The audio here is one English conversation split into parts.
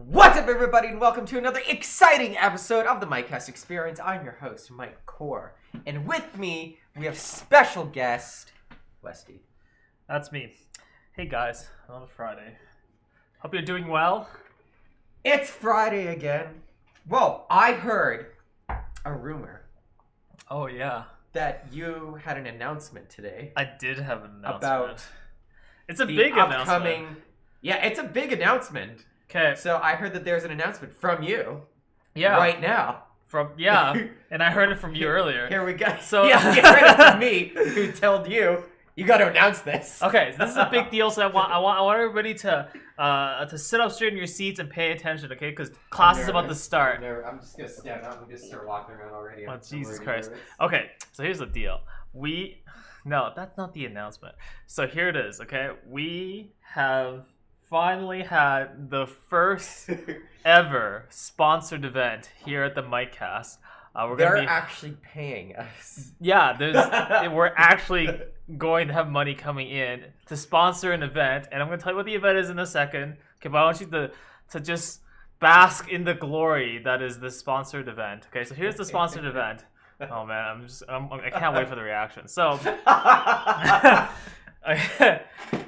What's up, everybody, and welcome to another exciting episode of the Mikecast Experience. I'm your host, Mike Core, and with me, we have special guest, Westy. That's me. Hey guys, on a Friday. Hope you're doing well. It's Friday again. Well, I heard a rumor. Oh yeah. That you had an announcement today. I did have an announcement. About it's a big announcement. Yeah, it's a big announcement. Okay. So I heard that there's an announcement from you. Yeah. Right now. And I heard it from you earlier. Here we go. So yeah, you heard it from me, who told you got to announce this. Okay, so this is a big deal. So I want everybody to sit up straight in your seats and pay attention, okay? Because class is about to start. I'm just gonna stand up and just start walking around already. Oh Jesus Christ! Okay, so here's the deal. No, that's not the announcement. So here it is. Okay, we have finally had the first ever sponsored event here at the Mikecast. They're actually paying us. Yeah, we're actually going to have money coming in to sponsor an event, and I'm going to tell you what the event is in a second. Okay, but I want you to just bask in the glory that is the sponsored event. Okay, so here's the sponsored event. Oh man, I can't wait for the reaction. So,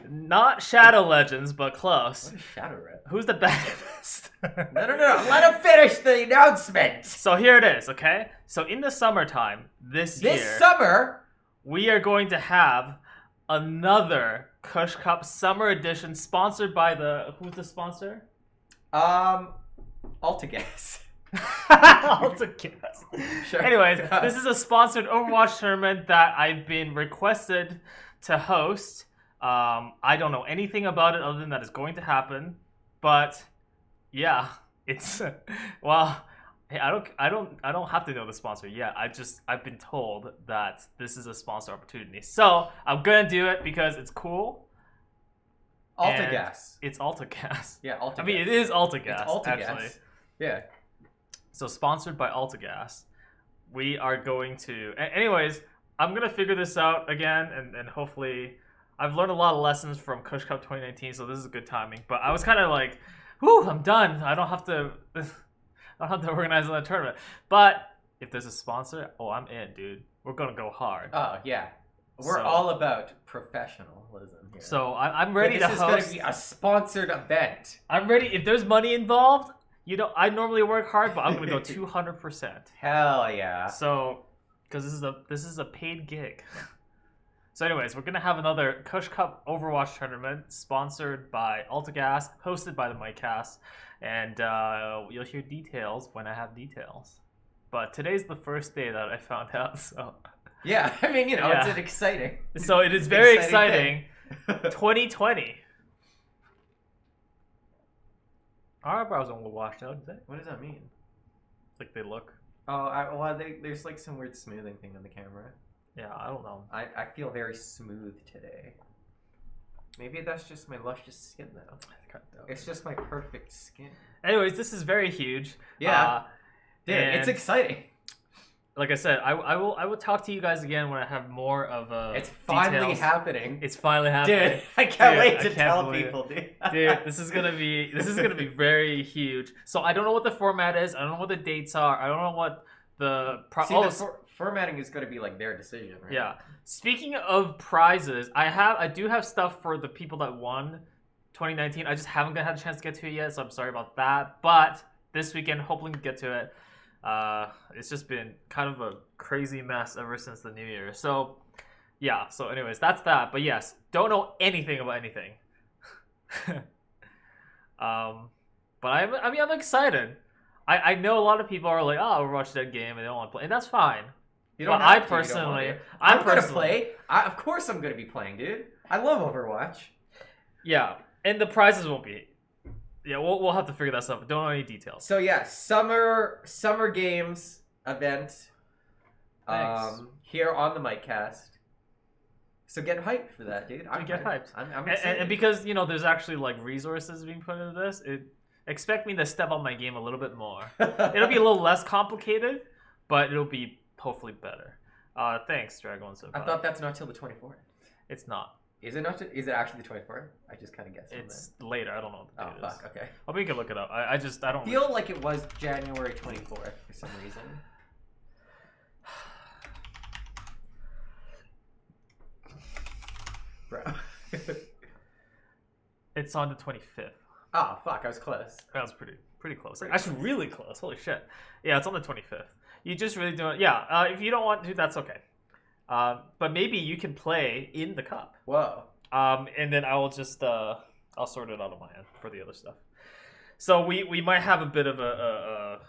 not Shadow Legends, but close. What is Shadow Red? Who's the best? No. Let him finish the announcement. So here it is, okay? So in the summertime, this year, summer, we are going to have another Kush Cup Summer Edition sponsored by who's the sponsor? AltaGas. AltaGas. Sure. Anyways, this is a sponsored Overwatch tournament that I've been requested to host. I don't know anything about it other than that it's going to happen, but yeah, it's well, hey, I don't have to know the sponsor yet. I've been told that this is a sponsor opportunity, so I'm gonna do it because it's cool. AltaGas. It's AltaGas. Yeah, AltaGas. I mean, it is AltaGas. It's AltaGas. Actually. Yeah. So sponsored by AltaGas, we are going to. Anyways, I'm gonna figure this out again, and hopefully, I've learned a lot of lessons from Kush Cup 2019, so this is good timing. But I was kind of like, "Whew, I'm done. I don't have to organize another tournament." But if there's a sponsor, I'm in, dude. We're gonna go hard. Oh yeah, we're all about professionalism here. So I'm ready to host. This is gonna be a sponsored event. I'm ready. If there's money involved, I normally work hard, but I'm gonna go 200%. Hell yeah. So, because this is a paid gig. So anyways, we're going to have another Kush Cup Overwatch tournament sponsored by AltaGas, hosted by the Mikecast, and you'll hear details when I have details. But today's the first day that I found out, so... Yeah, I mean, it's an exciting... So it is very exciting. 2020. Our eyebrows don't look washed out, do they? What does that mean? Like they look... Oh, there's like some weird smoothing thing on the camera. Yeah, I don't know. I feel very smooth today. Maybe that's just my luscious skin, though. It's just my perfect skin. Anyways, this is very huge. Yeah. Dude, it's exciting. Like I said, I will talk to you guys again when I have more of It's finally details. happening. It's finally happening. Dude, I can't wait to tell people, dude. Dude, this is gonna be very huge. So I don't know what the format is. I don't know what the dates are. I don't know what the formatting is going to be like their decision, right? Yeah. Speaking of prizes, I do have stuff for the people that won 2019. I just haven't had a chance to get to it yet, so I'm sorry about that. But this weekend, hopefully we can get to it. It's just been kind of a crazy mess ever since the New Year. So, yeah. So, anyways, that's that. But yes, don't know anything about anything. But I'm excited. I know a lot of people are like, oh, Overwatch that game and they don't want to play, and that's fine. You don't but have I to, personally, I'm gonna play. Of course, I'm gonna be playing, dude. I love Overwatch. Yeah, and the prizes won't be. Yeah, we'll have to figure that stuff. Don't know any details. So yeah, summer games event. Here on the Mikecast. So get hyped for that, dude. Get hyped. I'm excited. And because there's actually like resources being put into this, expect me to step up my game a little bit more. It'll be a little less complicated, but it'll be hopefully better. Thanks, Dragon. I thought that's not till the 24th. It's not. Is it not? Is it actually the 24th? I just kind of guessed. It's later. I don't know what the date is. Fuck. Okay. I'll make it look it up. I don't feel like it was January 24th for some reason. Bro. It's on the 25th. Oh fuck! I was close. That was pretty close. Actually, really close. Holy shit! Yeah, it's on the 25th. You just really don't. Yeah. If you don't want to, that's okay. But maybe you can play in the cup. Whoa. And then I'll just I'll sort it out on my end for the other stuff. So we might have a bit of a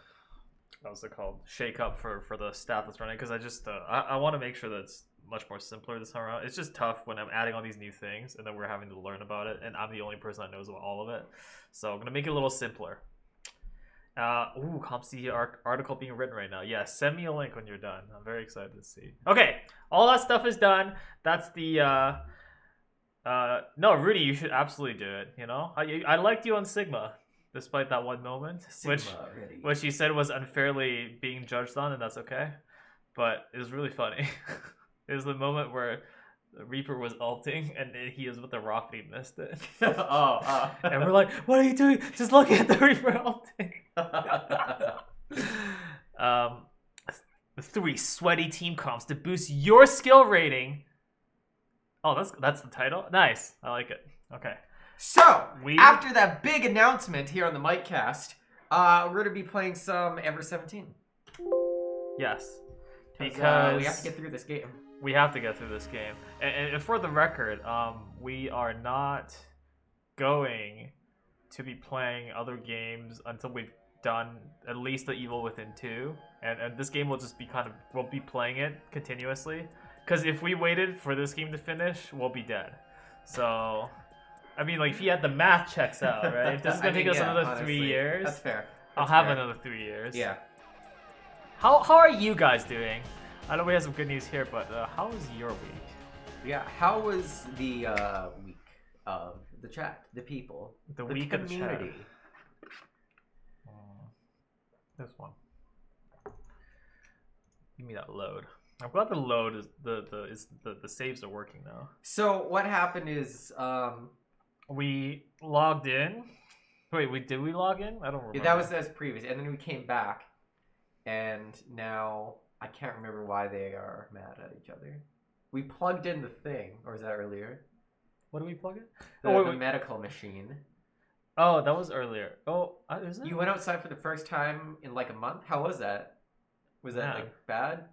what's it called, shake up for the staff that's running, because I just I want to make sure that it's much more simpler this time around. It's just tough when I'm adding all these new things and then we're having to learn about it, and I'm the only person that knows about all of it. So I'm gonna make it a little simpler. CompC article being written right now. Yeah, send me a link when you're done. I'm very excited to see. Okay, all that stuff is done. That's the no, Rudy, you should absolutely do it. I liked you on Sigma, despite that one moment, which you said was unfairly being judged on, and that's okay. But it was really funny. It was the moment where the Reaper was ulting, and he was with the rocket, he missed it. And we're like, what are you doing? Just look at the Reaper ulting. The 3 sweaty team comps to boost your skill rating. Oh, that's the title? Nice. I like it. Okay. So, after that big announcement here on the Mikecast, we're going to be playing some Ever 17. Yes. Because we have to get through this game. We have to get through this game. And for the record, we are not going to be playing other games until we've done at least the Evil Within 2. And this game will just be we'll be playing it continuously. Because if we waited for this game to finish, we'll be dead. So, I mean, like, if you had the math checks out, right? This is going to take us another 3 years. That's fair. I'll have another 3 years. Yeah. How are you guys doing? I know we have some good news here, but how was your week? Yeah, how was the week of the chat, the people, the week community? Of the chat. This one. Give me that load. I'm glad the load is the saves are working now. So what happened is we logged in. Wait, did we log in? I don't remember. Yeah, that was as previous, and then we came back, and now I can't remember why they are mad at each other. We plugged in the thing, or was that earlier? What did we plug in? The medical machine. Oh, that was earlier. Oh, is it? You went outside for the first time in like a month? How was that? Was that like bad?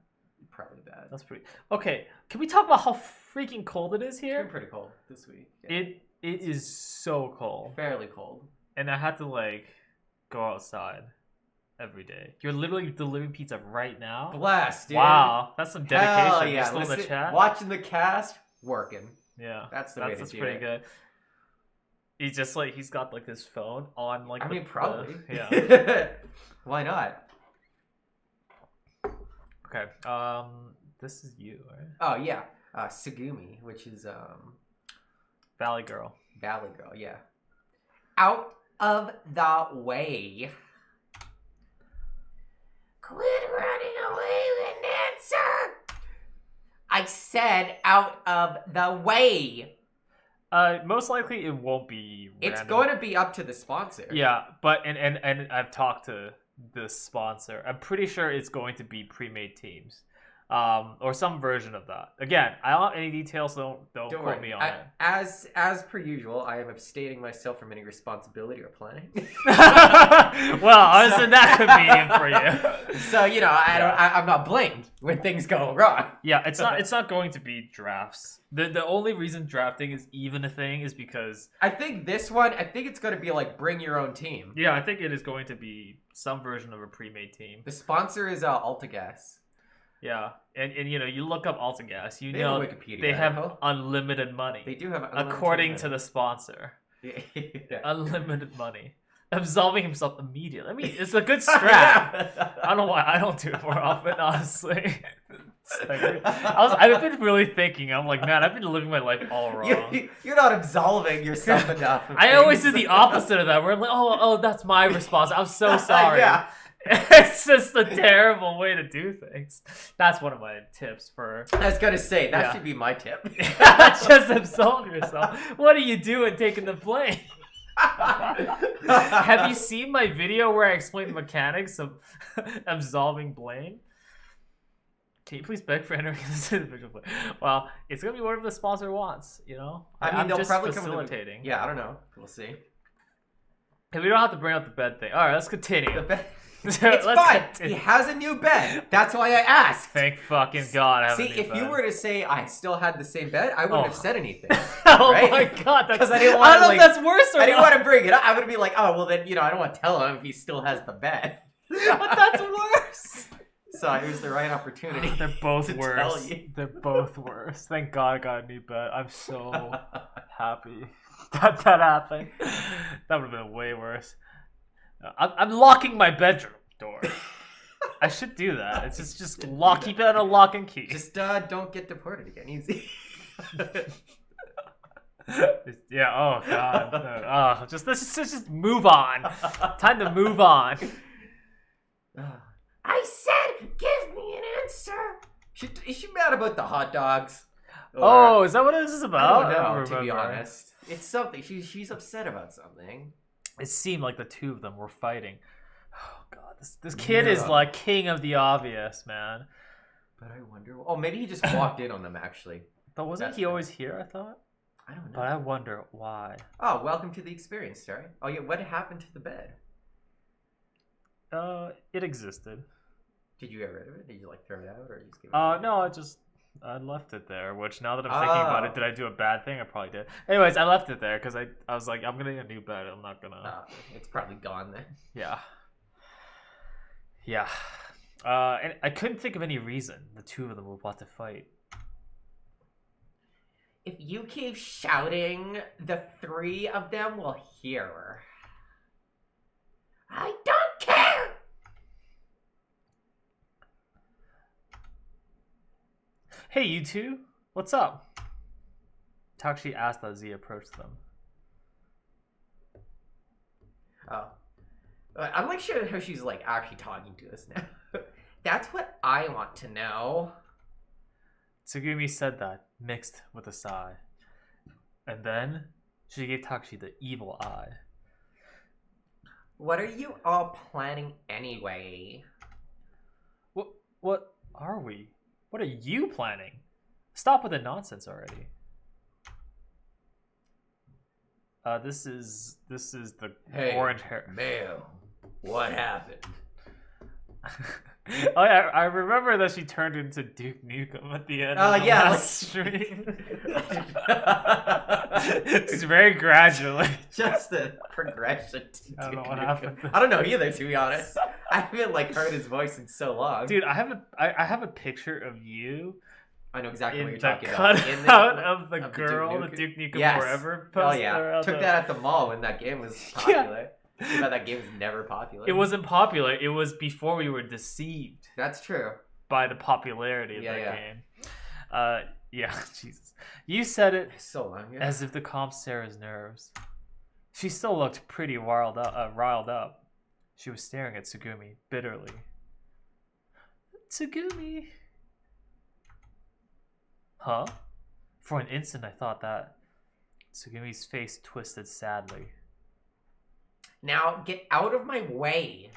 Probably bad. That's pretty... Okay, can we talk about how freaking cold it is here? It's been pretty cold this week. Yeah. It is so cold. Fairly cold. And I had to like go outside every day. You're literally delivering pizza right now? Blast, dude. Wow, that's some dedication. Hell yeah. You're still in the chat? Watching the cast, working. Yeah. That's the way to do it. That's pretty good. He's just like, he's got like his phone on like... I mean, probably. Yeah. Why not? Okay, this is you, right? Oh, yeah. Sagumi, which is, Valley Girl. Valley Girl, yeah. Out of the way. Quit running away with an answer! I said out of the way! Most likely it won't be random. It's going to be up to the sponsor. Yeah, but, and I've talked to the sponsor. I'm pretty sure it's going to be pre-made teams. or some version of that. Again, I don't want any details. Don't quote worry. me on it. As per usual, I am abstaining myself from any responsibility or planning. Well, I was in that convenient for you. So I'm not blamed when things go wrong. Yeah, it's not going to be drafts. The only reason drafting is even a thing is because I think this one, it's going to be like bring your own team. yeah, I think it is going to be some version of a pre-made team. The sponsor is AltaGas. Yeah, and you look up AltaGas, They have a Wikipedia they have article. unlimited money. They do have unlimited according money. to the sponsor. Yeah. Unlimited money. Absolving himself immediately. I mean, it's a good strat. I don't know why I don't do it more often, honestly. I've been really thinking. I'm like, man, I've been living my life all wrong. You're not absolving yourself enough. I always do the opposite of that. Where I'm like, oh, that's my response. I'm so sorry. Yeah. It's just a terrible way to do things. That's one of my tips for. I was gonna say that should be my tip. Just absolve yourself. What are you doing taking the blame? Have you seen my video where I explain the mechanics of absolving blame? Can you please beg for entering this individual blame? Well, it's gonna be whatever the sponsor wants. I'm they'll just probably facilitating. Yeah, I don't know. We'll see. And we don't have to bring up the bed thing. All right, let's continue. The bed. It's fine. He has a new bed. That's why I asked. Thank fucking God. I have a new if bed. you were to say I still had the same bed, I wouldn't have said anything. Oh right? my God, Because I didn't want I don't know if that's worse or I didn't not. want to bring it up. I would be like, oh well, then I don't want to tell him if he still has the bed. But that's worse. So it was the right opportunity. They're both to worse. tell you. They're both worse. Thank God I got a new bed. I'm so happy that happened. That would have been way worse. I'm locking my bedroom door. I should do that. It's just keep it on a lock and key. Just don't get deported again. Easy. Yeah. Oh God. Let's just move on. Time to move on. I said, give me an answer. Is she mad about the hot dogs? Oh, is that what this is about? I don't know. To be remember. honest, it's something. She's upset about something. It seemed like the two of them were fighting. Oh God, this kid is like king of the obvious, man. But I wonder. Oh, maybe he just walked in on them actually. But wasn't he always here? I thought. I don't know. But I wonder why. Oh, welcome to the experience, sorry. Oh yeah, what happened to the bed? It existed. Did you get rid of it? Did you throw it out or just give it? No, I left it there. Which now that I'm thinking about it, did I do a bad thing? I probably did. Anyways, I left it there because I was like, I'm gonna get a new bed. I'm not gonna. It's probably gone then. Yeah. Yeah. And I couldn't think of any reason the two of them would want to fight. If you keep shouting, the three of them will hear her. I don't care! Hey, you two. What's up? Takshi asked as he approached them. Oh. I'm like sure how she's actually talking to us now. That's what I want to know. Tsugumi said that, mixed with a sigh. And then she gave Takshi the evil eye. What are you all planning anyway? What are we? What are you planning? Stop with the nonsense already. This is the orange hair. Male, what happened? Oh yeah, I remember that she turned into Duke Nukem at the end of the last stream. It's very gradually. Just the progression to I don't Duke know what Nukem. happened. I don't know either, to be honest. I haven't heard his voice in so long. Dude, I have a picture of you. I know exactly what In you're the talking about. cutout of the girl, the Duke Nukem Yes. Forever Oh poster. yeah, took that at the mall when that game was popular. Too bad that game was never popular. It wasn't popular. It was before we were deceived That's true. by the popularity of that Yeah. game. Yeah, Jesus. You said it So long. Yeah. as if to calm Sarah's nerves. She still looked pretty riled up. She was staring at Tsugumi bitterly. Tsugumi. Huh? For an instant I thought that. Tsugumi's face twisted sadly. Now get out of my way.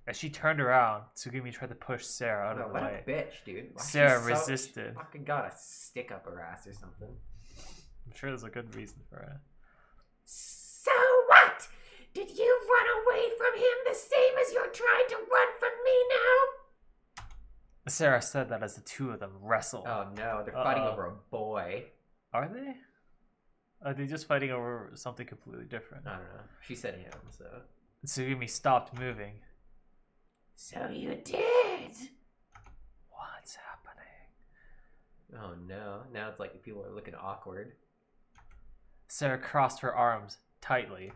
As she turned around, Tsugumi tried to push Sarah out No, of the what way. a bitch, dude. Why Sarah she resisted. She fucking got a stick up her ass or something. I'm sure there's a good reason for it. So what? Did you run away from him the same as you're trying to run from me now? Sarah said that as the two of them wrestled. Oh no, they're fighting over a boy. Are they? Are they just fighting over something completely different? I don't know. She said him, so. Tsugumi stopped moving. So you did. What's happening? Oh no, now it's like people are looking awkward. Sarah crossed her arms tightly.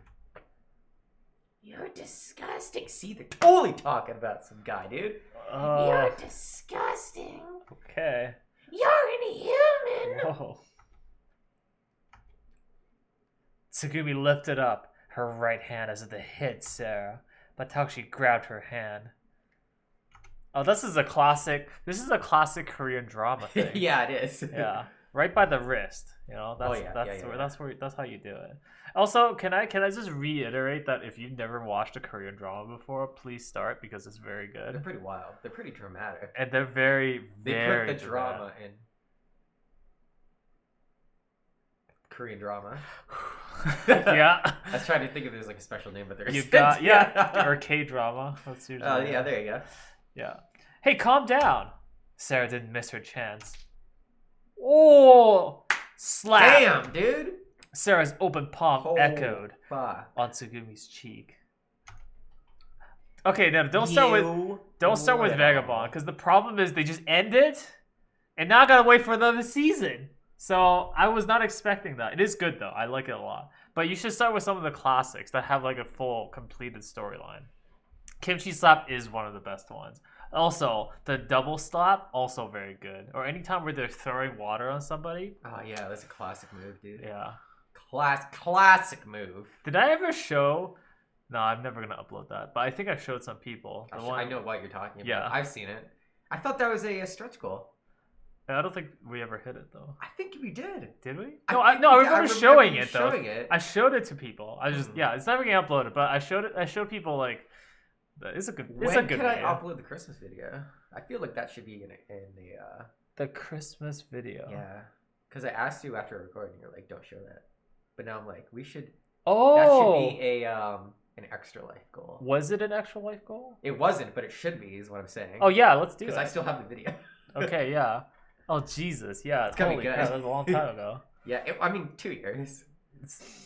You're disgusting. See, they're totally talking about some guy, dude. You're disgusting. Okay. You're inhuman. Whoa. Tsugumi lifted up her right hand as if to hit Sarah, but Takushi grabbed her hand. Oh, this is a classic Korean drama thing. Yeah, it is. Yeah. Right by the wrist. You know, that's how you do it. Also, can I just reiterate that if you've never watched a Korean drama before, please start because it's very They're good. pretty wild. They're pretty dramatic. And they're very, They very put the dramatic. drama in Korean drama. Yeah. I was trying to think if there's like a special name, but there You isn't. got or K drama. That's usually Oh yeah, there you go. Yeah. Hey, calm down. Sarah didn't miss her chance. Oh, slap! Damn, dude. Sarah's open palm Oh, echoed fuck. on Tsugumi's cheek. Okay, now don't start with Vagabond because the problem is they just ended, and now I gotta wait for another season. So I was not expecting that. It is good though. I like it a lot. But you should start with some of the classics that have like a full completed storyline. Kimchi slap is one of the best ones. Also, the double slap, also very good. Or anytime where they're throwing water on somebody. Oh yeah, that's a classic move, dude. Yeah. Classic move. Did I ever show? No, I'm never gonna upload that. But I think I showed some people. I know what you're talking about. Yeah. I've seen it. I thought that was a stretch goal. I don't think we ever hit it though. I think we did. Did we? I No, I remember showing you it though. Showing it. I showed it to people. I just it's never getting uploaded, but I showed people like it's a good When it's a good could I video. upload the Christmas video? I feel like that should be in The Christmas video. yeah. Because I asked you after recording, you're like, don't show that. But now I'm like, we should. Oh. That should be a an extra life goal. Was it an extra life goal? It wasn't, but it should be. Is what I'm saying. Oh yeah, let's do it. Because I still have the video. Okay, yeah. Oh Jesus, yeah. It's gonna be Holy good. crap, that was a long time ago. Yeah. I mean, 2 years.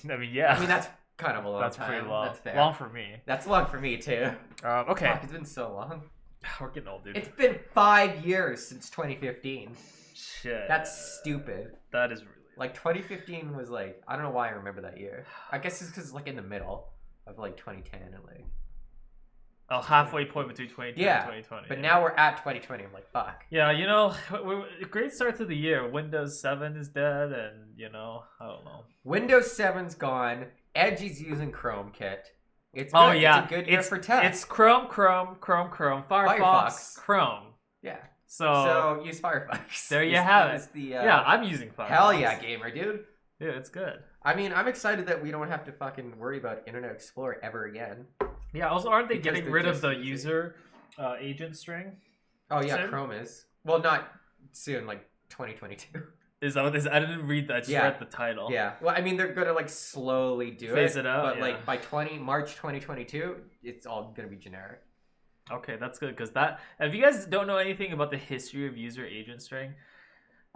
I mean, yeah. I mean, that's kind of a long that's time. pretty long. That's fair. Long for me. That's long for me too. Okay. Fuck, it's been so long. We're getting old, dude. It's been 5 years since 2015. Shit. That's stupid. That is really Like 2015 was like, I don't know why I remember that year. I guess it's because it's like in the middle of like 2010 and like. halfway point between 2010 Yeah, and 2020. But now we're at 2020. I'm like, fuck. Yeah, you know, great start to the year. Windows 7 is dead, and you know, I don't know. Windows 7's gone. Edge is using Chrome Kit. It's good. Oh yeah, it's a good year for tech. It's Chrome, Firefox, Chrome. Yeah. So use Firefox. there you have it. Yeah, I'm using Firefox. Hell yeah, gamer, dude. Yeah, it's good. I mean, I'm excited that we don't have to fucking worry about Internet Explorer ever again. Yeah. Also, aren't they Because getting they're rid of just the using- user agent string? Oh yeah, Soon? Chrome is. Well, not soon, like 2022. Is that what this? I didn't read that. I just Yeah. read the title. Yeah. Well, I mean, they're gonna like slowly do Phase it, it out, but yeah. like by March 2022, it's all gonna be generic. Okay, that's good because that. If you guys don't know anything about the history of user agent string,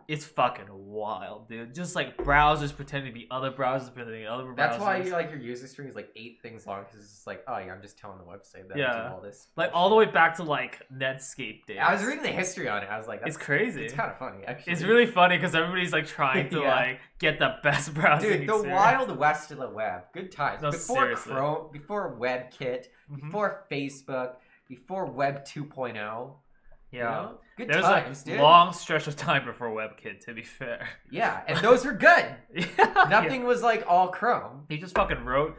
it's fucking wild, dude. Just like browsers pretending to be other browsers, pretending to be other browsers. That's why like your user string is like 8 things long because it's just like, oh yeah, I'm just telling the website that Yeah. I do all this. Like all the way back to like Netscape days. I was reading the history on it. I was like, It's crazy. It's kind of funny, actually. It's really funny because everybody's like trying to Yeah. like get the best browsing Dude, the experience. wild west of the web. Good times. No, before seriously. Chrome, before WebKit, Mhm. before Facebook, before Web 2.0. Yeah. You know? Good There's times, a dude. long stretch of time before WebKit, to be fair. Yeah, and those were good. Yeah. Nothing was like all Chrome. He just fucking wrote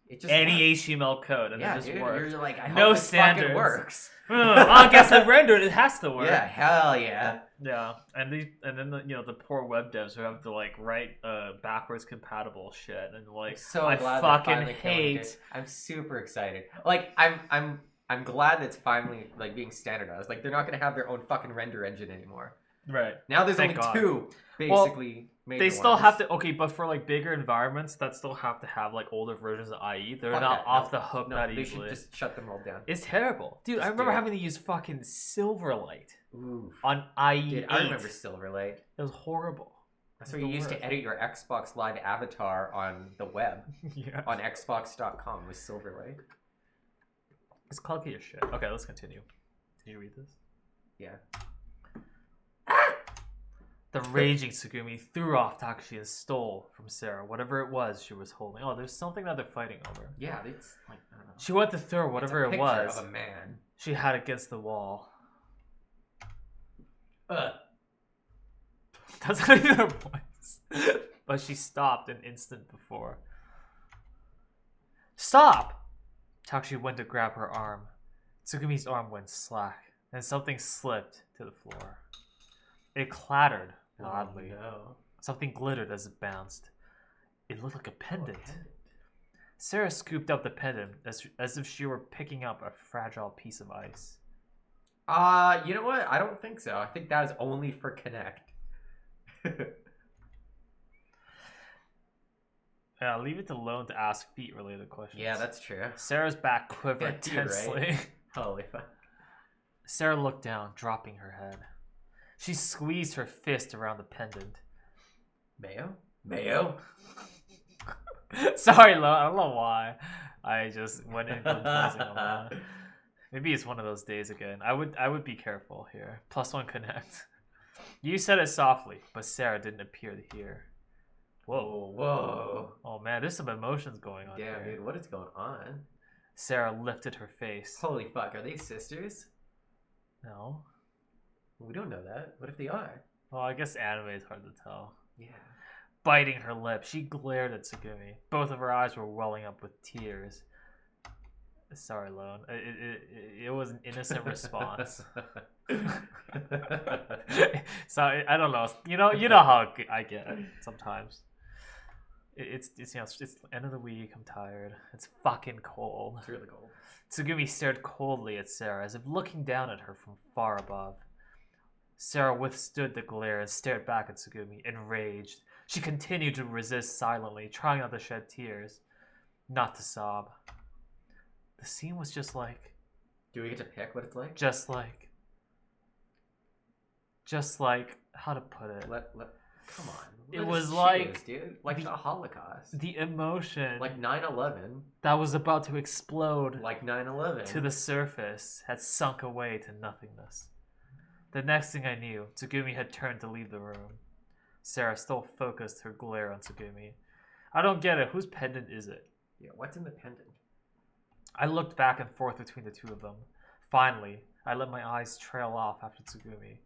It just any worked. HTML code and Yeah, it just dude, worked. you're like, I No hope this fucking standards. works. I guess I rendered it has to work. Yeah, hell yeah. Yeah, and then the poor web devs who have to like write backwards compatible shit and like I'm so I glad fucking they're finally killing hate. it. I'm super excited. Like I'm I'm glad it's finally like being standardized. Like they're not gonna have their own fucking render engine anymore. Right. Now there's Thank only God. two basically major They still ones. have to. Okay, but for like bigger environments, that still have to have like older versions of IE. They're Fuck not that. off No. the hook No, that they easily. should just shut them all down. It's terrible, dude. Just I remember do it. having to use fucking Silverlight Ooh. on IE8. Dude, I remember Silverlight. It was horrible. That's where you used to edit your Xbox Live avatar on the web. Yeah. On Xbox.com with Silverlight. It's clunky as shit. Okay, let's continue. Did you read this? Yeah. The raging Tsugumi threw off Takashi and stole from Sarah whatever it was she was holding. Oh, there's something that they're fighting over. Yeah, it's like, I don't know. She went to throw whatever It's a it was picture of a man. she had against the wall. That's not even her voice. But she stopped an instant before. Stop! Takashi went to grab her arm. Tsugumi's arm went slack, and something slipped to the floor. It clattered loudly. Oh, no. Something glittered as it bounced. It looked like a pendant. Sarah scooped up the pendant as if she were picking up a fragile piece of ice. You know what? I don't think so. I think that is only for Connect. Leave it alone to ask feet-related questions. Yeah, that's true. Sarah's back quivered Yeah, you're tensely. right. Holy fuck. Sarah looked down, dropping her head. She squeezed her fist around the pendant. Mayo? Mayo? Sorry, Lo. I don't know why. I just went into closing on that. Maybe it's one of those days again. I would be careful here. +1 connect. You said it softly, but Sarah didn't appear to hear. Whoa. Whoa. Oh man, there's some emotions going on Damn, here. dude, what is going on? Sarah lifted her face. Holy fuck, are they sisters? No. We don't know that. What if they are? Well, I guess anime is hard to tell. Yeah. Biting her lip, she glared at Tsugumi. Both of her eyes were welling up with tears. Sorry, Lone. It was an innocent response. Sorry, I don't know. You know how I get it sometimes. It's you know it's the end of the week. I'm tired. It's fucking cold. It's really cold. Tsugumi stared coldly at Sarah as if looking down at her from far above. Sarah withstood the glare and stared back at Tsugumi, enraged. She continued to resist silently, trying not to shed tears, not to sob. The scene was just like... Do we get to pick what it's like? Just like... How to put it? Come on. It Let was us like... choose, dude. Like the Holocaust. The emotion... Like 9/11. That was about to explode... Like 9/11. To the surface, had sunk away to nothingness. The next thing I knew, Tsugumi had turned to leave the room. Sarah still focused her glare on Tsugumi. I don't get it. Whose pendant is it? Yeah, what's in the pendant? I looked back and forth between the two of them. Finally, I let my eyes trail off after Tsugumi.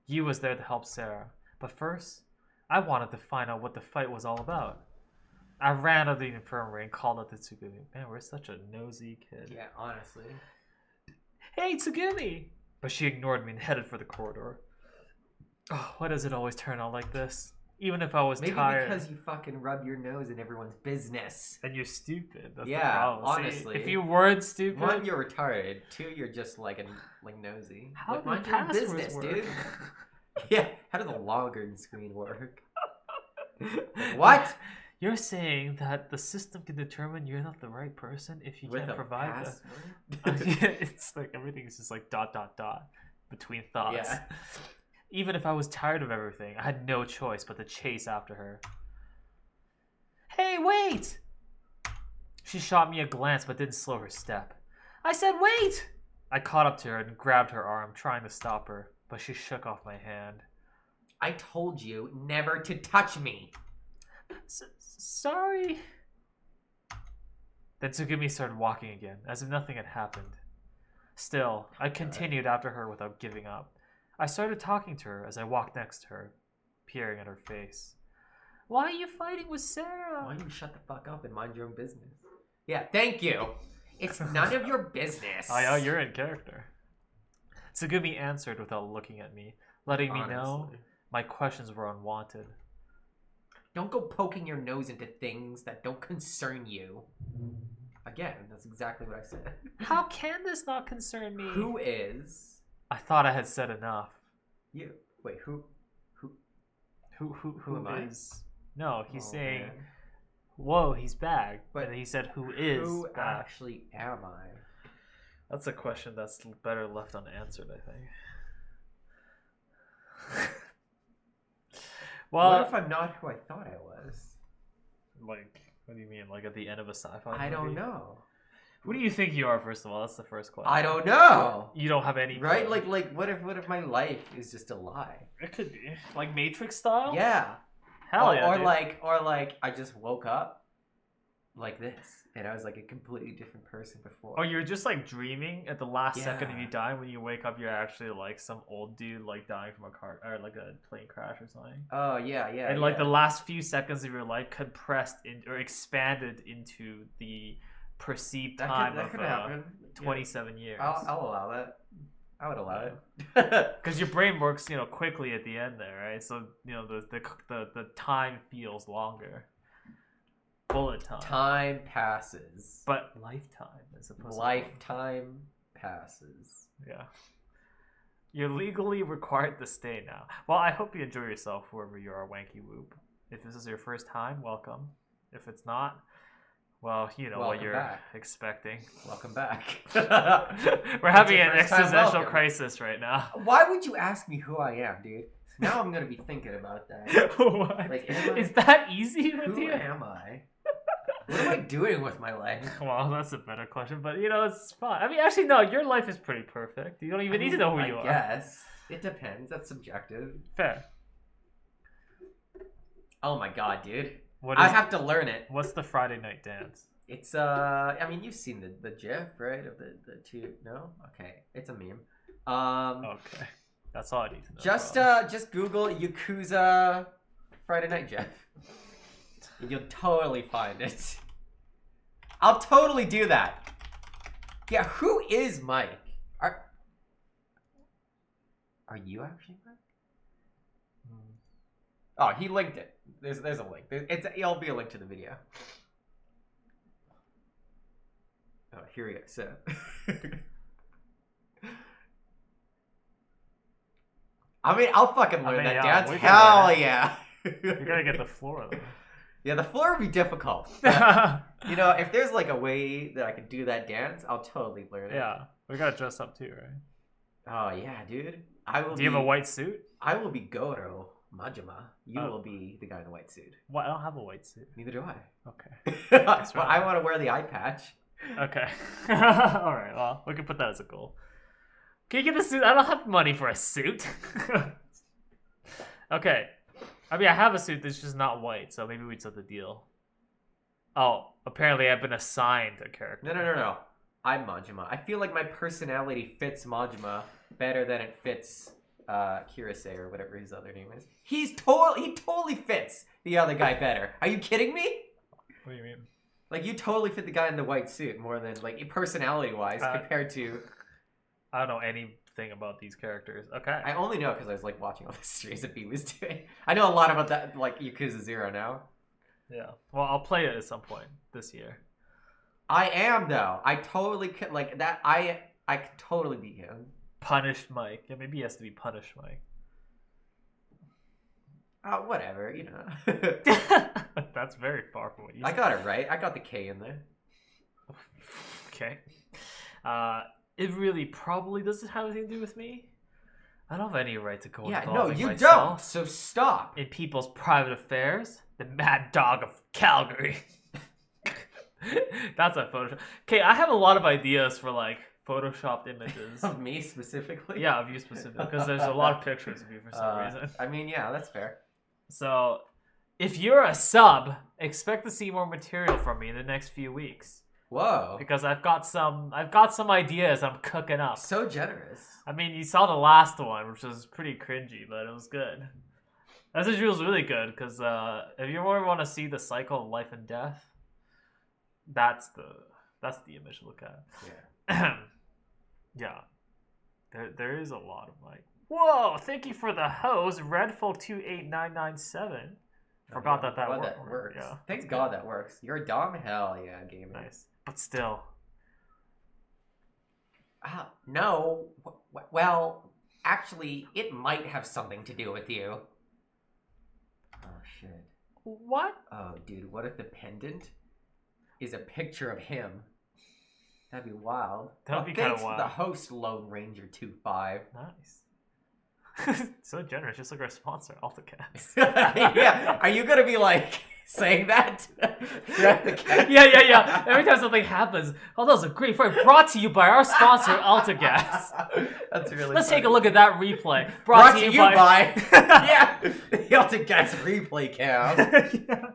Yu was there to help Sarah. But first, I wanted to find out what the fight was all about. I ran out of the infirmary and called out to Tsugumi. Man, we're such a nosy kid. Yeah, honestly. Hey, Tsugumi! But she ignored me and headed for the corridor. Oh, why does it always turn out like this? Even if I was Maybe tired. because you fucking rub your nose in everyone's business. And you're stupid. That's Yeah, the problem. honestly. See, if you weren't stupid... One, you're retarded. Two, you're just like nosy. How like, do mind your own passwords business, work? dude. Yeah, how does the login screen work? What? You're saying that the system can determine you're not the right person if you With can't a provide password? It's like everything's just like ... between thoughts. Yeah. Even if I was tired of everything, I had no choice but to chase after her. Hey, wait! She shot me a glance but didn't slow her step. I said wait! I caught up to her and grabbed her arm, trying to stop her, but she shook off my hand. I told you never to touch me. Sorry. Then Tsugumi started walking again, as if nothing had happened. Still, I continued after her without giving up. I started talking to her as I walked next to her, peering at her face. Why are you fighting with Sarah? Why don't you shut the fuck up and mind your own business? Yeah, thank you. It's none of your business. Oh, you're in character. Tsugumi answered without looking at me, letting me know Honestly. my questions were unwanted. Don't go poking your nose into things that don't concern you. Again, that's exactly what I said. How can this not concern me? Who is I thought I had said enough. you? Wait, who Who am I? is? No, he's Oh, saying, man. "Whoa, he's back." But and he said, "Who is Who back?" actually am I? That's a question that's better left unanswered, I think. Well, What if I'm not who I thought I was? like, what do you mean? Like at the end of a sci-fi I don't movie? know. Who do you think you are? First of all, that's the first question. I don't know. You don't have any. Right? clue. Like what if my life is just a lie? It could be like Matrix style. Yeah. Hell yeah. Or dude. like I just woke up like this and I was like a completely different person before. Oh, you're just like dreaming at the last second of Yeah. you die. When you wake up, you're actually like some old dude like dying from a car or like a plane crash or something. Oh yeah, yeah. And like yeah. the last few seconds of your life compressed in or expanded into the perceived time that could of happen. 27 years. I'll allow that. I would allow it. Because your brain works, quickly at the end there, right? So the time feels longer. Bullet time. Time passes. But lifetime as opposed Lifetime passes. to yeah. You're legally required to stay now. Well, I hope you enjoy yourself wherever you are, Wanky Whoop. If this is your first time, welcome. If it's not, well, you know what Welcome you're back. expecting. Welcome back. We're having your an first time, existential welcome. crisis right now. Why would you ask me who I am, dude? Now I'm gonna be thinking about that. What? Like, am I- Is that easy with Who you? am I? What am I doing with my life? Well, that's a better question, but it's fine. I mean, actually, no, your life is pretty perfect. You don't even need to know who you are. Yes. It depends. That's subjective. Fair. Oh my god, dude. What I is? have to learn it. What's the Friday night dance? It's I mean you've seen the GIF, right? Of the two no? Okay. It's a meme. Okay, that's all I need to know. Just Google Yakuza Friday Night GIF. You'll totally find it. I'll totally do that. Yeah, who is Mike? Are you actually Mike? Oh, he linked it. There's a link. It'll be a link to the video. Oh, here we go. So, I mean, I'll fucking learn that dance. we can Hell learn it. yeah! You gotta get the floor though. Yeah, the floor would be difficult. You know, if there's like a way that I could do that dance, I'll totally learn it. Yeah, we gotta dress up too, right? Oh yeah, dude. I will. Do you have a white suit? I will be Goro Majima. You Oh. will be the guy in the white suit. Well, I don't have a white suit. Neither do I. Okay. But I want to wear the eye patch. Okay. All right. Well, we can put that as a goal. Can you get the suit? I don't have money for a suit. Okay. I mean, I have a suit that's just not white, so maybe we'd set the deal. Oh, apparently I've been assigned a character. No. I'm Majima. I feel like my personality fits Majima better than it fits Kirase or whatever his other name is. He totally fits the other guy better. Are you kidding me? What do you mean? Like you totally fit the guy in the white suit more than like personality wise compared to. I don't know anything about these characters. Okay. I only know because I was like watching all the streams that B was doing. I know a lot about that, like Yakuza 0 now. Yeah. Well, I'll play it at some point this year. I am though. I totally could like that. I could totally beat him. Punished Mike. Yeah, maybe he has to be punished Mike. Whatever, you know. That's very far from what you I said. got it right. I got the K in there. Okay. It really probably doesn't have anything to do with me. I don't have any right to go Yeah, no, involving you myself don't. So stop. in people's private affairs. The mad dog of Calgary. That's a Photoshop. Okay, I have a lot of ideas for like photoshopped images. Of me specifically? Yeah, of you specifically, because there's a lot of pictures of you for some reason. I mean, yeah, that's fair. So, if you're a sub, expect to see more material from me in the next few weeks. Whoa. Because I've got some ideas I'm cooking up. So generous. I mean, you saw the last one, which was pretty cringy, but it was good. SSG was really good because if you ever want to see the cycle of life and death, that's the image to look at. Yeah. Yeah, there is a lot of like. Whoa! Thank you for the hose, Redful 28997. Forgot that Glad worked. that works. Yeah, Thank that's God good. that works. You're a dom? Hell yeah, gamer. Nice, but still. No. Well, actually, it might have something to do with you. Oh, shit. What? Oh, dude, what if the pendant is a picture of him? That'd be wild. That would be kinda thanks for wild. the host, Lone Ranger 25. Nice. So generous, just like our sponsor, AltaCast. Yeah, are you gonna be like saying that throughout the cast? Yeah. Every time something happens, oh, that was a great fight. Brought to you by our sponsor, AltaGas. That's really Let's funny. take a look at that replay. Brought to you by yeah, the AltaGas replay cam. Yeah.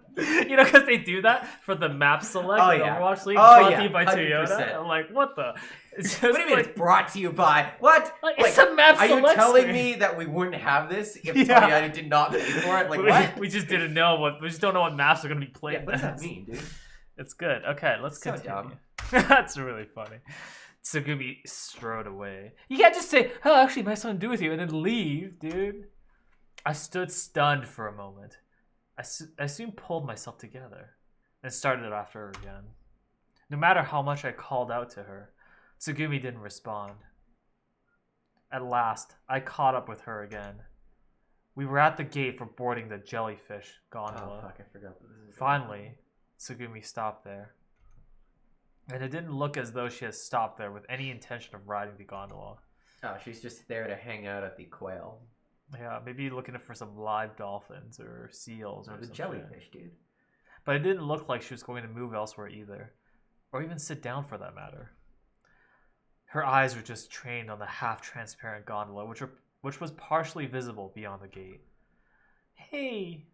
You know, because they do that for the map select Oh, in yeah. Overwatch League. Oh, Brought yeah, to you by 100%. Toyota. I'm like, what the? It's just What do you mean like, it's brought to you by? What? Like, it's a map Are you select telling screen. me that we wouldn't have this if Yeah. Toyota did not pay for it? Like, what? We just didn't know what. We just don't know what maps are going to be played. Yeah, what does that as. mean, dude? It's good. Okay, let's So continue. dumb. That's really funny. Tsugumi strode away. You can't just say, "Oh, actually, my something to do with you," and then leave, dude. I stood stunned for a moment. I soon pulled myself together and started after her again. No matter how much I called out to her, Tsugumi didn't respond. At last, I caught up with her again. We were at the gate for boarding the jellyfish gondola. Oh, fuck, I forgot what this is. Finally, Tsugumi stopped there. And it didn't look as though she had stopped there with any intention of riding the gondola. Oh, she's just there to hang out at the quail. Yeah, maybe looking for some live dolphins or seals Or or the something. jellyfish, dude. But it didn't look like she was going to move elsewhere either. Or even sit down for that matter. Her eyes were just trained on the half-transparent gondola, which was partially visible beyond the gate. Hey!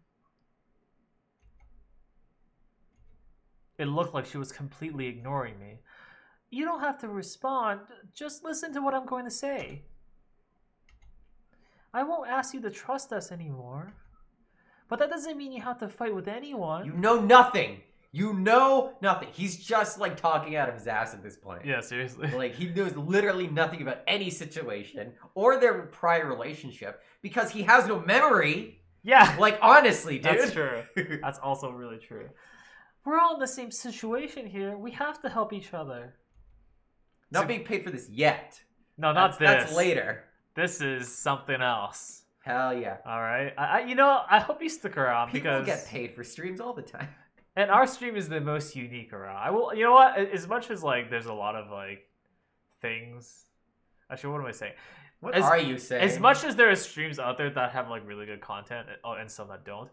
It looked like she was completely ignoring me. You don't have to respond. Just listen to what I'm going to say. I won't ask you to trust us anymore. But that doesn't mean you have to fight with anyone. You know nothing. You know nothing. He's just like talking out of his ass at this point. Yeah, seriously. Like he knows literally nothing about any situation or their prior relationship because he has no memory. Yeah. Like honestly, dude. That's true. That's also really true. We're all in the same situation here. We have to help each other. Not being paid for this yet. No, not this. That's later. This is something else. Hell yeah. All right. I hope you stick around People because get paid for streams all the time. and our stream is the most unique around. I will. You know what? As much as like, there's a lot of like things. Actually, what am I saying? What As- are you saying? As much as there are streams out there that have like really good content and some that don't,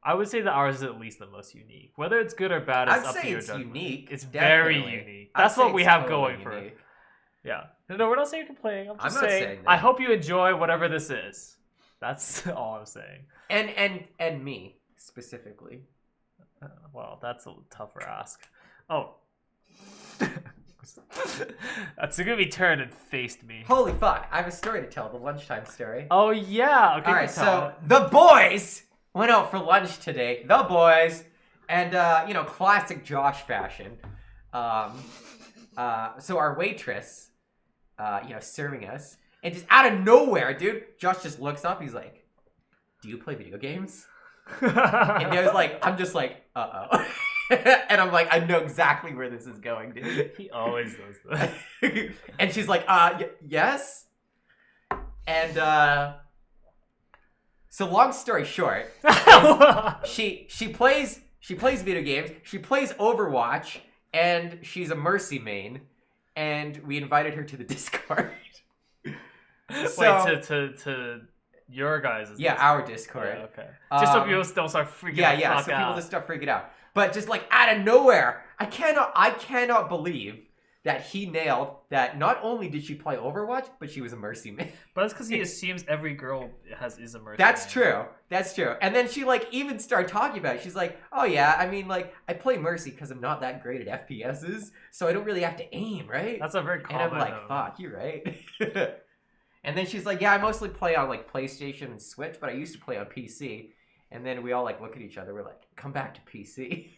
I would say that ours is at least the most unique. Whether it's good or bad is I'd up say to your it's judgment. unique. It's definitely. very unique. I'd That's say what we it's have totally going for it. unique. Yeah. No, we're not saying you're complaining. I'm just not saying, saying that. I hope you enjoy whatever this is. That's all I'm saying. And me specifically. Well, that's a tougher ask. Oh. Tsugumi turned and faced me. Holy fuck! I have a story to tell. The lunchtime story. Oh yeah. Okay. All right, tell so it. the boys went out for lunch today. The boys, and classic Josh fashion. So our waitress, serving us, and just out of nowhere, dude, Josh just looks up. He's like, "Do you play video games?" And I was like, I'm just like, uh-oh. And I'm like, I know exactly where this is going, dude. He always does that. And she's like, yes? And, so long story short, she plays video games, she plays Overwatch, and she's a Mercy main, and we invited her to the Discord. Wait, to your guys' Yeah, our Discord. Yeah, okay. Just so people don't start freaking out. Yeah, so people just start freaking out. But just like out of nowhere, I cannot believe that he nailed that. Not only did she play Overwatch, but she was a Mercy man. But that's because he assumes every girl is a Mercy. That's man. true. That's true. And then she like even started talking about it. She's like, "Oh yeah, I mean like I play Mercy because I'm not that great at FPSs, so I don't really have to aim, right?" That's a very and common. I'm like, "Fuck, you're right." And then she's like, "Yeah, I mostly play on like PlayStation and Switch, but I used to play on PC." And then we all like look at each other. We're like, "Come back to PC."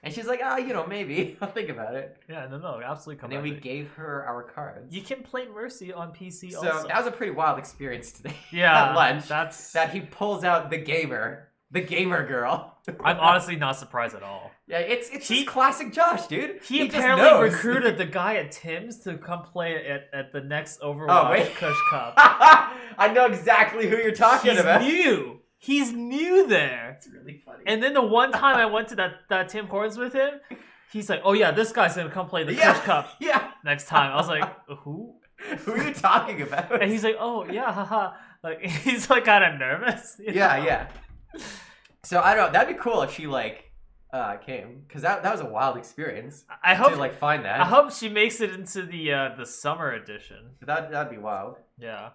And she's like, maybe I'll think about it. Yeah, no, absolutely. And then we gave her our cards. You can play Mercy on PC So also. that was a pretty wild experience today. Yeah, at lunch. that's That he pulls out the gamer The gamer girl. I'm honestly not surprised at all. Yeah, it's just classic Josh, dude. He just apparently knows. recruited the guy at Tim's to come play at the next Oh, Overwatch wait. Kush Cup. I know exactly who you're talking about. New. He's new there. It's really funny. And then the one time I went to that Tim Hortons with him, he's like, "Oh yeah, this guy's gonna come play the Kush Cup Yeah. next time." I was like, "Who?" Who are you talking about? And he's like, "Oh yeah, haha." Like he's like kind of nervous. You know? Yeah. So I don't know. That'd be cool if she like came, because that was a wild experience. I hope to like find that. I hope she makes it into the summer edition. That'd be wild. Yeah.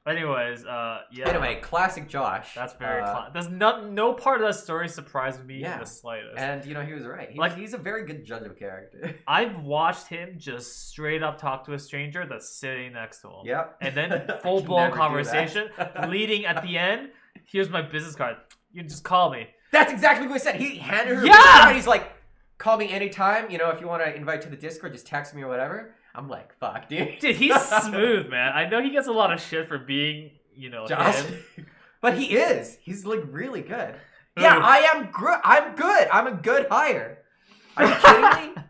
Anyways, yeah. Anyway, classic Josh. That's very there's no part of that story surprised me in the slightest. And you know, he was right. He's a very good judge of character. I've watched him just straight up talk to a stranger that's sitting next to him. Yep. And then full blown conversation leading at the end. Here's my business card. You can just call me. That's exactly what he said. He handed her a Yeah! business card. He's like, call me anytime. You know, if you want to invite to the Discord, just text me or whatever. I'm like, fuck, dude. Dude, he's smooth, man. I know he gets a lot of shit for being, you know, Josh. him. But he is. He's like really good. Yeah, I am I'm good. I'm a good hire. Are you kidding me?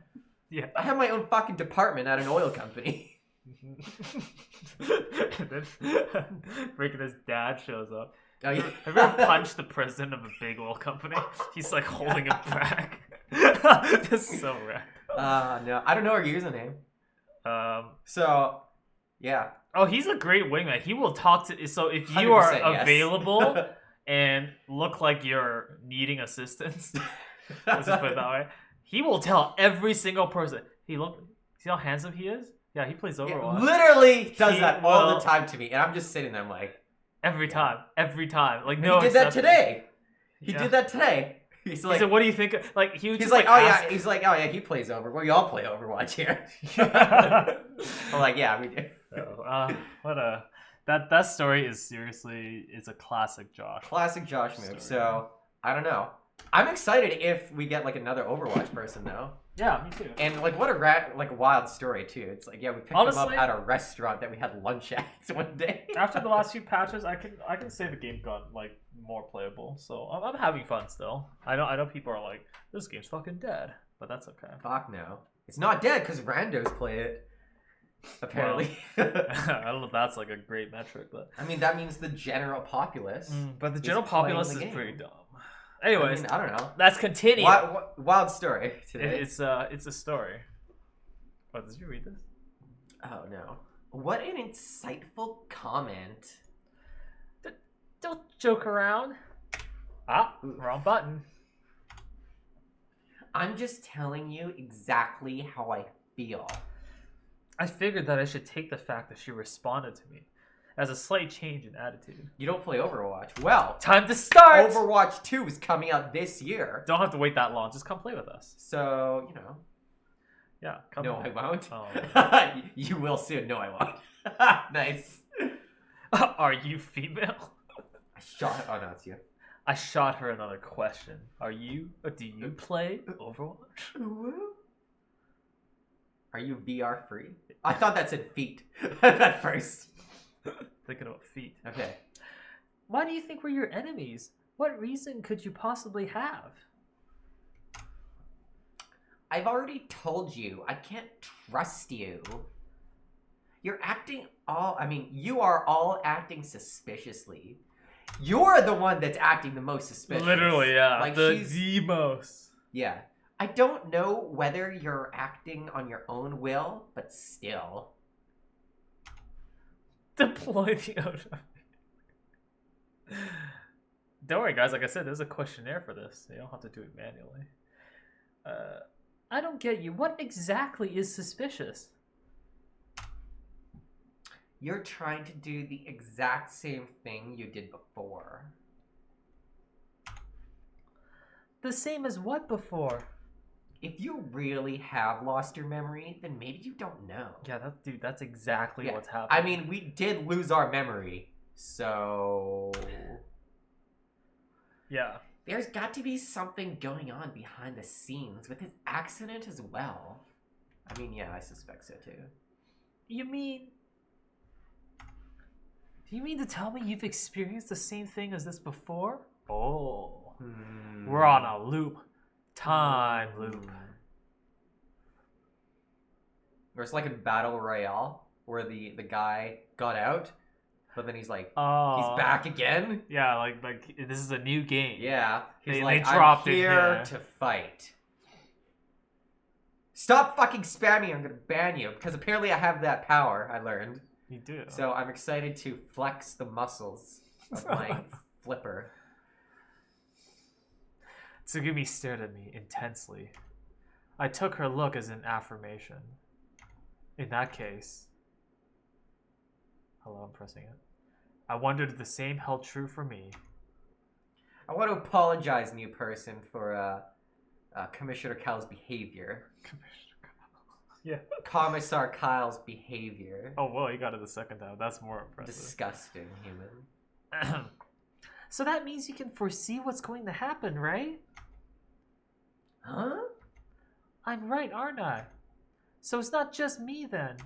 Yeah. I have my own fucking department at an oil company. And then freaking his dad shows up. Oh, yeah. Have you ever punched the president of a big oil company? He's like holding it back. That's so rad. No, I don't know her username. So, yeah. Oh, he's a great wingman. He will talk to. So if you 100% are yes. available and look like you're needing assistance, let's just put it that way. He will tell every single person. See how handsome he is? Yeah, he plays Overwatch. Literally does that all the time to me, and I'm just sitting there, I'm like, every time. Like and no. he did that exception. today. He Yeah. did that today. He's He like, said, "What do you think?" Like he was he's just like, like, oh ask- yeah. He's like, oh yeah. He plays Overwatch. Well, you all play Overwatch here. I'm like, yeah, we do. That story is seriously a classic Josh. Classic Josh move. Story. So I don't know. I'm excited if we get like another Overwatch person though. Yeah, me too. And like what a wild story too. It's like, yeah, we picked him up at a restaurant that we had lunch at one day. After the last few patches, I can say the game got like more playable. So I'm having fun still. I know people are like, this game's fucking dead, but that's okay. Fuck no. It's not dead because randos play it. Apparently. Well, I don't know if that's like a great metric, but I mean that means the general populace. but the general populace is game. pretty dumb. Anyways, I don't know. let's continue. Wild story today. It's a story. Oh, did you read this? Oh no. What an insightful comment. Don't joke around. Wrong button. I'm just telling you exactly how I feel. I figured that I should take the fact that she responded to me as a slight change in attitude. You don't play Overwatch. Well, Time to start! Overwatch 2 is coming out this year. Don't have to wait that long. Just come play with us. So, you know. Yeah, come No, on. I won't. Oh. You will soon. No, I won't. Nice. Are you female? Oh, no, it's you. I shot her another question. Do you play Overwatch? Are you VR free? I thought that said feet at first. Thinking about feet. Okay. Why do you think we're your enemies? What reason could you possibly have? I've already told you, I can't trust you. You are all acting suspiciously. You're the one that's acting the most suspicious. Literally, yeah. Like the most. Yeah. I don't know whether you're acting on your own will, but still. Deploy the auto. Don't worry, guys. Like I said, there's a questionnaire for this. You don't have to do it manually. I don't get you. What exactly is suspicious? You're trying to do the exact same thing you did before. The same as what before? If you really have lost your memory, then maybe you don't know. Yeah, that's exactly what's happening. I mean, we did lose our memory, so... Yeah. There's got to be something going on behind the scenes with his accident as well. I mean, yeah, I suspect so too. Do you mean to tell me you've experienced the same thing as this before? Oh. Hmm. We're on a loop. Time loop. Or it's like in Battle Royale, where the guy got out, but then he's like, Oh. he's back again? Yeah, like this is a new game. Yeah. He's They like, dropped I'm it here there. to fight. Stop fucking spamming, I'm gonna ban you. Because apparently I have that power, I learned. You do. So I'm excited to flex the muscles of my flipper. Tsugumi stared at me intensely. I took her look as an affirmation. In that case... Hello, I'm pressing it. I wondered if the same held true for me. I want to apologize, new person, for Commissioner Kyle's behavior. Yeah. Commissar Kyle's behavior. Oh, well, you got it the second time. That's more impressive. Disgusting human. So that means you can foresee what's going to happen, right? Huh? I'm right, aren't I? So it's not just me then.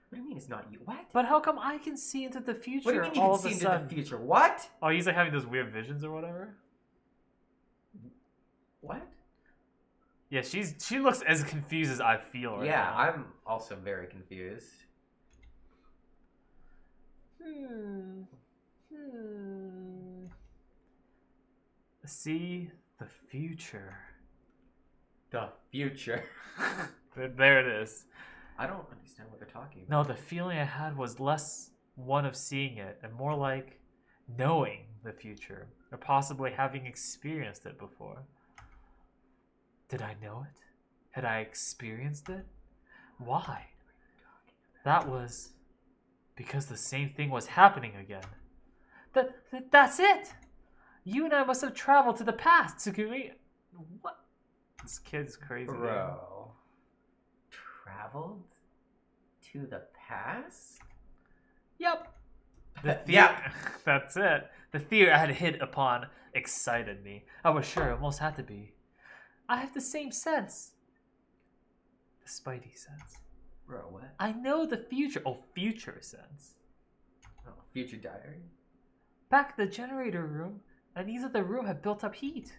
What do you mean it's not you? What? But how come I can see into the future What do you mean you all can of a see into sudden? the future? What? Oh, he's like having those weird visions or whatever? What? Yeah, she looks as confused as I feel right Yeah, now. I'm also very confused. See the future. The future. There it is. I don't understand what they're talking No, about. the feeling I had was less one of seeing it and more like knowing the future or possibly having experienced it before. Did I know it? Had I experienced it? Why? That was because the same thing was happening again. That's it! You and I must have traveled to the past, Tsugumi. What? This kid's crazy. Bro. Traveled to the past? Yep. The Yep. That's it. The theory I had hit upon excited me. I was sure it almost had to be. I have the same sense. The Spidey sense. Bro, what? I know the future. Oh, future sense. Oh, future diary? Back in the generator room, unease of the room had built up heat.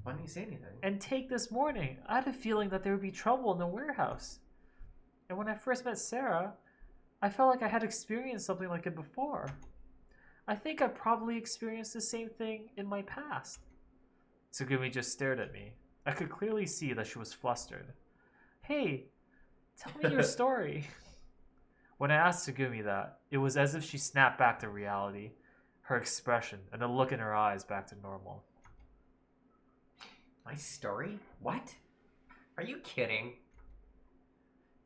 Why didn't you say anything? And take this morning, I had a feeling that there would be trouble in the warehouse. And when I first met Sarah, I felt like I had experienced something like it before. I think I probably experienced the same thing in my past. Tsugumi just stared at me. I could clearly see that she was flustered. Hey, tell me your story. When I asked Tsugumi that, it was as if she snapped back to reality, her expression and the look in her eyes back to normal. My story? What? Are you kidding?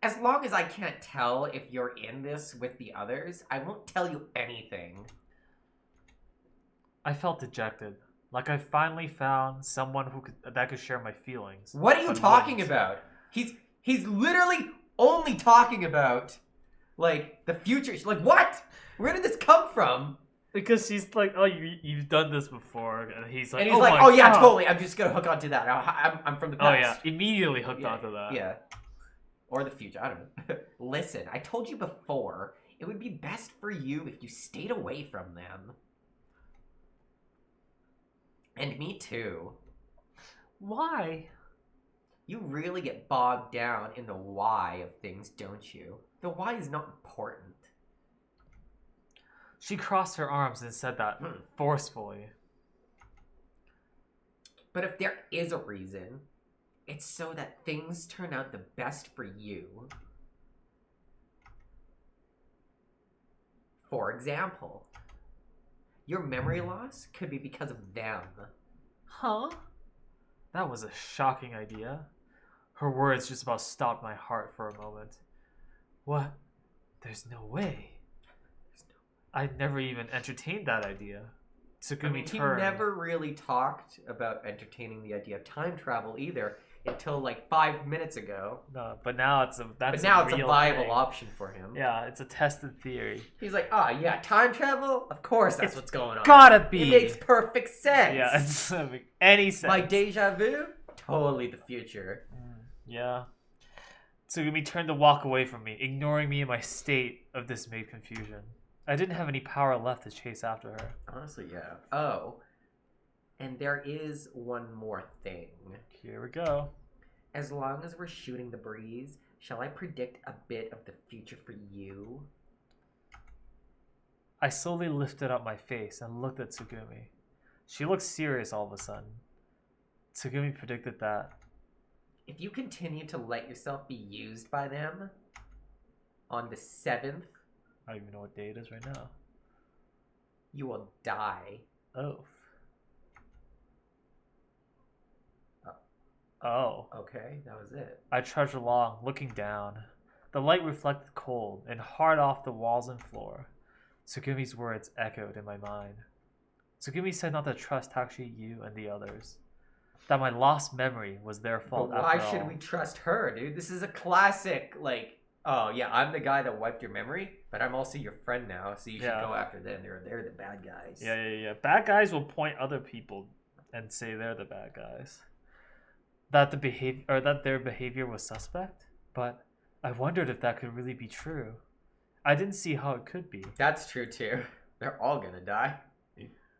As long as I can't tell if you're in this with the others, I won't tell you anything. I felt dejected, like I finally found someone that could share my feelings. What are you but talking wouldn't. about? He's literally only talking about, like, the future. She's like, what? Where did this come from? Because she's like, oh, you've done this before, and he's like, And he's oh like, my oh yeah, God. totally. I'm just gonna hook onto that. I'm from the Oh past. yeah, immediately hooked Yeah, onto that. Yeah. Or the future. I don't know. Listen, I told you before, it would be best for you if you stayed away from them. And me too. Why? You really get bogged down in the why of things, don't you? The why is not important. She crossed her arms and said that forcefully. But if there is a reason, it's so that things turn out the best for you. For example, your memory loss could be because of them. Huh? That was a shocking idea. Her words just about stopped my heart for a moment. What? There's no way. I'd never even entertained that idea. Tsugumi I mean, he turned. never really talked about entertaining the idea of time travel either until like 5 minutes ago. No, but now it's a But now it's a real viable thing. option for him. Yeah, it's a tested theory. He's like, oh yeah, time travel? Of course that's what's going on. Gotta be. It makes perfect sense. Yeah, it doesn't make any sense. My deja vu? Totally the future. Yeah. Tsugumi turned to walk away from me, ignoring me in my state of dismayed confusion. I didn't have any power left to chase after her. Honestly, yeah. Oh, and there is one more thing. Here we go. As long as we're shooting the breeze, shall I predict a bit of the future for you? I slowly lifted up my face and looked at Tsugumi. She looked serious all of a sudden. Tsugumi predicted that. If you continue to let yourself be used by them, on the 7th, I don't even know what day it is right now. you will die. Oh. Oh. Okay, that was it. I trudged along, looking down. The light reflected cold and hard off the walls and floor. Tsugumi's words echoed in my mind. Tsugumi said not to trust Takushi, you, and the others. That my lost memory was their fault But why after should all. we trust her, dude? This is a classic, like, oh yeah, I'm the guy that wiped your memory, but I'm also your friend now, so you should go after them. They're the bad guys. Yeah. Bad guys will point other people and say they're the bad guys. That their behavior was suspect, but I wondered if that could really be true. I didn't see how it could be. That's true too. They're all gonna die.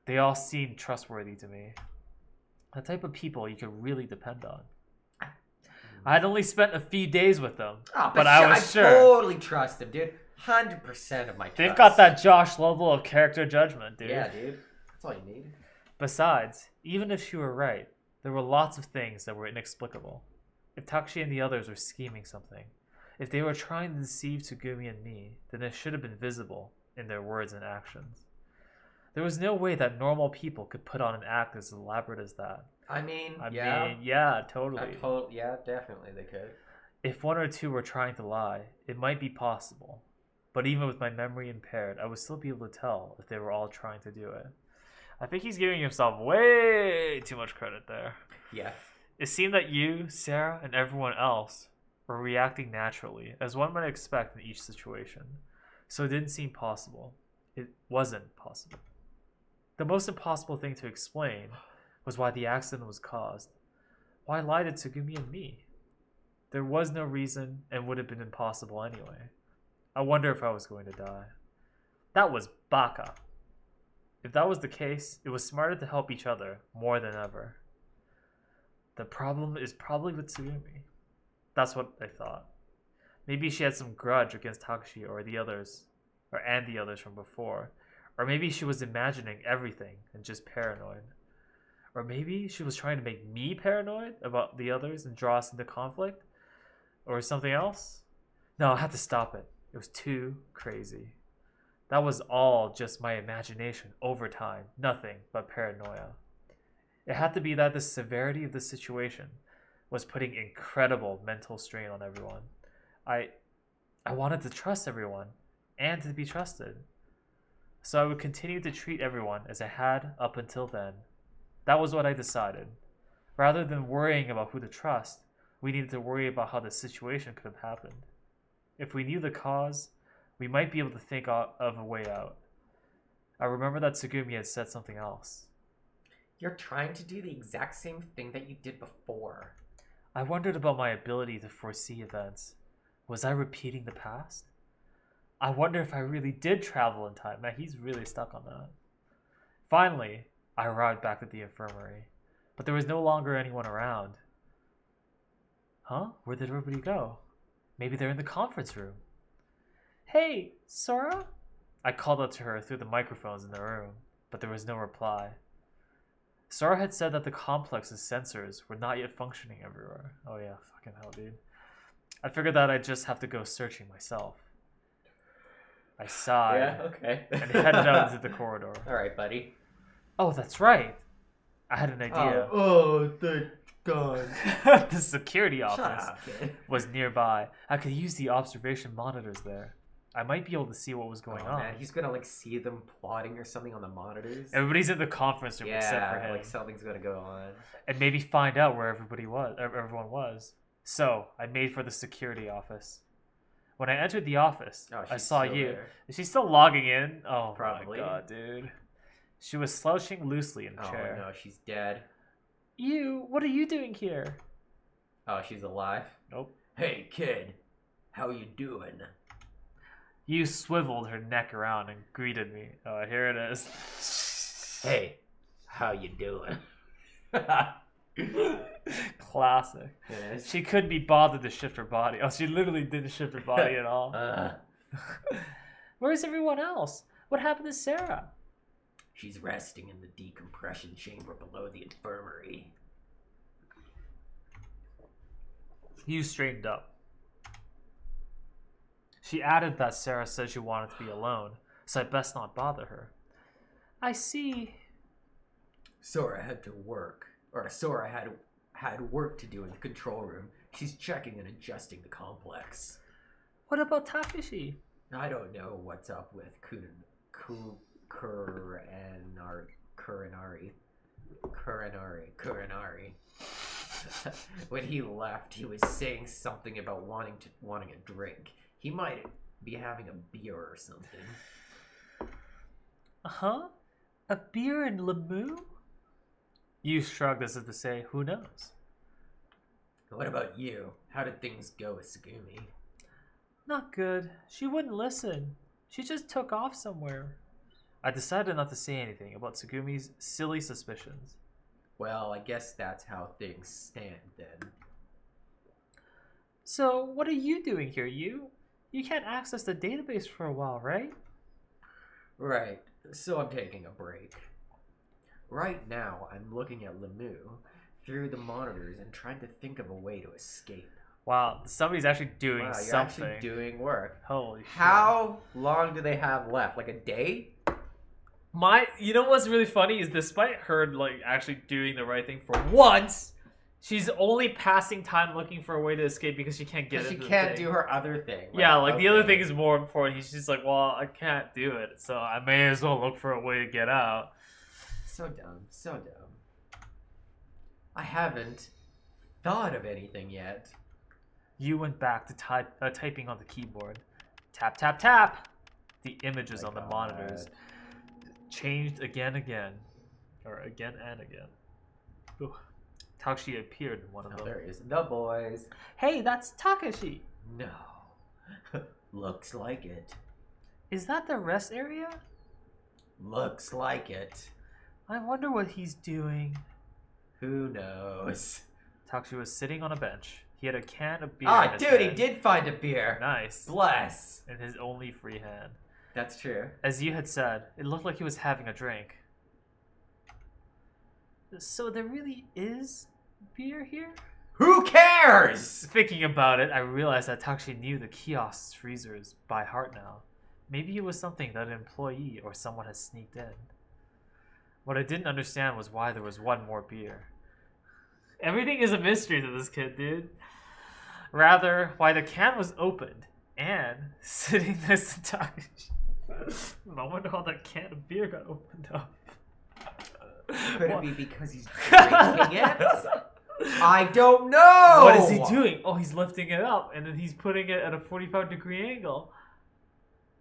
They all seemed trustworthy to me. The type of people you could really depend on. I had only spent a few days with them, Oh, but I was sure. totally trust them, dude. 100% of my trust. They've got that Josh level of character judgment, dude. Yeah, dude. That's all you need. Besides, even if she were right, there were lots of things that were inexplicable. If Takushi and the others were scheming something, if they were trying to deceive Tsugumi and me, then it should have been visible in their words and actions. There was no way that normal people could put on an act as elaborate as that. I mean, yeah, totally. Yeah, definitely they could. If one or two were trying to lie, it might be possible. But even with my memory impaired, I would still be able to tell if they were all trying to do it. I think he's giving himself way too much credit there. Yeah. It seemed that you, Sarah, and everyone else were reacting naturally, as one might expect in each situation. So it didn't seem possible. It wasn't possible. The most impossible thing to explain was why the accident was caused. Why lie to Tsugumi and me? There was no reason and would have been impossible anyway. I wonder if I was going to die. That was baka. If that was the case, it was smarter to help each other more than ever. The problem is probably with Tsugumi. That's what I thought. Maybe she had some grudge against Takushi and the others from before. Or maybe she was imagining everything and just paranoid. Or maybe she was trying to make me paranoid about the others and draw us into conflict. Or something else. No, I had to stop it. It was too crazy. That was all just my imagination over time. Nothing but paranoia. It had to be that the severity of the situation was putting incredible mental strain on everyone. I wanted to trust everyone and to be trusted. So I would continue to treat everyone as I had up until then. That was what I decided. Rather than worrying about who to trust, we needed to worry about how the situation could have happened. If we knew the cause, we might be able to think of a way out. I remember that Tsugumi had said something else. You're trying to do the exact same thing that you did before. I wondered about my ability to foresee events. Was I repeating the past? I wonder if I really did travel in time. Man, he's really stuck on that. Finally, I arrived back at the infirmary, but there was no longer anyone around. Huh? Where did everybody go? Maybe they're in the conference room. Hey, Sora? I called out to her through the microphones in the room, but there was no reply. Sora had said that the complex's sensors were not yet functioning everywhere. Oh yeah, fucking hell, dude. I figured that I'd just have to go searching myself. I sighed and headed out into the corridor. Alright, buddy. Oh, that's right. I had an idea. Oh, thank God. The security office Shut up, kid. was nearby. I could use the observation monitors there. I might be able to see what was going on. Man, he's gonna like see them plotting or something on the monitors. Everybody's in the conference room except for him. Like something's gonna go on. And maybe find out where everyone was. So I made for the security office. When I entered the office, I saw you. There. Is she still logging in? Oh Probably. my god, dude. She was slouching loosely in a chair. Oh no, she's dead. You, what are you doing here? Oh, she's alive? Nope. Hey kid, how you doing? You swiveled her neck around and greeted me. Oh, here it is. Hey, how you doing? Classic. Yes. She couldn't be bothered to shift her body. Oh, she literally didn't shift her body at all. Where's everyone else? What happened to Sarah? She's resting in the decompression chamber below the infirmary. You straightened up. She added that Sarah said she wanted to be alone, so I best not bother her. I see. Sora had to work, or Sora had work to do in the control room. She's checking and adjusting the complex. What about Takashi? I don't know what's up with Kurinari. When he left, he was saying something about wanting a drink. He might be having a beer or something. Uh-huh? A beer in Lamu? You shrugged as if to say, who knows? What about you? How did things go with Tsugumi? Not good. She wouldn't listen. She just took off somewhere. I decided not to say anything about Tsugumi's silly suspicions. Well, I guess that's how things stand then. So, what are you doing here, you? You can't access the database for a while, right? Right, so I'm taking a break. Right now, I'm looking at Lamu through the monitors and trying to think of a way to escape. Wow, somebody's actually doing Wow, you're something. actually doing work. Holy shit. How long do they have left? Like a day? You know what's really funny is despite her like actually doing the right thing for once, she's only passing time looking for a way to escape because she can't get it. Because she can't do her other thing. Yeah, like the other thing is more important. He's just like, well, I can't do it, so I may as well look for a way to get out. So dumb, so dumb. I haven't thought of anything yet. You went back to typing on the keyboard. Tap, tap, tap. The images on the monitors changed again. Or again and again. Ooh. Takashi appeared in one of them. There is the boys. Hey, that's Takashi. No. Looks like it. Is that the rest area? Looks like it. I wonder what he's doing. Who knows? Takashi was sitting on a bench. He had a can of beer. Ah, dude, he did find a beer. Nice. Bless. In his only free hand. That's true. As you had said, it looked like he was having a drink. So there really is beer here? Who cares? Thinking about it, I realized that Takashi knew the kiosk's freezers by heart now. Maybe it was something that an employee or someone had sneaked in. What I didn't understand was why there was one more beer. Everything is a mystery to this kid, dude. Rather, why the can was opened and sitting next to Takashi. I wonder how that can of beer got opened up. Could it be because he's drinking it? I don't know! What is he doing? Oh, he's lifting it up and then he's putting it at a 45-degree angle.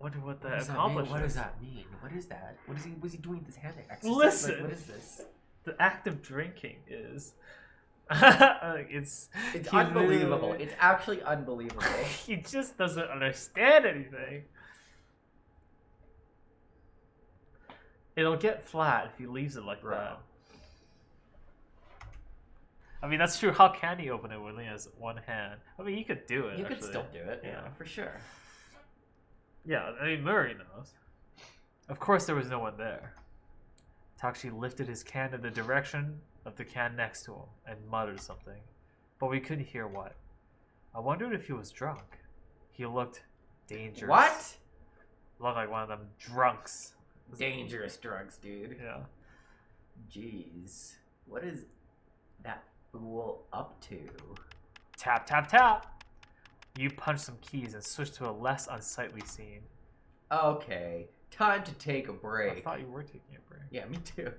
Wonder what that accomplishes. What does that mean? What is that? Was he doing this hand exercise? Listen! Like, what is this? The act of drinking is... it's unbelievable. It's actually unbelievable. He just doesn't understand anything. It'll get flat if he leaves it like that. I mean, that's true. How can he open it when he has one hand? I mean, you could do it. You could still do it, yeah, for sure. Yeah, I mean, Murray knows. Of course, there was no one there. Takashi lifted his can in the direction of the can next to him and muttered something, but we couldn't hear what. I wondered if he was drunk. He looked dangerous. What? Looked like one of them drunks. Dangerous drugs, dude. Yeah. Jeez. What is that fool up to? Tap, tap, tap. You punched some keys and switched to a less unsightly scene. Okay. Time to take a break. I thought you were taking a break. Yeah, me too.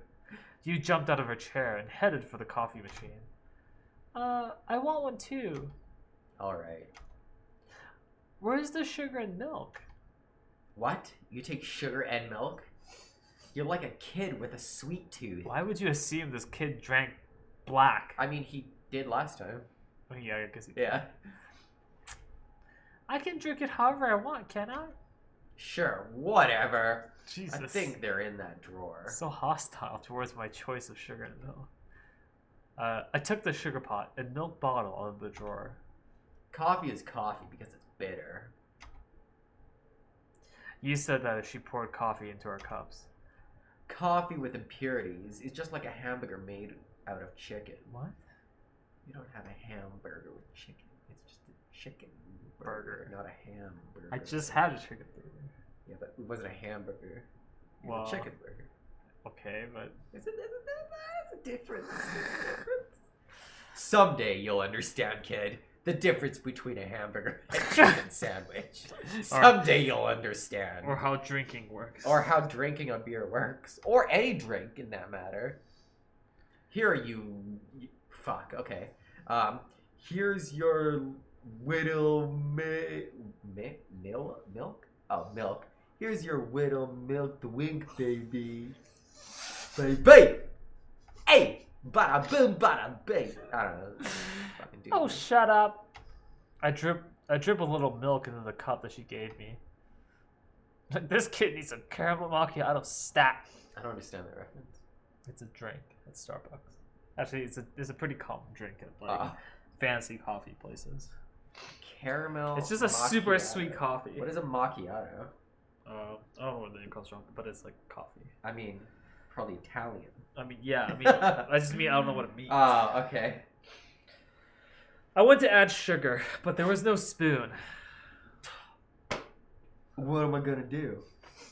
You jumped out of her chair and headed for the coffee machine. I want one too. Alright. Where's the sugar and milk? What? You take sugar and milk? You're like a kid with a sweet tooth. Why would you assume this kid drank black? I mean, he did last time. Oh, yeah, I guess he did. Yeah. I can drink it however I want, can I? Sure, whatever. Jesus. I think they're in that drawer. So hostile towards my choice of sugar and milk. I took the sugar pot and milk bottle out of the drawer. Coffee is coffee because it's bitter. You said that if she poured coffee into our cups. Coffee with impurities is just like a hamburger made out of chicken. What? You don't have a hamburger with chicken. It's just a chicken burger, not a hamburger. I just had a chicken burger. Yeah, but it wasn't a hamburger. It was Well, a chicken burger. Okay, but That's a difference. Someday you'll understand, kid. The difference between a hamburger and a chicken sandwich. Someday you'll understand. or how drinking works. Or how drinking a beer works. Or any drink, in that matter. Here fuck, okay. Here's your widow milk? Oh, milk. Here's your widow milk the wink, baby. Baby! Hey! Bada boom, bada bing. I don't know. Fucking dude. Oh, shut up! I drip a little milk into the cup that she gave me. Like, this kid needs a caramel macchiato stat. I don't understand that reference. It's a drink at Starbucks. Actually, it's a pretty common drink at like fancy coffee places. Caramel. It's just a super sweet coffee. What is a macchiato? I don't know where the name comes from, but it's like coffee. I mean, probably Italian. I mean, I just mean I don't know what it means. Oh, okay. I went to add sugar, but there was no spoon. What am I gonna do?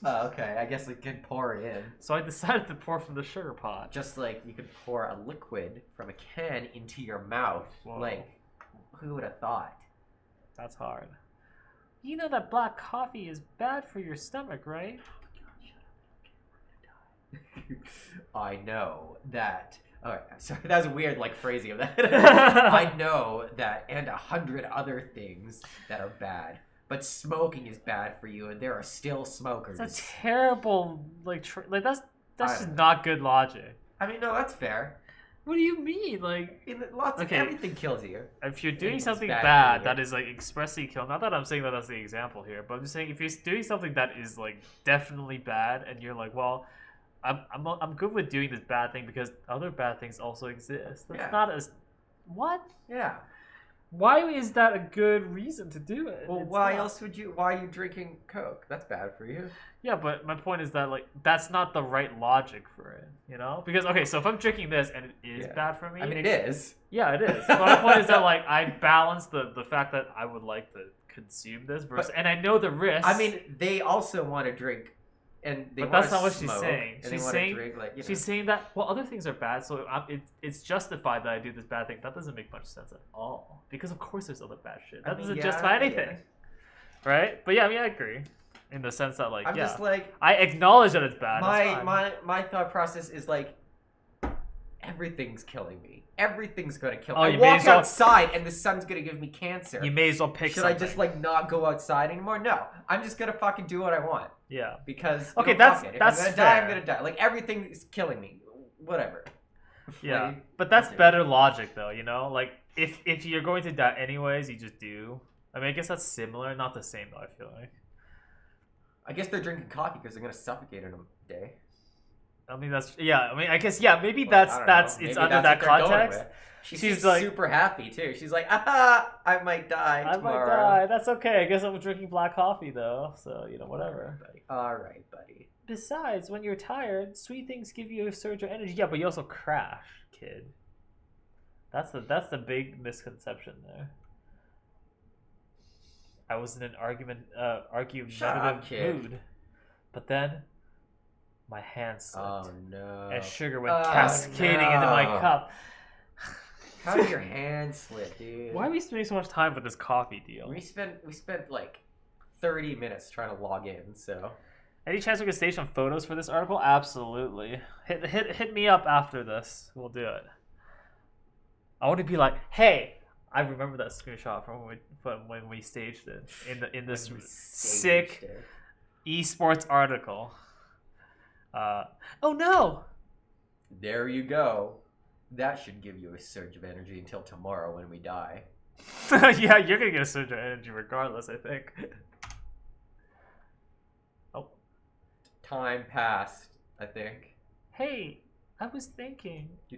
Oh, okay. I guess I can pour it in. So I decided to pour from the sugar pot. Just like you could pour a liquid from a can into your mouth. Whoa. Like, who would have thought? That's hard. You know that black coffee is bad for your stomach, right? I know that. Alright, sorry, that was a weird like phrasing of that. I know that, and 100 other things that are bad. But smoking is bad for you, and there are still smokers. It's a terrible that's just not good logic. I mean, no, that's fair. What do you mean? Like, Everything kills you. if you're doing something bad bad that is like expressly kill, not that I'm saying that that's the example here, but I'm just saying if you're doing something that is like definitely bad, and you're like, well, I'm good with doing this bad thing because other bad things also exist. That's not as what? Yeah. Why is that a good reason to do it? Well, why are you drinking Coke? That's bad for you. Yeah, but my point is that like that's not the right logic for it, you know? Because okay, so if I'm drinking this and it is bad for me, I mean, it is. Yeah, it is. But my point is that like I balance the fact that I would like to consume this versus, and I know the risk. I mean, they also want to drink, and they but want that's to not what smoke, she's saying. and She's they saying want to drink, like, she's saying that well, other things are bad, so it's justified that I do this bad thing. That doesn't make much sense at all because of course there's other bad shit. That doesn't justify anything, right? But yeah, I mean, I agree in the sense that like I'm just like I acknowledge that it's bad. My thought process is like everything's killing me. Everything's gonna kill me. Oh, I you may walk as well- outside and the sun's gonna give me cancer. You may as well pick Should something. I just like not go outside anymore? No, I'm just gonna fucking do what I want Yeah. because Okay, you know, that's- fuck it. If that's I'm gonna die, I'm fair. gonna die. Like everything is killing me. Whatever. Yeah, Like, but that's okay. better logic though, you know? Like if you're going to die anyways, you just do. I mean, I guess that's similar, not the same though, I feel like. I guess they're drinking coffee because they're gonna suffocate in a day. I mean, I guess maybe Well, I that's don't know. it's Maybe under that's that what they're going context. with. She's She's like super happy too. She's like, I might die I tomorrow. might die. That's okay. I guess I'm drinking black coffee though, so you know whatever. All right, buddy. Besides, when you're tired, sweet things give you a surge of energy. Yeah, but you also crash, kid. That's the big misconception there. I was in an argumentative kid. mood, but then my hand slipped, Oh no. and sugar went Oh, cascading into my no. cup. How did your hand slip, dude? Why are we spending so much time with this coffee deal? We spent like 30 minutes trying to log in. So Any chance we can stage some photos for this article? Absolutely. Hit me up after this. We'll do it. I want to be like, hey, I remember that screenshot from when we staged it in this sick esports article. Oh no! There you go. That should give you a surge of energy until tomorrow when we die. Yeah, you're gonna get a surge of energy regardless, I think. time passed, I think. Hey, I was thinking. Do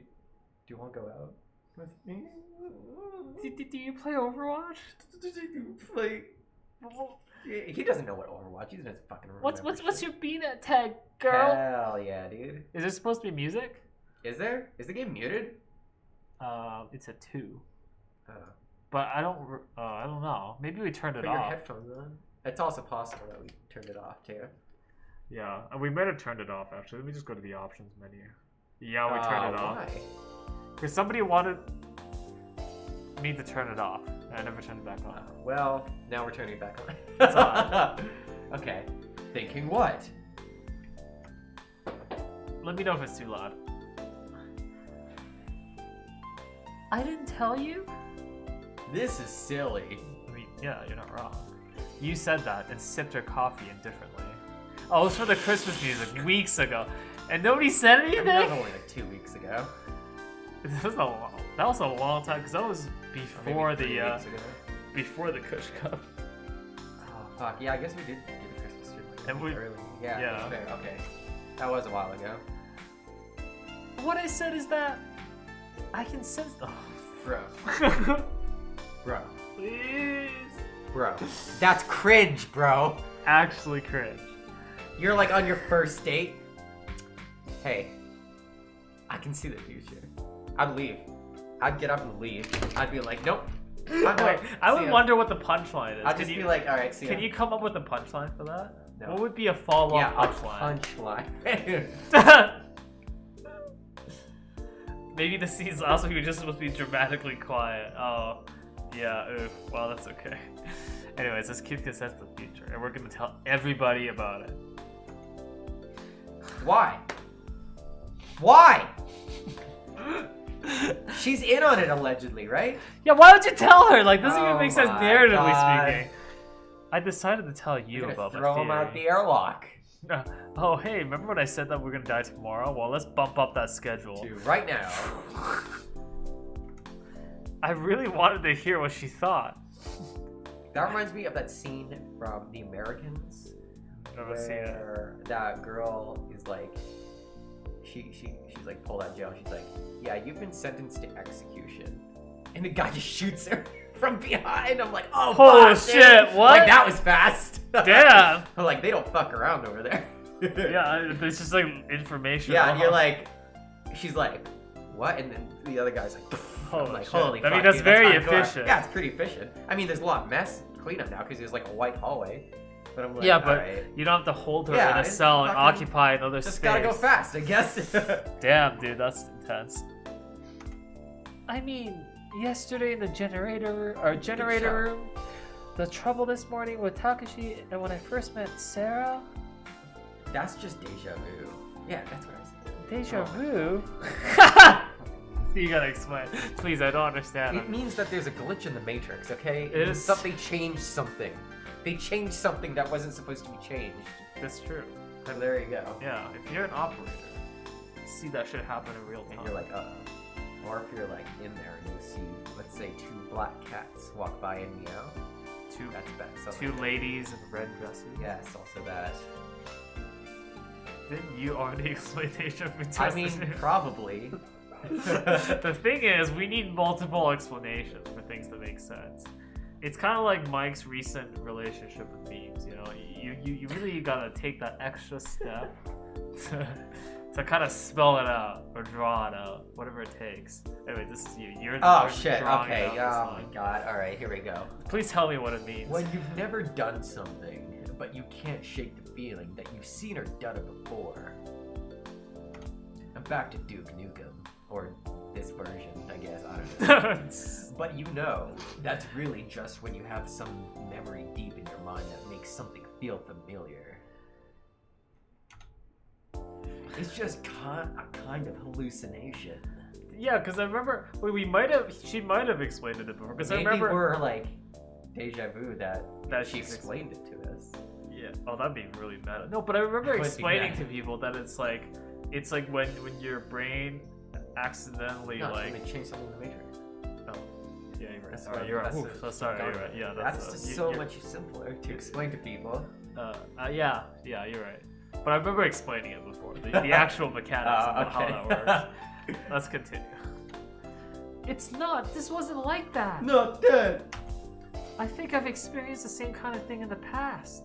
you want to go out with me? Do you play Overwatch? Play. He doesn't know what Overwatch is. He doesn't fucking remember. What's your BNet tag, girl? Hell yeah, dude. Is there supposed to be music? Is there? Is the game muted? It's a 2. Oh. But I don't know. Maybe we turned it Put your off. headphones on. It's also possible that we turned it off too. Yeah, we might have turned it off actually. Let me just go to the options menu. Yeah, we turned it off. Why? Because somebody wanted me to turn it off. And I never turned it back on. Well, now we're turning it back on. It's on. Okay. Thinking what? Let me know if it's too loud. I didn't tell you? This is silly. I mean, yeah, you're not wrong. You said that and sipped your coffee indifferently. Oh, it was for the Christmas music weeks ago. And nobody said anything? That was only like 2 weeks ago. That was a long time, because that was before the before the Kush Cup. Oh fuck, yeah, I guess we did do the Christmas stream like And we- early. Yeah, yeah. that's fair. Okay. That was a while ago. What I said is that I can sense the Bro. Please. Bro. That's cringe, bro. Actually cringe. You're like on your first date. Hey, I can see the future. I'd leave. I'd get up and leave. I'd be like, nope. I'm Wait, out. I See would ya. wonder what the punchline is. I'd just be like, alright, see ya. Can you come up with a punchline for that? No. What would be a follow-up Yeah, punchline? a punchline. Maybe the scene's last week was just supposed to be dramatically quiet. Oh, yeah. Oof. Well, that's okay. Anyways, this kid can sense the future, and we're gonna tell everybody about it. Why? Why? She's in on it allegedly, right? Yeah, why would you tell her? Like, doesn't even Oh make sense my narratively God. speaking. I decided to tell you You're about gonna my throw him out theory. the airlock. Oh, hey, remember when I said that we're gonna die tomorrow? Well, let's bump up that schedule. To right now. I really wanted to hear what she thought. That reminds me of that scene from The Americans. Never seen it. Where that girl is like, she's like pulled out of jail. She's like, yeah, you've been sentenced to execution, and the guy just shoots her from behind. I'm like, oh, Holy fuck, shit! dude. What? Like that was fast. Damn. I'm like, they don't fuck around over there. Yeah, it's just like information. Yeah, and you're like, she's like, what? And then the other guy's like, Holy I'm like, shit. holy I fuck, mean, that's dude, very hardcore. efficient. Yeah, it's pretty efficient. I mean, there's a lot of mess cleanup now because there's like a white hallway. But I'm like, yeah, but alright. you don't have to hold her Yeah, in a it's cell and fucking- occupy another Just space. gotta go fast, I guess. Damn, dude, that's intense. I mean, yesterday in the generator room, the trouble this morning with Takashi, and when I first met Sarah. That's just deja vu. Yeah, that's what I said. Deja Oh. vu? You gotta explain. Please, I don't understand. It means that there's a glitch in the Matrix, okay? It is- They changed something. They changed something that wasn't supposed to be changed. That's true. And there you go. Yeah, if you're an operator, you see that shit happen in real time. And you're like, uh-oh. Or if you're like in there and you see, let's say, 2 black cats walk by and meow. That's bad. Something Two like ladies in red dresses. that. Yes, also that. Didn't you already explain Deja vu to I us? mean, probably. The thing is, we need multiple explanations for things to make sense. It's kind of like Mike's recent relationship with memes, you know? You really gotta take that extra step to kind of spell it out or draw it out, whatever it takes. Anyway, this is you. You're the Oh person shit, drawing okay. it out Oh this my time. god. Alright, here we go. Please tell me what it means. When you've never done something, but you can't shake the feeling that you've seen or done it before. I'm back to Duke Nukem. Or this version, I guess. I don't know. But you know, that's really just when you have some memory deep in your mind that makes something feel familiar. It's just a kind of hallucination. Yeah, because I remember she might have explained it before. Because I Maybe remember we're like deja vu that she she's explained it to us. Yeah. Oh, that'd be really meta. No, but I remember Would be explaining meta. to people that it's like when your brain accidentally No, it's like. when they change something in the Matrix. Oh, yeah, you're right. That's Alright, what- you're right. that's Oof, what- so sorry. You're right. Yeah, That's just you're- so you're- much simpler to explain to people. Yeah, you're right. But I remember explaining it before. The actual mechanics of how that works. Let's continue. It's not. This wasn't like that. Not that. I think I've experienced the same kind of thing in the past.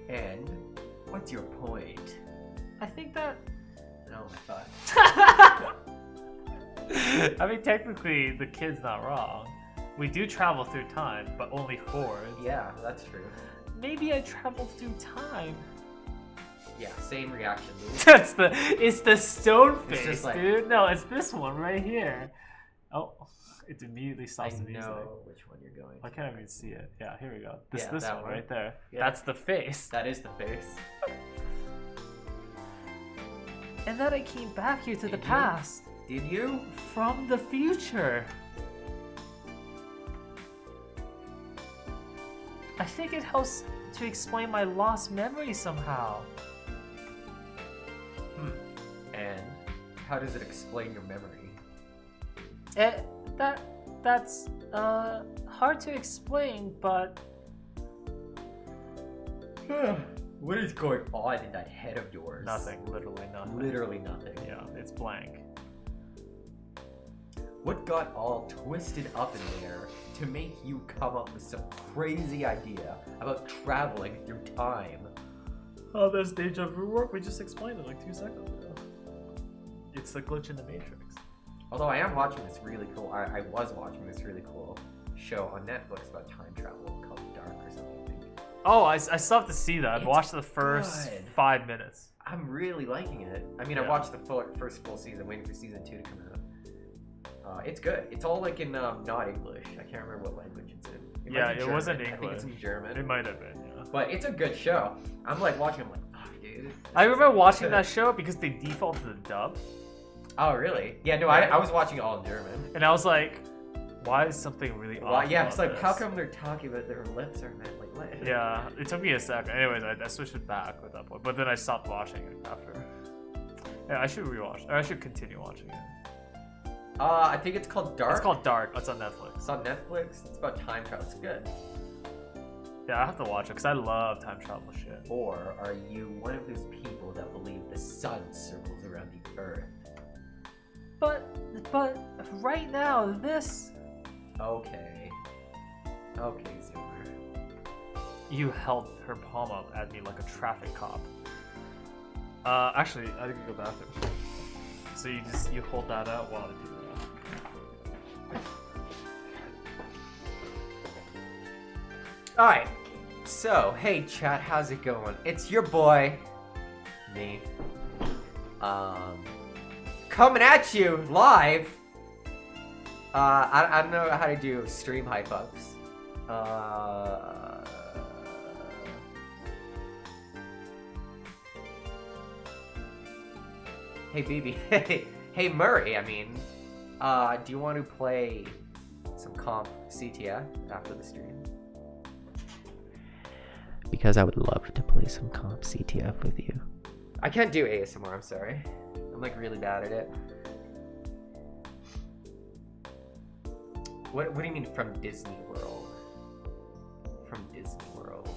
And what's your point? I think that... Oh my god. I mean, technically, the kid's not wrong. We do travel through time, but only forwards. Yeah, that's true. Maybe I traveled through time. Yeah, same reaction, dude. It's the stone It's face, just like- dude. No, it's this one right here. Oh, it immediately I stops the music. know which one you're going I to. can't even see it. Yeah, here we go. Yeah, This that one one. right there. Yeah. That's the face. That is the face. And then I came back here to the Did you? past. Did you? From the future. I think it helps to explain my lost memory somehow. And how does it explain your memory? That's hard to explain, but What is going on in that head of yours? nothing, literally nothing. Literally nothing. Yeah, it's blank. What got all twisted up in there to make you come up with some crazy idea about traveling through time? Oh, there's deja vu work. We just explained it like 2 seconds ago. It's the glitch in the Matrix. Although I am watching this really cool, I was watching this really cool show on Netflix about time travel called Dark or something. I think. Oh, I still have to see that. I've It's watched the first good. 5 minutes. I'm really liking it. I mean, I Yeah. watched the first full season, waiting for season 2 to come out. It's good. It's all like in not English. I can't remember what language it's in. It might Yeah, be it wasn't German. I think it's in English. German. It might have been, yeah. But it's a good show. I'm like watching. I'm like, oh, dude. I remember watching that show because they default to the dub, Oh, really? Yeah. No, Yeah. I was watching it all in German. and I was like, "Why is something really off?" Well, yeah. about It's like, this? how come they're talking about their lips are meant like what? Yeah, it took me a sec. Anyways, I switched it back at that point, but then I stopped watching it after. Yeah, I should rewatch, or I should continue watching it. I think it's called Dark. It's called Dark. It's on Netflix. It's on Netflix. It's about time travel. It's good. Yeah, I have to watch it because I love time travel shit. Or are you one of those people that believe the sun circles around the earth? But right now, this. Okay. Okay, Zoomer. You held her palm up at me like a traffic cop. Actually, I think go bathroom. So you hold that out while I do that. Alright. So, hey chat, how's it going? It's your boy, me. Coming at you live. I don't know how to do stream hype ups. Hey BB. Hey Murray, I mean, do you want to play some comp CTF after the stream? Because I would love to play some comp CTF with you. I can't do ASMR, I'm sorry. I'm like really bad at it. What do you mean from Disney World? From Disney World.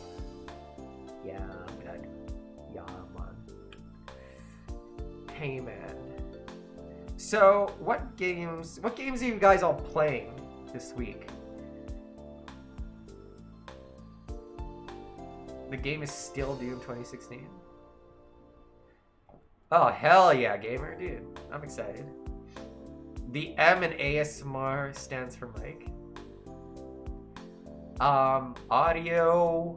Yeah, man. Yeah, man. Hey man. So what games are you guys all playing this week? The game is still Doom 2016. Oh hell yeah, gamer, dude! I'm excited. The M in ASMR stands for Mike. Audio.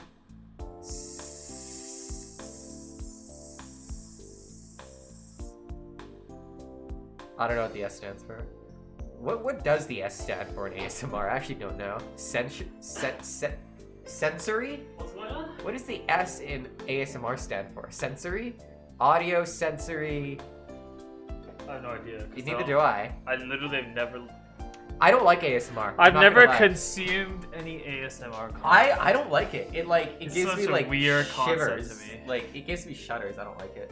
I don't know what the S stands for. What does the S stand for in ASMR? I actually don't know. Sensory? What's going on? What does the S in ASMR stand for? Sensory? Audio, sensory. I have no idea. Neither do I. I literally have never. I don't like ASMR. I've I'm not never gonna lie. consumed any ASMR content. I don't like it. It It's gives such me a like weird shivers. concept to me. Like it gives me shudders. I don't like it.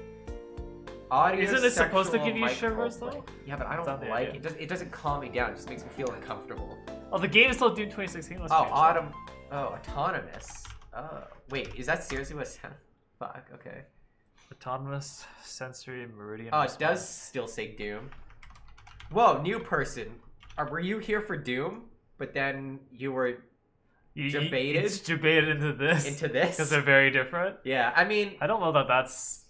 Audio. Isn't it supposed to sexual give you shivers, microplay. though? Yeah, but I That's don't not the like idea. it. It doesn't calm me down. It just makes me feel uncomfortable. Oh, the game is still Doom 2016. Let's Oh, change that. autumn. Oh, autonomous. Oh, wait. Is that seriously what it sounds? Fuck. Okay. Autonomous sensory meridian. Oh, it response. does still say Doom. Whoa, new person. Were you here for Doom? But then you were debated? It's debated into this. into this? Because they're very different. Yeah, I mean... I don't know that that's...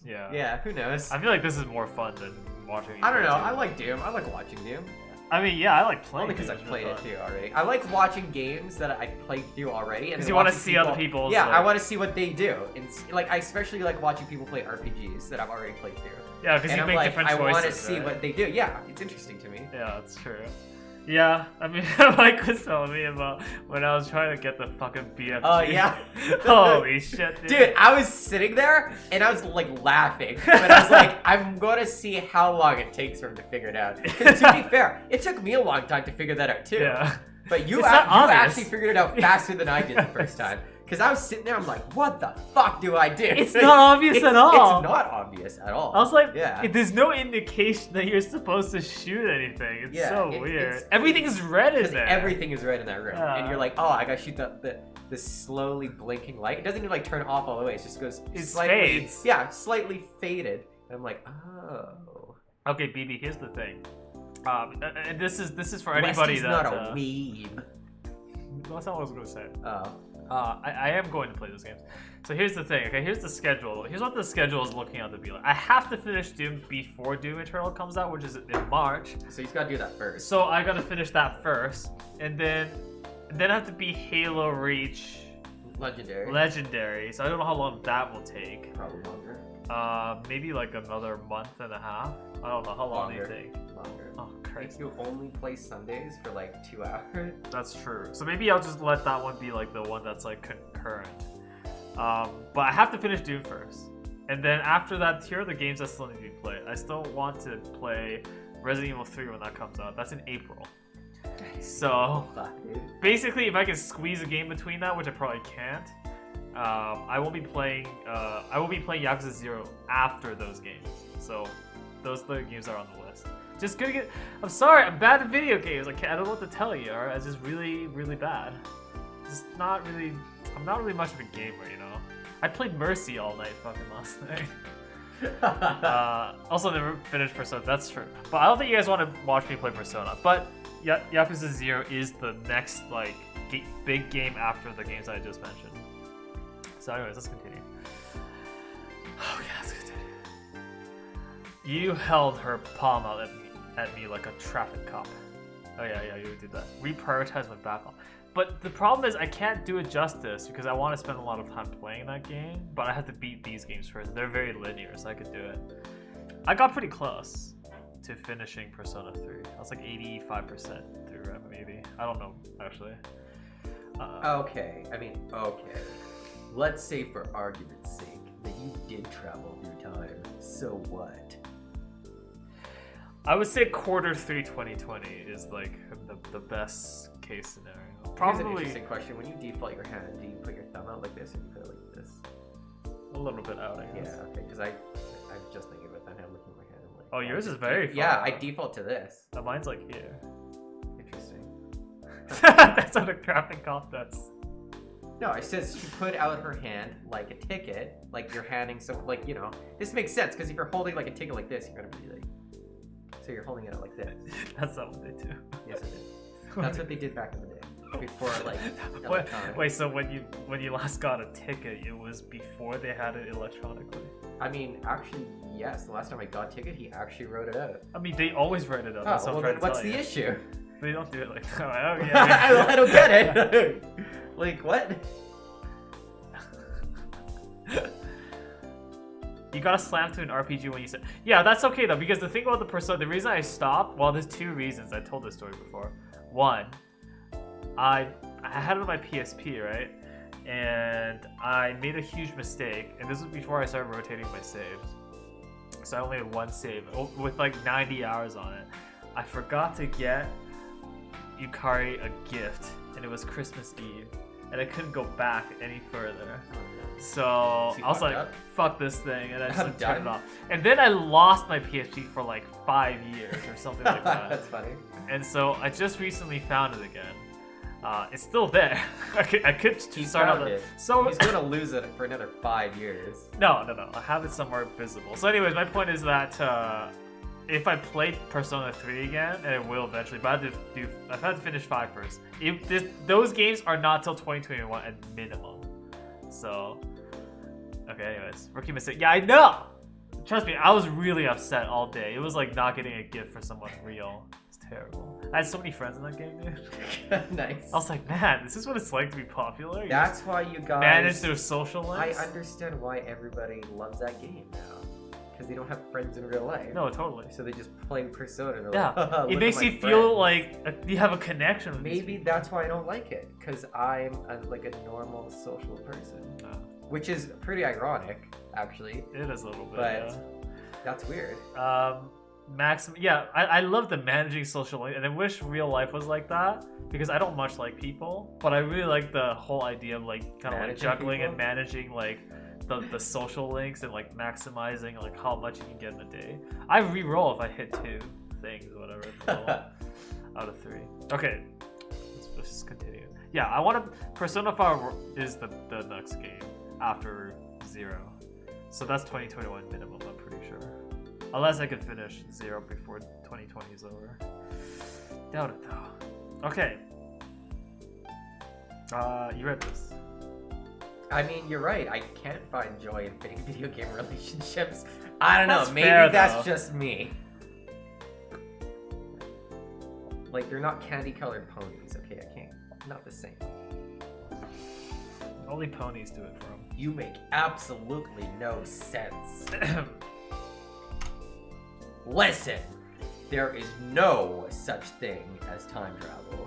Yeah. Yeah, who knows? I feel like this is more fun than watching. I don't know. Doom. I like Doom. I like watching Doom. I mean, yeah, I like playing. Only because Doom, I've it's played really it fun. too already. I like watching games that I played through already. Because you want to see other people's. Yeah, like... I want to see what they do. And like, I especially like watching people play RPGs that I've already played through. Yeah, because you I'm make like, different I choices. want to see right? what they do. Yeah, it's interesting to me. Yeah, that's true. Yeah, I mean, Mike was telling me about when I was trying to get the fucking BFG. Oh, yeah. Holy shit, dude. Dude, I was sitting there and I was like laughing. But I was like, I'm going to see how long it takes for him to figure it out. Because to be fair, it took me a long time to figure that out too. Yeah. But you, It's not you obvious. actually figured it out faster than I did the first time. Because I was sitting there, I'm like, what the fuck do I do? It's not obvious at all. It's not obvious at all. I was like, yeah. there's no indication that you're supposed to shoot anything. It's Yeah, so it's- weird. Everything is red in there. Everything is red in that room. Yeah. And you're like, oh, I gotta shoot the slowly blinking light. It doesn't even like turn off all the way. It just goes It slightly. fades. Yeah, slightly faded. And I'm like, oh. Okay, BB, here's the thing. And this is for anybody Westy's that. not a weeb. That's not what I was gonna say. Oh. I am going to play those games. So here's the thing, okay? Here's the schedule. Here's what the schedule is looking out to be like. I have to finish Doom before Doom Eternal comes out, which is in March. So he's gotta do that first. So I gotta finish that first, and then I have to beat Halo Reach Legendary. So I don't know how long that will take. Probably longer. Maybe like another month and a half. I don't know how long do you Longer. think. Longer. Oh Christ. You only play Sundays for like 2 hours. That's true. So maybe I'll just let that one be like the one that's like concurrent. But I have to finish Doom first. And then after that, here are the games that still need to be played. I still want to play Resident Evil 3 when that comes out. That's in April. So Fuck, dude. basically, if I can squeeze a game between that, which I probably can't, I will be playing Yakuza 0 after those games. So those are the games that are on the list. Just gonna get. I'm sorry, I'm bad at video games. I don't know what to tell you. Alright, it's just really, really bad. Just not really. I'm not really much of a gamer, you know. I played Mercy all night, fucking last night. Also, never finished Persona. That's true. But I don't think you guys want to watch me play Persona. But Yakuza 0 is the next like big game after the games I just mentioned. So, anyways, let's continue. Oh yeah, let's continue. You held her palm out at me like a traffic cop. Oh yeah, you did that. Reprioritize my backlog. But the problem is I can't do it justice because I want to spend a lot of time playing that game, but I have to beat these games first. They're very linear, so I could do it. I got pretty close to finishing Persona 3. I was like 85% through it, maybe. I don't know, actually. Okay. Let's say for argument's sake that you did travel through time. So what? I would say quarter 3 2020 is like the best case scenario. Here's an Probably interesting question. When you default your hand, do you put your thumb out like this or do you put it like this? a little bit out, I guess. Yeah, okay, because I'm just thinking about that. I'm looking at my hand. I'm like, Oh, yours is very far Yeah, out. I default to this. Mine's like here. Interesting. That's what a traffic cop does. No, it says she put out her hand like a ticket, like you're handing some, like, you know, this makes sense because if you're holding like a ticket like this, you're gonna be like, so you're holding it out like this. That's not what they do. Yes, it is. That's what they did back in the day. Before like electronic. Wait, so when you last got a ticket, it was before they had it electronically? I mean, actually, yes. The last time I got a ticket, he actually wrote it out. I mean, they always write it up. That's Oh, what well I'm then trying to what's tell the you. issue? They don't do it like that. Oh, yeah. I don't get it. Like, what? You gotta slam to an RPG when you say. Yeah, that's okay though, because the thing about the Persona, the reason I stopped, well, there's two reasons. I told this story before. One, I had it on my PSP, right? And I made a huge mistake, and this was before I started rotating my saves. So I only had one save with like 90 hours on it. I forgot to get Yukari a gift, and it was Christmas Eve, and I couldn't go back any further. So I was like, fuck this thing, and I just like, turned it off. And then I lost my PSP for like 5 years or something like that. That's funny. And so I just recently found it again. It's still there. I could He start on found the it. so He's gonna lose it for another 5 years. no. I have it somewhere visible. So, anyways, my point is that if I played Persona 3 again, and it will eventually, but I've had to finish 5 first. Those games are not till 2021 at minimum. So, okay. Anyways, rookie mistake. Yeah, I know. Trust me, I was really upset all day. It was like not getting a gift for someone real. It's terrible. I had so many friends in that game, dude. Nice. I was like, man, this is what it's like to be popular. You That's why you guys manage their social I lives. understand why everybody loves that game now. Because they don't have friends in real life. No, totally. So they just play Persona. And they're Yeah, like, it "Look makes at you my feel friends." like you have a connection with these Maybe people. that's why I don't like it. Because I'm like a normal social person. Which is pretty ironic, actually. It is a little bit. But that's weird. Yeah, I love the managing social life, and I wish real life was like that because I don't much like people, but I really like the whole idea of like kind of like Managing juggling people? and managing like the social links and like maximizing like how much you can get in a day. I re-roll if I hit 2 things or whatever out of 3. Okay, let's just continue. Yeah, I want to. Persona 5 is the next game after 0, so that's 2021 minimum. I'm pretty sure. Unless I could finish 0 before 2020 is over. Doubt it though. Okay. You read this. I mean, you're right. I can't find joy in fake video game relationships. I don't know. That's Maybe fair, that's though. just me. Like, they're not candy-colored ponies. Okay, I can't. Not the same. Only ponies do it for him. You make absolutely no sense. Listen, there is no such thing as time travel.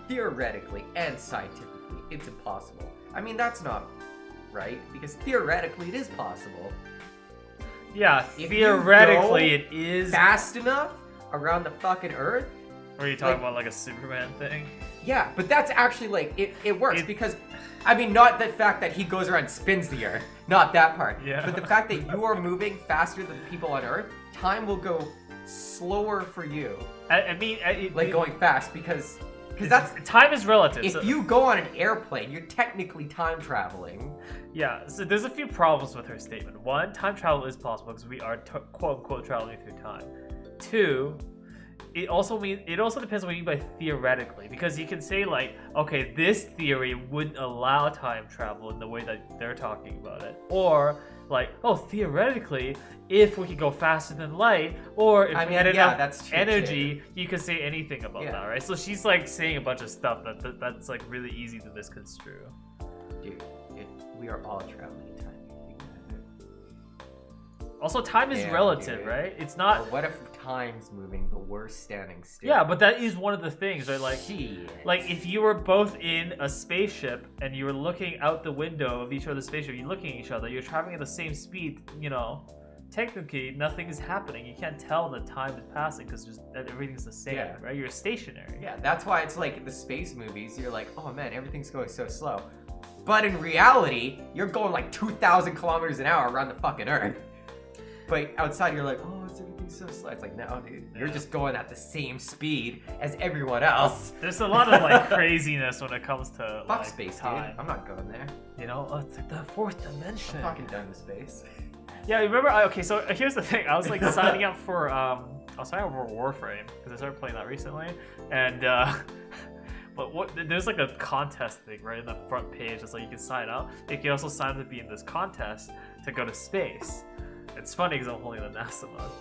Theoretically and scientifically, it's impossible. I mean, that's not right, because theoretically it is possible. Yeah, If theoretically you it is. Fast enough around the fucking Earth? Or are you talking like- about like a Superman thing? Yeah, but that's actually like, it works because, I mean, not the fact that he goes around and spins the Earth, not that part. Yeah. But the fact that you are moving faster than people on Earth, time will go slower for you. I mean, Like going fast because that's time is relative. if so- you go on an airplane, you're technically time traveling. Yeah, so there's a few problems with her statement. 1, time travel is possible because we are quote unquote traveling through time. 2, it also depends on what you mean by theoretically, because you can say like, okay, this theory wouldn't allow time travel in the way that they're talking about it, or like, oh, theoretically, if we could go faster than light, or if I we mean, had yeah, enough that's true, energy, you could say anything about Yeah. that, right? So she's like saying a bunch of stuff that's like really easy to misconstrue. Dude, we are all traveling in time. Also, time is Damn, relative, dude. right? It's Or not. what if time's moving, but we're standing still? Yeah, but that is one of the things, right? Like, Shit. like if you were both in a spaceship and you were looking out the window of each other's spaceship, you're looking at each other, you're traveling at the same speed, you know, technically nothing is happening. You can't tell that time is passing because just everything's the same, Yeah. right? You're stationary. Yeah, that's why it's like the space movies, you're like, oh man, everything's going so slow. But in reality, you're going like 2,000 kilometers an hour around the fucking Earth. But outside, you're like, oh, everything's so slow. It's like, no, dude, you're Yeah. just going at the same speed as everyone else. There's a lot of like craziness when it comes to Fuck like, space, time. dude. I'm not going there. You know, oh, it's like the fourth dimension. I'm fucking done with space. Yeah, remember? Okay, so here's the thing. I was like signing up for Warframe because I started playing that recently, and but there's like a contest thing right in the front page. It's like you can sign up. You can also sign up to be in this contest to go to space. It's funny because I'm holding the NASA mug.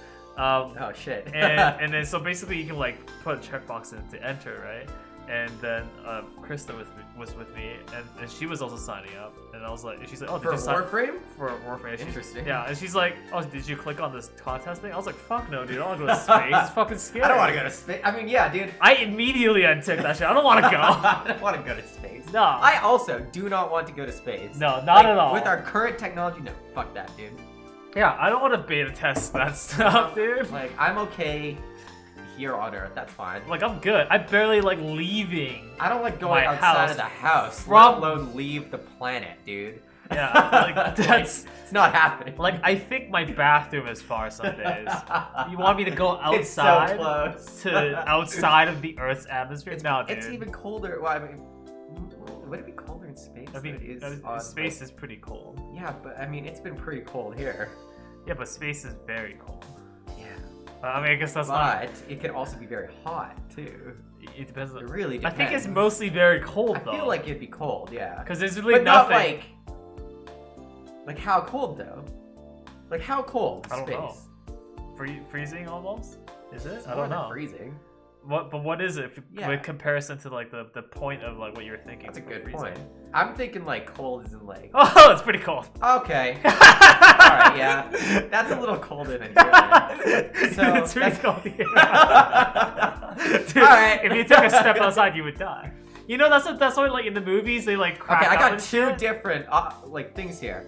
Oh shit. and then so basically you can like put a checkbox in to enter, right? And then Krista was with me, and she was also signing up, and I was like, she's like, oh, did For you sign Warframe? for Warframe? Interesting. Yeah, and she's like, oh, did you click on this contest thing? I was like, fuck no, dude, I don't want to go to space. It's fucking scary. I don't want to go to space. I mean, yeah, dude. I immediately unticked that shit. I don't want to go. I don't want to go to space. No. I also do not want to go to space. No, not Like, at all. With our current technology, no. Fuck that, dude. Yeah, I don't want to beta test that stuff, dude. Like, I'm okay here on Earth. That's fine. Like, I'm good. I barely like leaving. I don't like going My outside house of the house, from- let alone leave the planet, dude. Yeah, like that's it's not happening. like I think my bathroom is far some days. You want me to go It's so outside close. to outside of the Earth's atmosphere? No, dude. It's even colder. Well, I mean, would it be colder in space? I mean, than it is on, space like- is pretty cold. Yeah, but I mean, it's been pretty cold here. Yeah, but space is very cold. Yeah. I mean, I guess that's not. But it can also be very hot too. It depends. It really I depends. think it's mostly very cold I though. feel like it'd be cold, yeah. because there's really But not nothing. like how cold though? Like how cold? I don't space. know. Freezing almost? Is it? It's I more don't than know. freezing. But what is it Yeah. with comparison to like the point of like what you're thinking? That's a for good freezing? point. I'm thinking like cold isn't like. Oh, it's pretty cold. Okay. Alright, yeah. That's a little cold in it. So It's really that's- cold here. Dude, Alright. if you took a step outside, you would die. You know that's why like in the movies they like crack Okay, I up got and two shit. different like things here.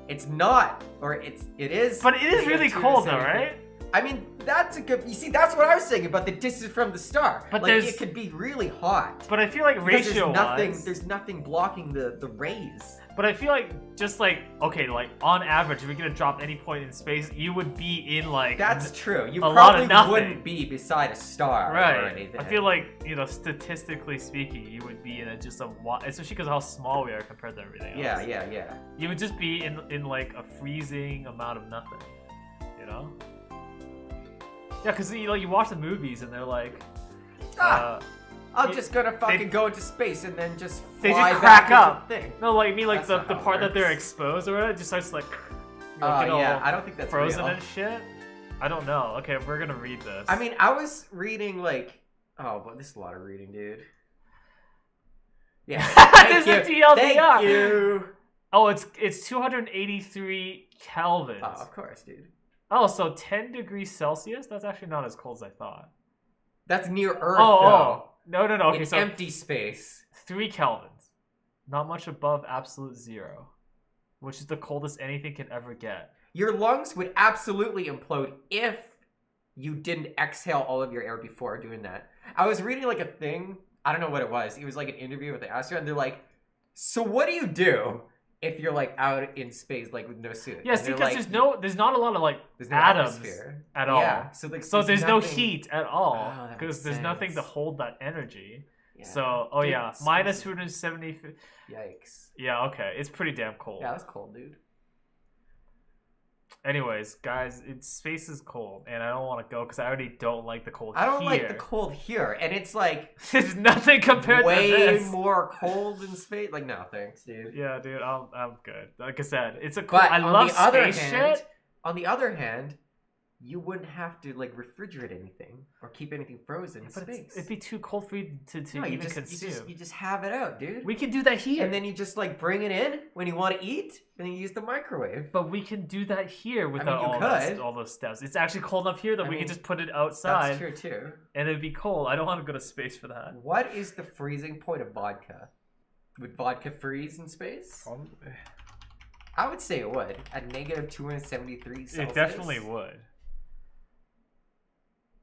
It's not, or it is. But it is negative really 2 to cold though, 73. right? I mean, that's a good. You see, that's what I was saying about the distance from the star. But like, there's- it could be really hot. But I feel like Because ratio there's nothing blocking the rays. But I feel like just like okay, like on average, if you're gonna drop any point in space, you would be in like That's true. You a lot probably of nothing. wouldn't be beside a star or right. anything. I feel like statistically speaking, you would be in especially because of how small we are compared to everything else. Yeah. You would just be in like a freezing amount of nothing, you know? Yeah, because you watch the movies and they're like, I'm you- just gonna fucking go into space and then just they fly just crack back up. into the thing. No, like That's the not how it part that they're works. exposed or whatever, it just starts like, Oh get all yeah, I don't think that's frozen real. and shit. I don't know. Okay, we're gonna read this. I mean, I was reading like, oh, but this is a lot of reading, dude. Yeah. There's Thank a you. TLDR. Thank you. Oh, it's 283 kelvins. Oh, of course, dude. Oh, so 10 degrees Celsius? That's actually not as cold as I thought. That's near Earth, Oh, no. though. Okay, In so empty space. 3 kelvins. Not much above absolute zero, which is the coldest anything can ever get. Your lungs would absolutely implode if you didn't exhale all of your air before doing that. I was reading like a thing. I don't know what it was. It was like an interview with the astronaut, and they're like, "So what do you do if you're like out in space, like with no suit?" Yeah, And see, they're because like, there's not a lot of like there's no atoms atmosphere at all. Yeah, so like, So there's no nothing- heat at all Oh, that because makes there's nothing to sense. hold that energy. Yeah. So, oh Dude, yeah, space minus is- 270. Yikes. Yeah, okay, it's pretty damn cold. Yeah, that's cold, dude. Anyways, guys, space is cold, and I don't want to go because I already don't like the cold. I don't like here. the cold here, and it's like There's nothing compared way to this. more cold in space. Like, no, thanks, dude. Yeah, dude, I'm good. Like I said, it's a cool. But I on love the other space hand, shit. on the other hand, you wouldn't have to like refrigerate anything or keep anything frozen in But space. it'd be too cold for you to No, even consume. you just have it out, dude. We can do that here. And then you just like bring it in when you want to eat, and then you use the microwave. But we can do that here without you could. all those steps. It's actually cold enough here that I we mean, can just put it outside That's true too. and it'd be cold. I don't want to go to space for that. What is the freezing point of vodka? Would vodka freeze in space? I would say it would at negative 273 Celsius. It definitely would.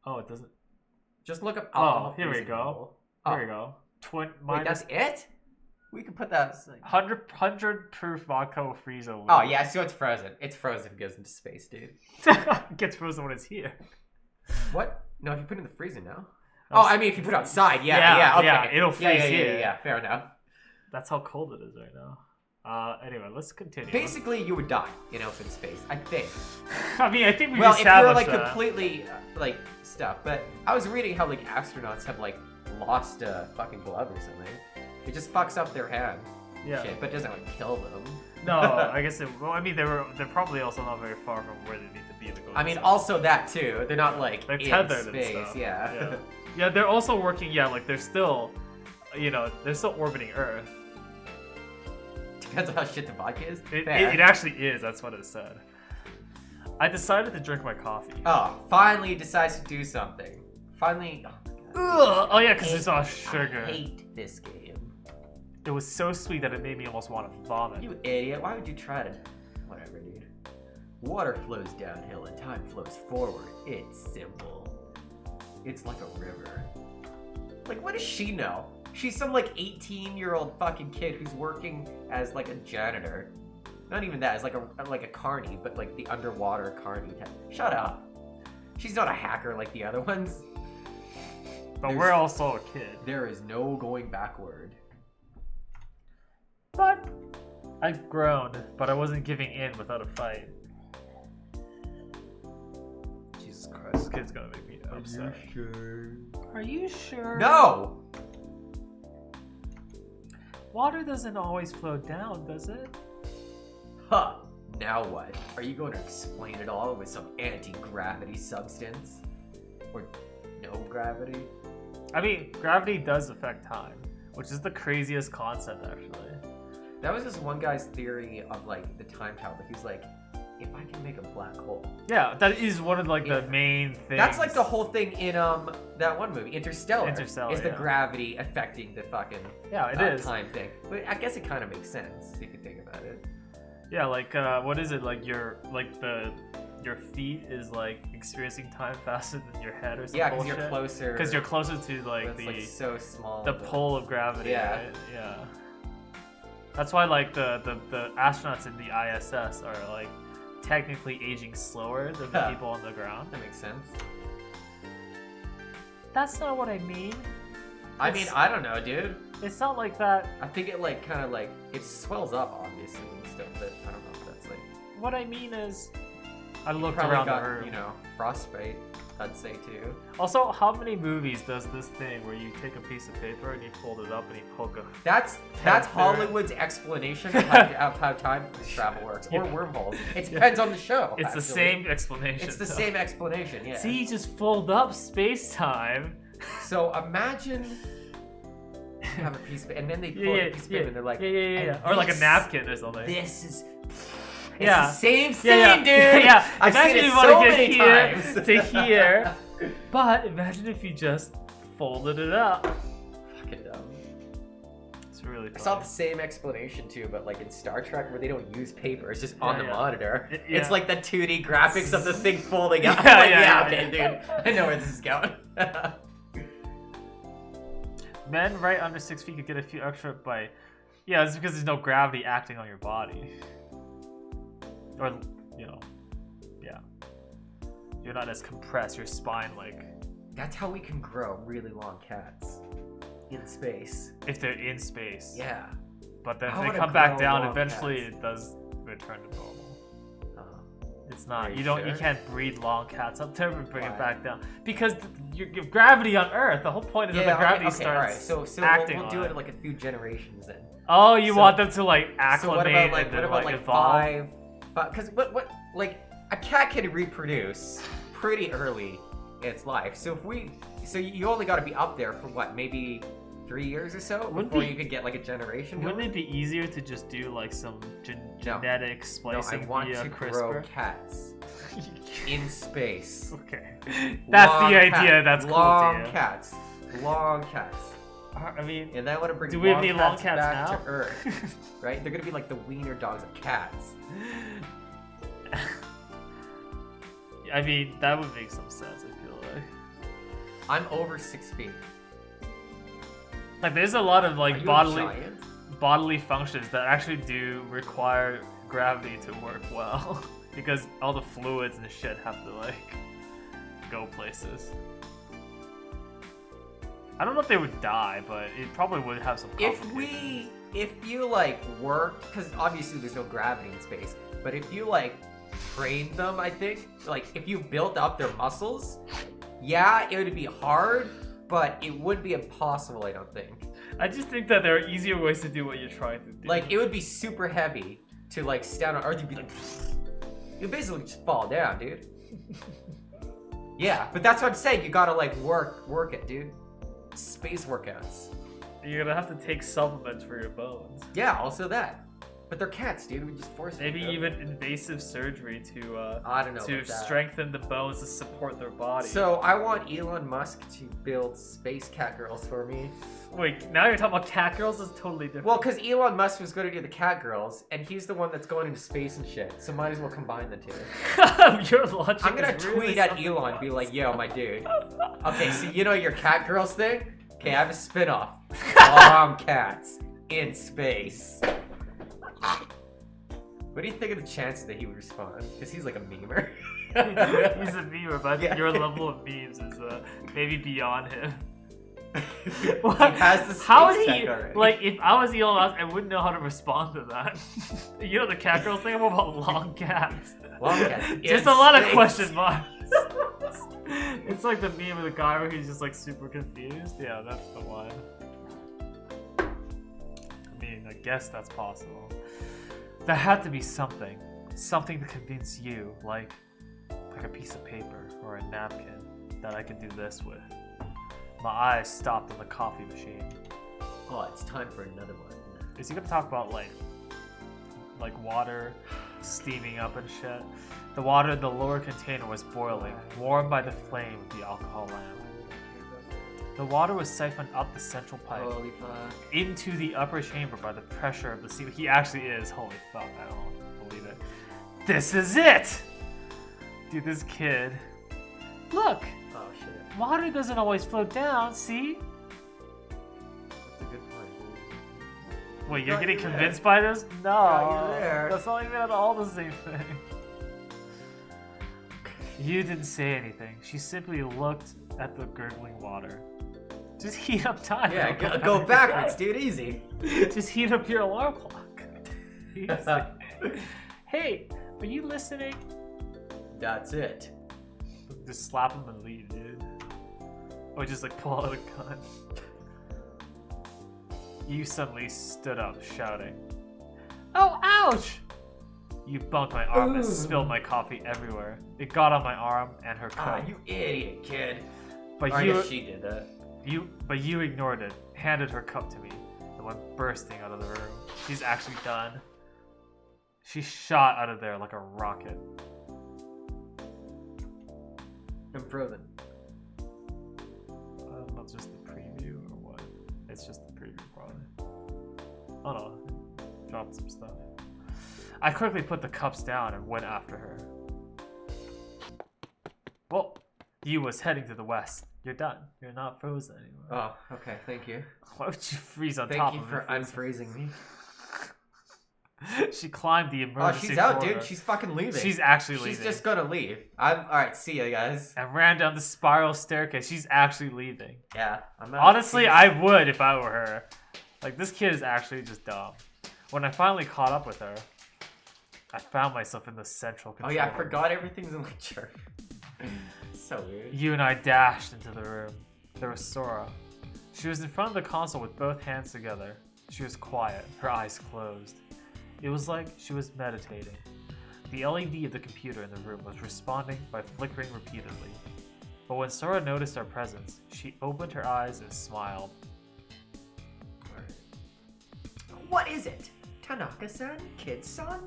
Oh, it doesn't. Just look up Oh, alcohol. here we freezing go. level. Here we go. Wait, Minus that's it? We could put that. 100 proof vodka will freeze over. Oh yeah, so it's frozen. It's frozen if it goes into space, dude. It gets frozen when it's here. What? No, if you put it in the freezer now. Oh, I mean, if you put it outside, yeah, Yeah, okay. yeah, it'll freeze here. Yeah, fair enough. That's how cold it is right now. Anyway, let's continue. Basically, you would die in open space, I think. I mean, I think we Well, if you're established like that. completely like stuff, but I was reading how like astronauts have like lost a fucking glove or something. It just fucks up their hand. Yeah. Shit, but doesn't like kill them. No, I guess well, I mean they're probably also not very far from where they need to be to go. I mean, inside. also that too. They're not like They're in tethered and space. stuff. Yeah. Yeah, they're also working. Yeah, like they're still, they're still orbiting Earth. Depends on how shit the vodka is. It Fair. actually is. That's what it said. I decided to drink my coffee. Oh, finally decides to do something. Finally. Oh, my God. Ugh. Oh yeah, because it's all sugar. I hate this game. It was so sweet that it made me almost want to vomit. You idiot. Why would you try to. Whatever, dude. Water flows downhill and time flows forward. It's simple. It's like a river. Like, what does she know? She's some like 18-year-old fucking kid who's working as like a janitor Not even that. It's like a carny, but like the underwater carny type. Shut up. She's not a hacker like the other ones. But we're also a kid. There is no going backward. But I've grown, but I wasn't giving in without a fight. Jesus Christ, this kid's gonna make me upset. Are you sure? Are you sure? No! Water doesn't always flow down, does it? Huh. Now what? Are you going to explain it all with some anti-gravity substance? Or no gravity? I mean, gravity does affect time, which is the craziest concept, actually. That was just one guy's theory of like the time travel. He's like, if I can make a black hole. Yeah, that is one of like the main things. That's like the whole thing in that one movie, Interstellar. Interstellar, is the yeah. gravity affecting the fucking is. time thing. But I guess it kind of makes sense if you think about it. Yeah, like what is it? Like your feet is like experiencing time faster than your head or something. Yeah, because you're closer. Because you're closer to like it's like so small. the pull of gravity. Yeah. Right? Yeah. That's why like the astronauts in the ISS are like technically aging slower than the people on the ground. That makes sense. That's not what I mean. I mean, I don't know, dude. It's not like that. I think it like kind of like it swells up obviously and stuff, but I don't know if that's like. What I mean is, I You looked probably around got, the room. you know, frostbite. I'd say too. Also, how many movies does this thing where you take a piece of paper and you fold it up and you poke a... That's Panther. Hollywood's explanation of how time travel works, or wormholes. It depends on the show. It's actually. the same explanation. It's the though. same explanation, yeah. See, you just fold up space-time. So imagine you have a piece of, and then they pull a piece of paper and they're like, yeah. Or like a napkin or something. This is. It's Yeah. the same Yeah, yeah. dude. Yeah. I've Imagine seen it if you so want to many get times. here to here. But imagine if you just folded it up. Fucking dumb. It's really I funny. saw the same explanation too, but like in Star Trek where they don't use paper, it's just on the yeah. monitor. Yeah. It's like the 2D graphics of the thing folding up. Yeah, I'm like, yeah, okay, dude. I know where this is going. Men right under 6 feet could get a few extra by... Yeah, it's because there's no gravity acting on your body. Or, you know, yeah. You're not as compressed, your spine, like... That's how we can grow really long cats. In space. If they're in space. Yeah. But then I if they wanna come back grow down, long eventually cats. it does return to normal. It's Are not. you You don't. sure? You can't breed long cats up there and bring Why? it back down because your gravity on Earth. The whole point is that the gravity okay, starts alright. So acting we'll do on it in like a few generations then. Oh, you so- want them to like acclimate So what about like and then evolve? five? Because what like a cat can reproduce pretty early in its life. So you only got to be up there for what, maybe 3 years or so Wouldn't before be- you could get like a generation. Wouldn't going? it be easier to just do like some genetic No, splicing I want via to CRISPR? grow cats in space. Okay, that's Long the idea. cat- That's cool long to you. cats, long cats. I mean, And then I want to bring do we have any long cats cats back now? to Earth, right? They're gonna be like the wiener dogs of cats. I mean, that would make some sense. I feel like. I'm over 6 feet. Like, there's a lot of Are like you a bodily giant? functions that actually do require gravity to work well because all the fluids and shit have to like go places. I don't know if they would die, but it probably would have some complications. If you like work, because obviously there's no gravity in space, but if you like trained them, I think, like if you built up their muscles, yeah, it would be hard, but it would be impossible, I don't think. I just think that there are easier ways to do what you're trying to do. Like, it would be super heavy to like stand on Earth, you'd be like, you basically just fall down, dude. Yeah, but that's what I'm saying, you gotta like work it, dude. Space workouts. You're gonna have to take supplements for your bones. Yeah, also that. But they're cats, dude. We just force Maybe them. even invasive surgery to I don't know to about that. strengthen the bones to support their body. So I want Elon Musk to build space cat girls for me. wait, now you're talking about cat girls? That's totally different. Well, because Elon Musk was going to do the cat girls, and he's the one that's going into space and shit. So might as well combine the two. Your logic I'm gonna is really tweet at something Elon, else. be like, "Yo, my dude. Okay, so you know your cat girls thing? Okay, I have a spin-off. Long cats in space." What do you think of the chances that he would respond? Because he's like a memer. He's a memer, but I think Yeah. your level of memes is maybe beyond him. He has the How space is tech he already. like? If I was Elon Musk, I wouldn't know how to respond to that. You know the cat girl thing about long cats. Long cats in Just a lot of space. question marks. It's like the meme of the guy where he's just like super confused. Yeah, that's the one. I mean, I guess that's possible. There had to be something to convince you, like a piece of paper or a napkin that I could do this with. My eyes stopped on the coffee machine. Oh, it's time for another one. Is he gonna talk about like water steaming up and shit? The water in the lower container was boiling, warmed by the flame of the alcohol lamp. The water was siphoned up the central pipe Holy fuck. into the upper chamber by the pressure of the steam. He actually is. Holy fuck, I don't believe it. This is it! Dude, this kid. Look! Oh shit. Water doesn't always flow down, see? That's a good point. Wait, you're thought getting you were convinced by this? No, thought you were there. that's not even at all the same thing. You didn't say anything. She simply looked at the gurgling water. Just heat up time. Yeah, bro. go backwards, dude. Easy. Just heat up your alarm clock. Easy. Hey, are you listening? That's it. Just slap him and leave, dude. Or just like pull out a gun. You suddenly stood up, shouting, "Oh, ouch!" You bumped my arm and Ooh. spilled my coffee everywhere. It got on my arm and her Ah, coat. you idiot, kid. But Or I you, guess she did that. but you ignored it, handed her cup to me, and went bursting out of the room. She's actually done. She shot out of there like a rocket. I'm frozen. Not just the preview or what? It's just the preview, probably. Oh no, dropped some stuff. I quickly put the cups down and went after her. Well, you was heading to the west. You're done. You're not frozen anymore. Oh, okay. Thank you. Why would you freeze on Thank top you of for me? unfreezing me. She climbed the Oh, emergency she's out, corridor. dude. She's fucking leaving. She's actually She's leaving. just gonna leave. All right. See ya, guys. And ran down the spiral staircase. She's actually leaving. Yeah. I'm out. Honestly, See ya. I would if I were her. Like, this kid is actually just dumb. When I finally caught up with her, I found myself in the central Oh control yeah, I room. forgot everything's in like church. So weird. You and I dashed into the room. There was Sora. She was in front of the console with both hands together. She was quiet, her eyes closed. It was like she was meditating. The LED of the computer in the room was responding by flickering repeatedly. But when Sora noticed our presence, she opened her eyes and smiled. What is it? Tanaka-san? Kid-san?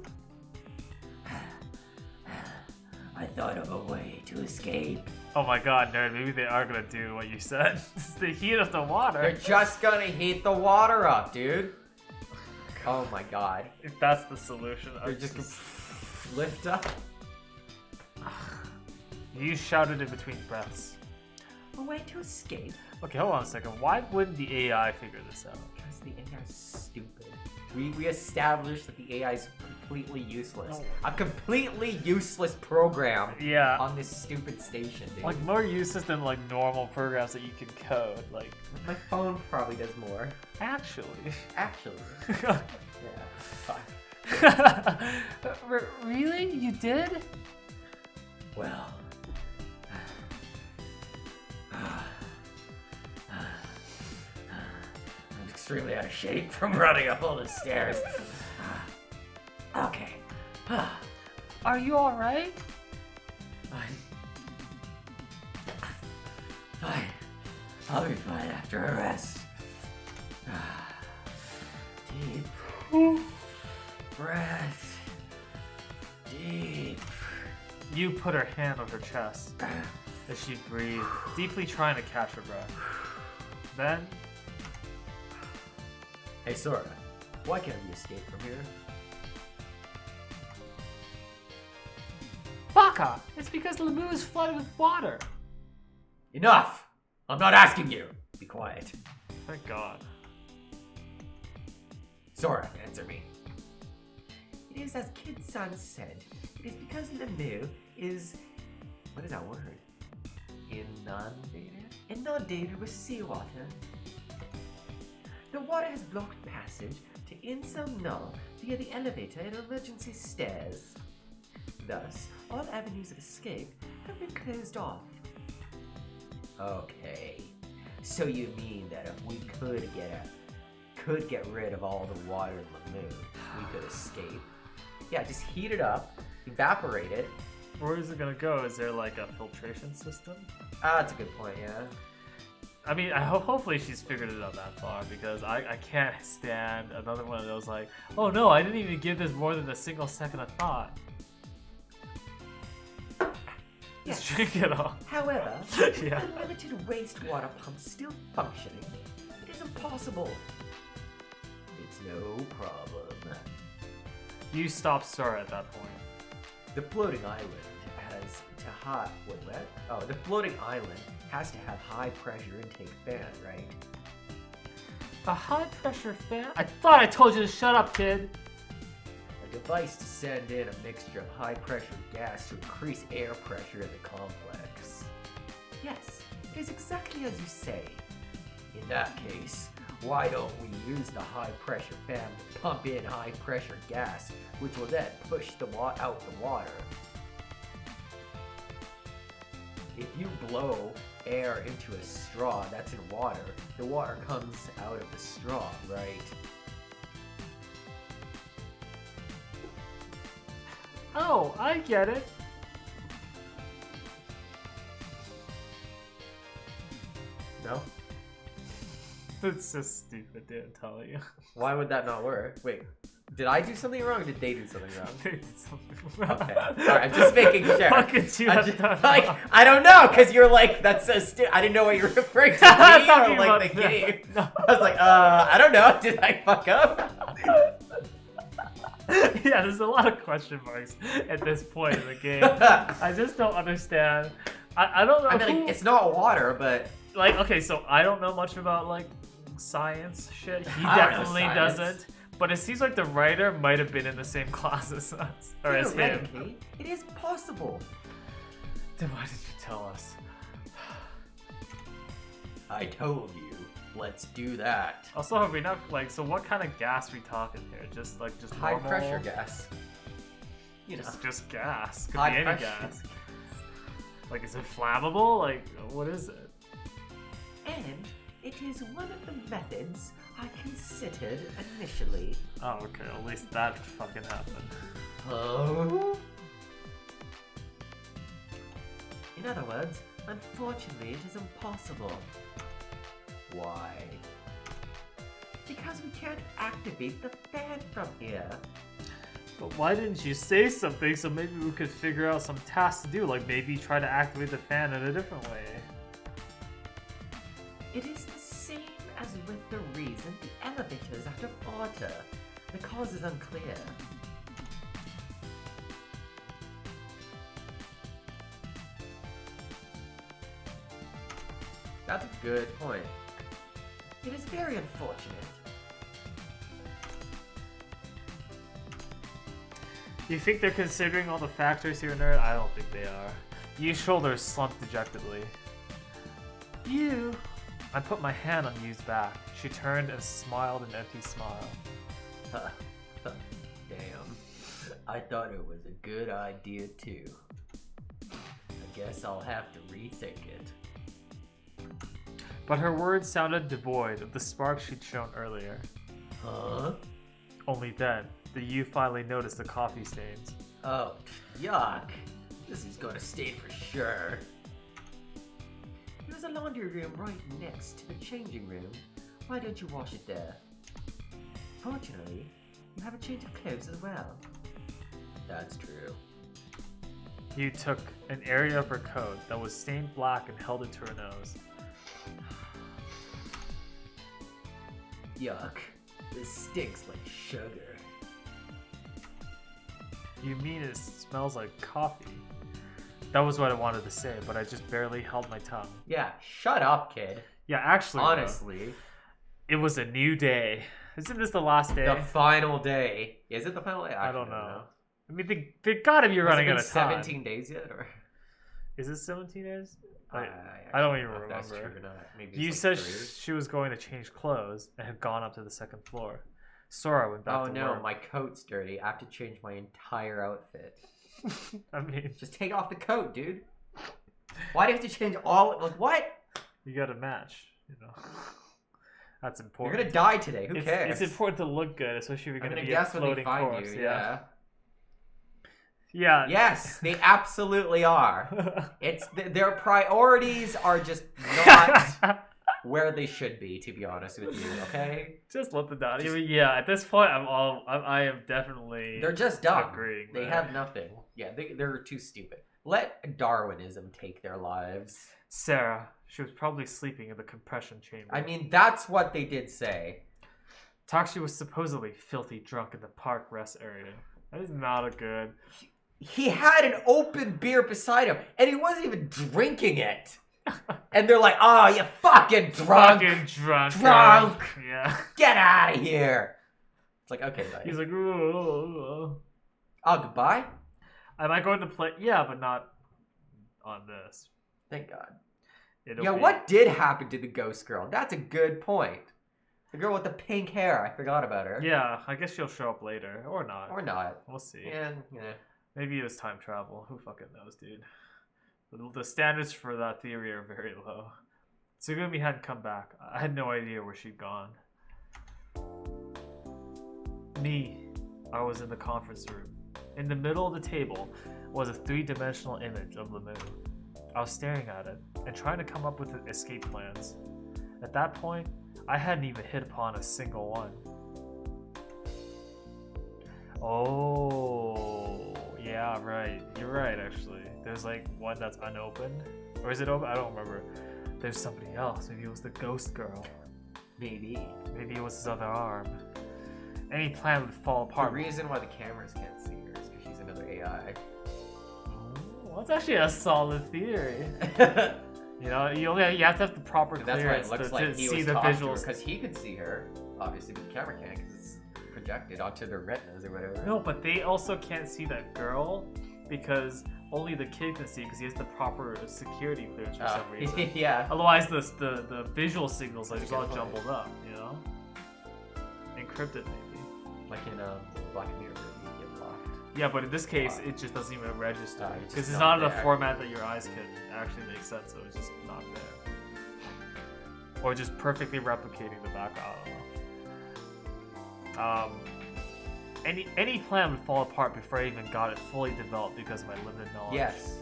I thought of a way to escape. Oh my god, nerd, maybe they are gonna do what you said. It's the heat of the They're water. just gonna heat the water up, dude. Oh my god. If that's the solution, They're I'm just gonna lift up. You shouted in between breaths. A way to escape? Okay, hold on a second. Why wouldn't the AI figure this out? Because the AI is stupid. We established that the AI is completely useless. No. A completely useless program Yeah. on this stupid station, dude. Like more useless than like normal programs that you can code. Like My phone probably does more. actually. Actually. Yeah, fine. Really? You did? Well. I'm extremely out of shape from running up all the stairs. Okay. Are you alright? Fine. Fine. I'll be fine after a rest. Deep breath. Deep. You put her hand on her chest as she breathed, deeply trying to catch her breath. Then, Hey Sora, why can't we escape from here? Baka! It's because Lamu is flooded with water. Enough! I'm not asking you. Be quiet. Thank God. Sora, answer me. It is as Kid-san said. It is because the mill is... What is that word? Inundated? Inundated with seawater. The water has blocked passage to Insel Null via the elevator and emergency stairs. Thus, all avenues of escape have been closed off. Okay, so you mean that if we could get rid of all the water in the moon, we could escape? Yeah, just heat it up, evaporate it. Where is it gonna go? Is there like a filtration system? Ah, that's a good point, yeah. I mean, hopefully she's figured it out that far, because I can't stand another one of those like, oh no, I didn't even give this more than a single second of thought. Yes. Just drink it all. However, Yeah. with unlimited wastewater pumps still functioning, it is impossible. It's no problem. You stop stir at that point. The floating island has to the floating island has to have high pressure intake fan, right? A high pressure fan? I thought I told you to shut up, kid. A device to send in a mixture of high pressure gas to increase air pressure in the complex. Yes, it is exactly as you say. In that case, why don't we use the high pressure fan to pump in high pressure gas, which will then push out the water? If you blow air into a straw that's in water, the water comes out of the straw, right? Oh, I get it. No? It's just stupid, didn't tell you. Why would that not work? Wait, did I do something wrong or did they do something wrong? They did something wrong. Okay, alright, I'm just making sure. What could you have done like, wrong? I don't know, because you're like, that's so stupid. I didn't know what you were referring to, me Talking or like about the that. game. No. I was like, I don't know, did I fuck up? Yeah, there's a lot of question marks at this point in the game. I just don't understand. I don't know. I mean, like, it's not water, but like, okay, so I don't know much about like science shit. He I don't know definitely science. doesn't. But it seems like the writer might have been in the same class as us, or as him. theoretically, it is possible. Then why did you tell us? I told you, let's do that. Also, have we not like? So, what kind of gas we talking here? Just High normal, pressure gas. You know, Just gas. Could high be any pressure. gas. Like, is it flammable? Like, what is it? And it is one of the methods I considered initially. Oh, okay. At least that fucking happened. Oh. In other words, unfortunately, it is impossible. Why? Because we can't activate the fan from here. But why didn't you say something so maybe we could figure out some tasks to do? Like maybe try to activate the fan in a different way. It is the same as with the reason the elevator is out of order. The cause is unclear. That's a good point. It is very unfortunate. Do you think they're considering all the factors here, nerd? I don't think they are. Yu's shoulders slumped dejectedly. You! I put my hand on Yu's back. She turned and smiled an empty smile. Damn. I thought it was a good idea too. I guess I'll have to rethink it. But her words sounded devoid of the spark she'd shown earlier. Huh? Only then did Yu finally notice the coffee stains. Oh, yuck. This is gonna stain for sure. There's a laundry room right next to the changing room. Why don't you wash it there? Fortunately, you have a change of clothes as well. That's true. Yu took an area of her coat that was stained black and held it to her nose. Yuck. This stinks like sugar. You mean it smells like coffee? That was what I wanted to say, but I just barely held my tongue. Yeah, shut up, kid. Yeah, actually, Honestly. it was a new day. Isn't this the last day? The final day. Is it the final day? I don't know. I mean, they gotta be running out of time. 17 days yet, or is it 17 days? I don't even know if that's remember. true or not. Maybe You it's said like 3. she was going to change clothes and had gone up to the 2nd floor. Sora went back Oh to no, work. my coat's dirty. I have to change my entire outfit. I mean, Just take off the coat, dude. Why do you have to change all? Like what? you gotta match. You know, that's important. You're gonna die today. Who cares? It's important to look good, especially if you're I'm gonna gonna be a guess when they floating find corpse. you. Yeah. Yes, they absolutely are. It's their priorities are just not where they should be, to be honest with you. Okay. Just let them down. I mean, yeah, at this point, I am definitely. They're just dumb. agreeing. They have nothing. Yeah, they're too stupid. Let Darwinism take their lives. Sarah, she was probably sleeping in the compression chamber. I mean, that's what they did say. Takshi was supposedly filthy drunk in the park rest area. That is not a good. He had an open beer beside him, and he wasn't even drinking it. And they're like, "Oh, you fucking drunk! Fucking drunk! Drunk! Yeah. Get out of here!" It's like, okay, buddy. He's like, ooh. Oh, goodbye. Am I going to play? Yeah, but not on this. Thank God. It'll Yeah, be- what did happen to the ghost girl? That's a good point. The girl with the pink hair. I forgot about her. Yeah, I guess she'll show up later or not. Or not. We'll see. And yeah. Maybe it was time travel. Who fucking knows, dude? The standards for that theory are very low. Tsugumi hadn't come back. I had no idea where she'd gone. I was in the conference room. In the middle of the table was a 3-dimensional image of Lemieux. I was staring at it and trying to come up with escape plans. At that point, I hadn't even hit upon a single one. Oh, yeah, right. You're right, actually. There's like one that's unopened. Or is it open? I don't remember. There's somebody else. Maybe it was the ghost girl. Maybe. Maybe it was his other arm. Any plan would fall The apart. reason why the cameras can't see her is because she's another AI. Well, that's actually a solid theory. You know, you have to have the proper That's why clearance it looks to like he see was the talking to her, visuals. because he could see her, obviously, but the camera can't because it's projected onto their retinas or whatever. No, but they also can't see that girl because only the kid can see because he has the proper security clearance for some reason. Yeah. Otherwise, the visual signals are That's just a all good point. jumbled up, you know? Encrypted, maybe. Like in Black Mirror, where you get locked. Yeah, but in this case, it just doesn't even register. It's Because just it's not not in a there. format that your eyes can actually make sense, so it's just not there. Or just perfectly replicating the background. I don't know. Any plan would fall apart before I even got it fully developed because of my limited knowledge. Yes.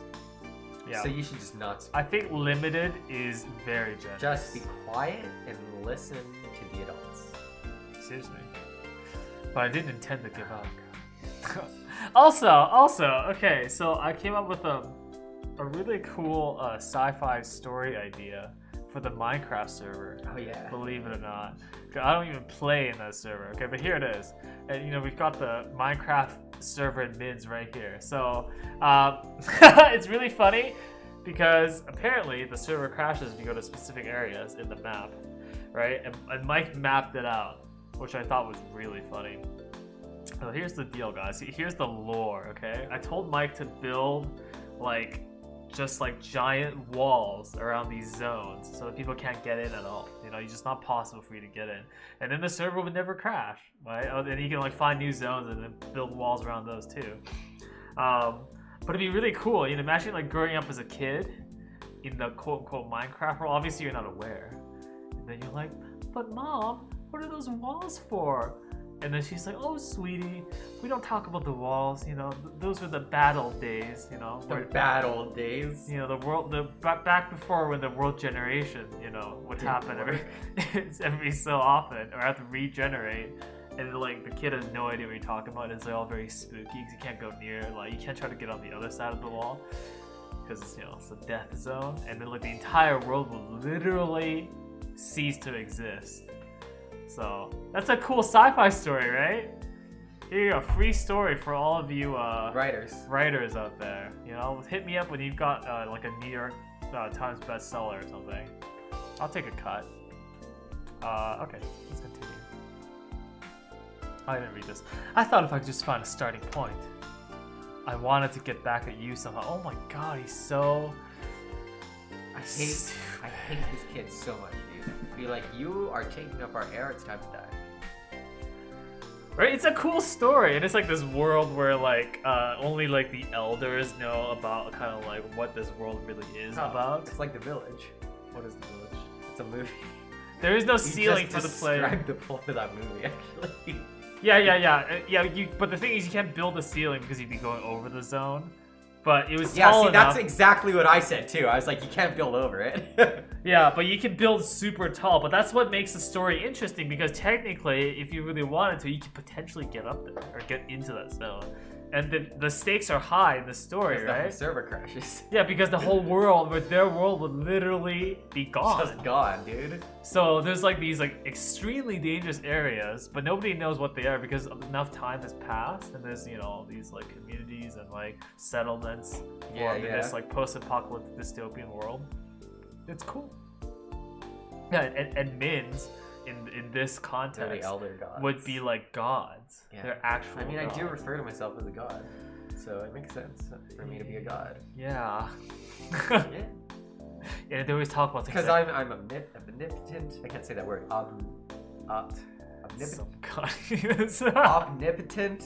Yeah. So you should just not speak. I think limited is very generous. Just be quiet and listen to the adults. Seriously. But I didn't intend to give up. Also, okay, so I came up with a really cool sci-fi story idea for the Minecraft server. Oh yeah. Believe it or not. 'Cause I don't even play in that server, okay? But here it is. And you know, we've got the Minecraft server admins right here. So, it's really funny because apparently the server crashes if you go to specific areas in the map, right? And Mike mapped it out, which I thought was really funny. So here's the deal, guys. Here's the lore, okay? I told Mike to build just giant walls around these zones so that people can't get in at all. You know, it's just not possible for you to get in. And then the server would never crash, right? And you can find new zones and then build walls around those too. But it'd be really cool. You know, imagine growing up as a kid in the quote-unquote Minecraft world. Obviously you're not aware. And then you're like, but mom, what are those walls for? And then she's like, oh, sweetie, we don't talk about the walls, you know, those were the bad old days, you know. The bad old days. You know, back before when the world generation, you know, would happen every so often, or have to regenerate. And the kid has no idea what you're talking about. It's all very spooky because you can't go near, you can't try to get on the other side of the wall because it's, it's a death zone. And then the entire world will literally cease to exist. So that's a cool sci-fi story, right? Here you go, free story for all of you writers out there. You know, hit me up when you've got a New York Times bestseller or something. I'll take a cut. Okay, let's continue. I didn't read this. I thought if I could just find a starting point. I wanted to get back at you somehow. Oh my god, he's so... I hate this kid so much, dude. Be like, you are taking up our air, it's time to die. Right? It's a cool story, and it's like this world where like only like the elders know about kind of like what this world really is about. It's like The Village. What is the village? It's a movie. There is no You ceiling just for the player. described the plot of that movie, actually. Yeah. But the thing is, you can't build a ceiling because you'd be going over the zone. But it was Yeah, tall see, enough. that's exactly what I said too. I was like, you can't build over it. Yeah, but you can build super tall. But that's what makes the story interesting because technically, if you really wanted to, you could potentially get up there or get into that zone. And the stakes are high in the story, Because the whole right? server crashes. Yeah, because the whole world, with their world, would literally be gone. Just gone, dude. So there's like these like extremely dangerous areas, but nobody knows what they are because enough time has passed, and there's these like communities and like settlements formed in this like post-apocalyptic dystopian world. It's cool. Yeah, and Mins in this They're the context elder gods. would be like gods. Yeah. They're actual. I mean, gods. I do refer to myself as a god, so it makes sense for me to be a god. Yeah. Yeah. Yeah, they always talk about things Because like I'm omnipotent. I can't say that word. Omnipotent. some kind. Omnipotent.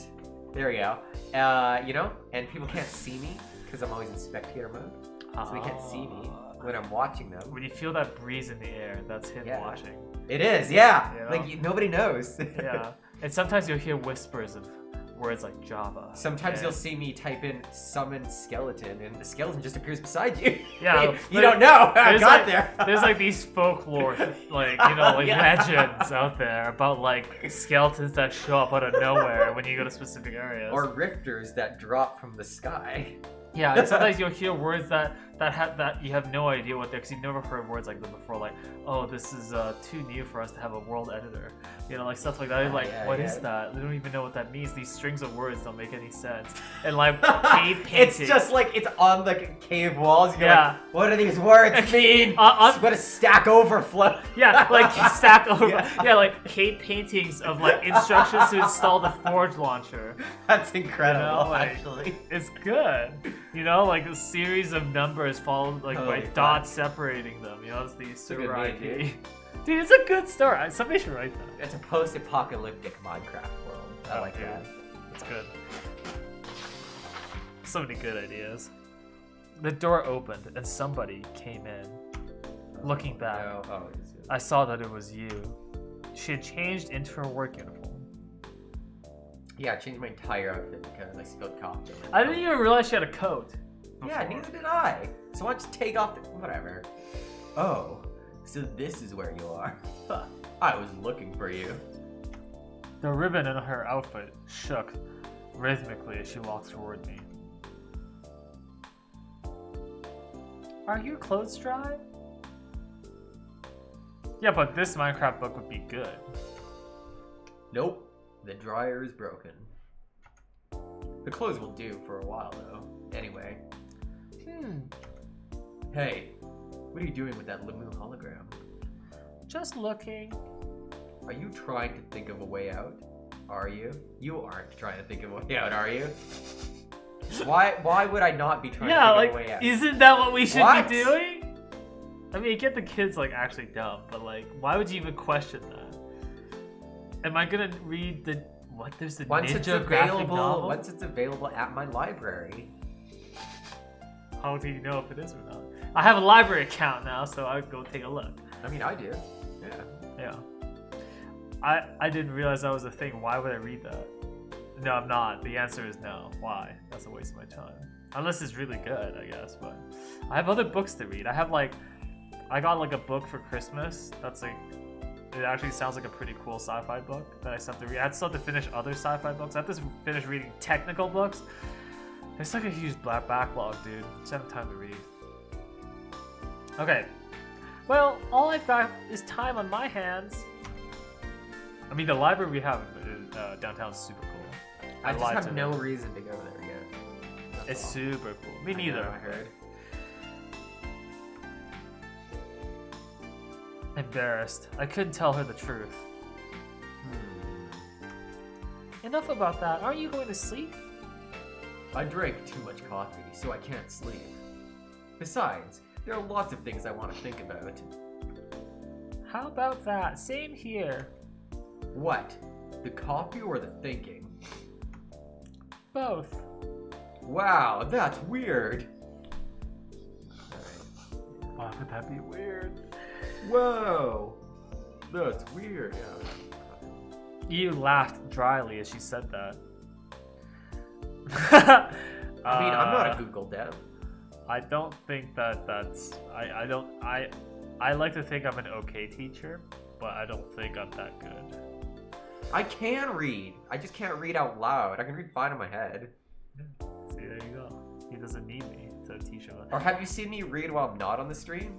There we go. And people can't see me because I'm always in spectator mode, so they can't see me when I'm watching them. When you feel that breeze in the air, that's him Yeah. watching. It is, yeah. You know? Like nobody knows. Yeah. And sometimes you'll hear whispers of words like Java. Sometimes and- you'll see me type in summon skeleton, and the skeleton just appears beside you. Yeah, you don't know. I there's got like, there. There's like these folklore, like Yeah. legends out there about like skeletons that show up out of nowhere when you go to specific areas. Or rifters that drop from the sky. Yeah, and sometimes you'll hear words that you have no idea what they're, because you've never heard words like them before. Like, oh, this is too new for us to have a world editor. Like stuff like that. You're like, Yeah, what yeah. is that? They don't even know what that means. These strings of words don't make any sense. And like cave paintings. It's just like it's on the cave walls. You're Yeah. like, what do these words mean? What a stack overflow. Yeah, like stack over. Yeah. Yeah, like cave paintings of like instructions to install the Forge launcher. That's incredible, like, actually. It's good. Like a series of numbers followed like Holy by fuck. dots separating them. It's the a good server name, IP. Dude, it's a good story. Somebody should write that. It's a post-apocalyptic Minecraft world. I like dude. that. It's good. So many good ideas. The door opened and somebody came in. Looking back, No. Oh, is it? I saw that it was you. She had changed into her work uniform. Yeah, I changed my entire outfit because I spilled coffee. I didn't even realize she had a coat. Yeah, before. neither did I. So why don't you take off the... Whatever. Oh, so this is where you are. Huh. I was looking for you. The ribbon in her outfit shook rhythmically as she walked toward me. Are your clothes dry? Yeah, but this Minecraft book would be good. Nope. The dryer is broken. The clothes will do for a while, though. Anyway. Hey, what are you doing with that Lamu hologram? Just looking. Are you trying to think of a way out? Are you? You aren't trying to think of a way out, are you? Why would I not be trying to think of a way out? Isn't that what we should What? be doing? I mean, get the kids like actually dumb, but like, why would you even question that? Am I gonna read the what? There's the Once it's ninja graphic available, novel? once it's available at my library. How do you know if it is or not? I have a library account now, so I'll go take a look. I mean, I do. Yeah. Yeah. I didn't realize that was a thing. Why would I read that? No, I'm not. The answer is no. Why? That's a waste of my time. Unless it's really good, I guess. But I have other books to read. I got like a book for Christmas. That's like, it actually sounds like a pretty cool sci-fi book that I still have to read. I still have to finish other sci-fi books. I have to finish reading technical books. It's like a huge black backlog, dude. Just have time to read. Okay. Well, all I've got is time on my hands. I mean, the library we have downtown is super cool. I just lied have to no them. reason to go there yet. That's It's all. super cool. Me I know, neither. I heard. Embarrassed. I couldn't tell her the truth. enough about that. Aren't you going to sleep? I drank too much coffee, so I can't sleep. Besides, there are lots of things I want to think about. How about that? Same here. What? The coffee or the thinking? Both. Wow, that's weird. Why would that be weird? Whoa, that's weird. You laughed dryly as she said that. I mean, I'm not a Google dev. I don't think that's. I like to think I'm an okay teacher, but I don't think I'm that good. I can read. I just can't read out loud. I can read fine in my head. See, there you go. He doesn't need me to teach him. Or have you seen me read while I'm not on the stream?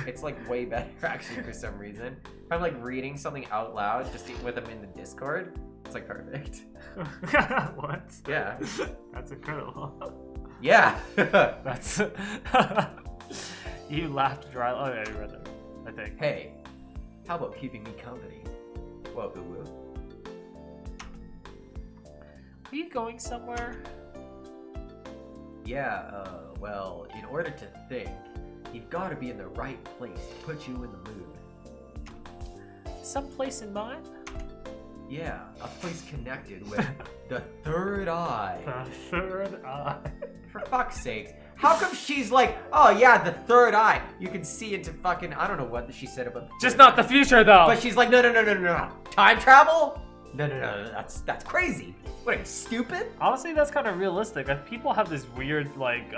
It's like way better actually for some reason. If I'm like reading something out loud just with them in the Discord, it's like perfect. What? Yeah. That's incredible. Yeah. That's. You laughed dry. Oh yeah, you read that. I think. Hey, how about keeping me company? Whoa, boo woo. Are you going somewhere? Yeah, well, in order to think, you've got to be in the right place to put you in the mood. Some place in mind? Yeah, a place connected with the third eye. The third eye. For fuck's sake. How come she's like, oh yeah, the third eye. You can see into fucking, I don't know what she said about the Just third not eye. the future though. But she's like, no. Time travel? No. That's crazy. What, are you stupid? Honestly, that's kind of realistic. Like, people have this weird like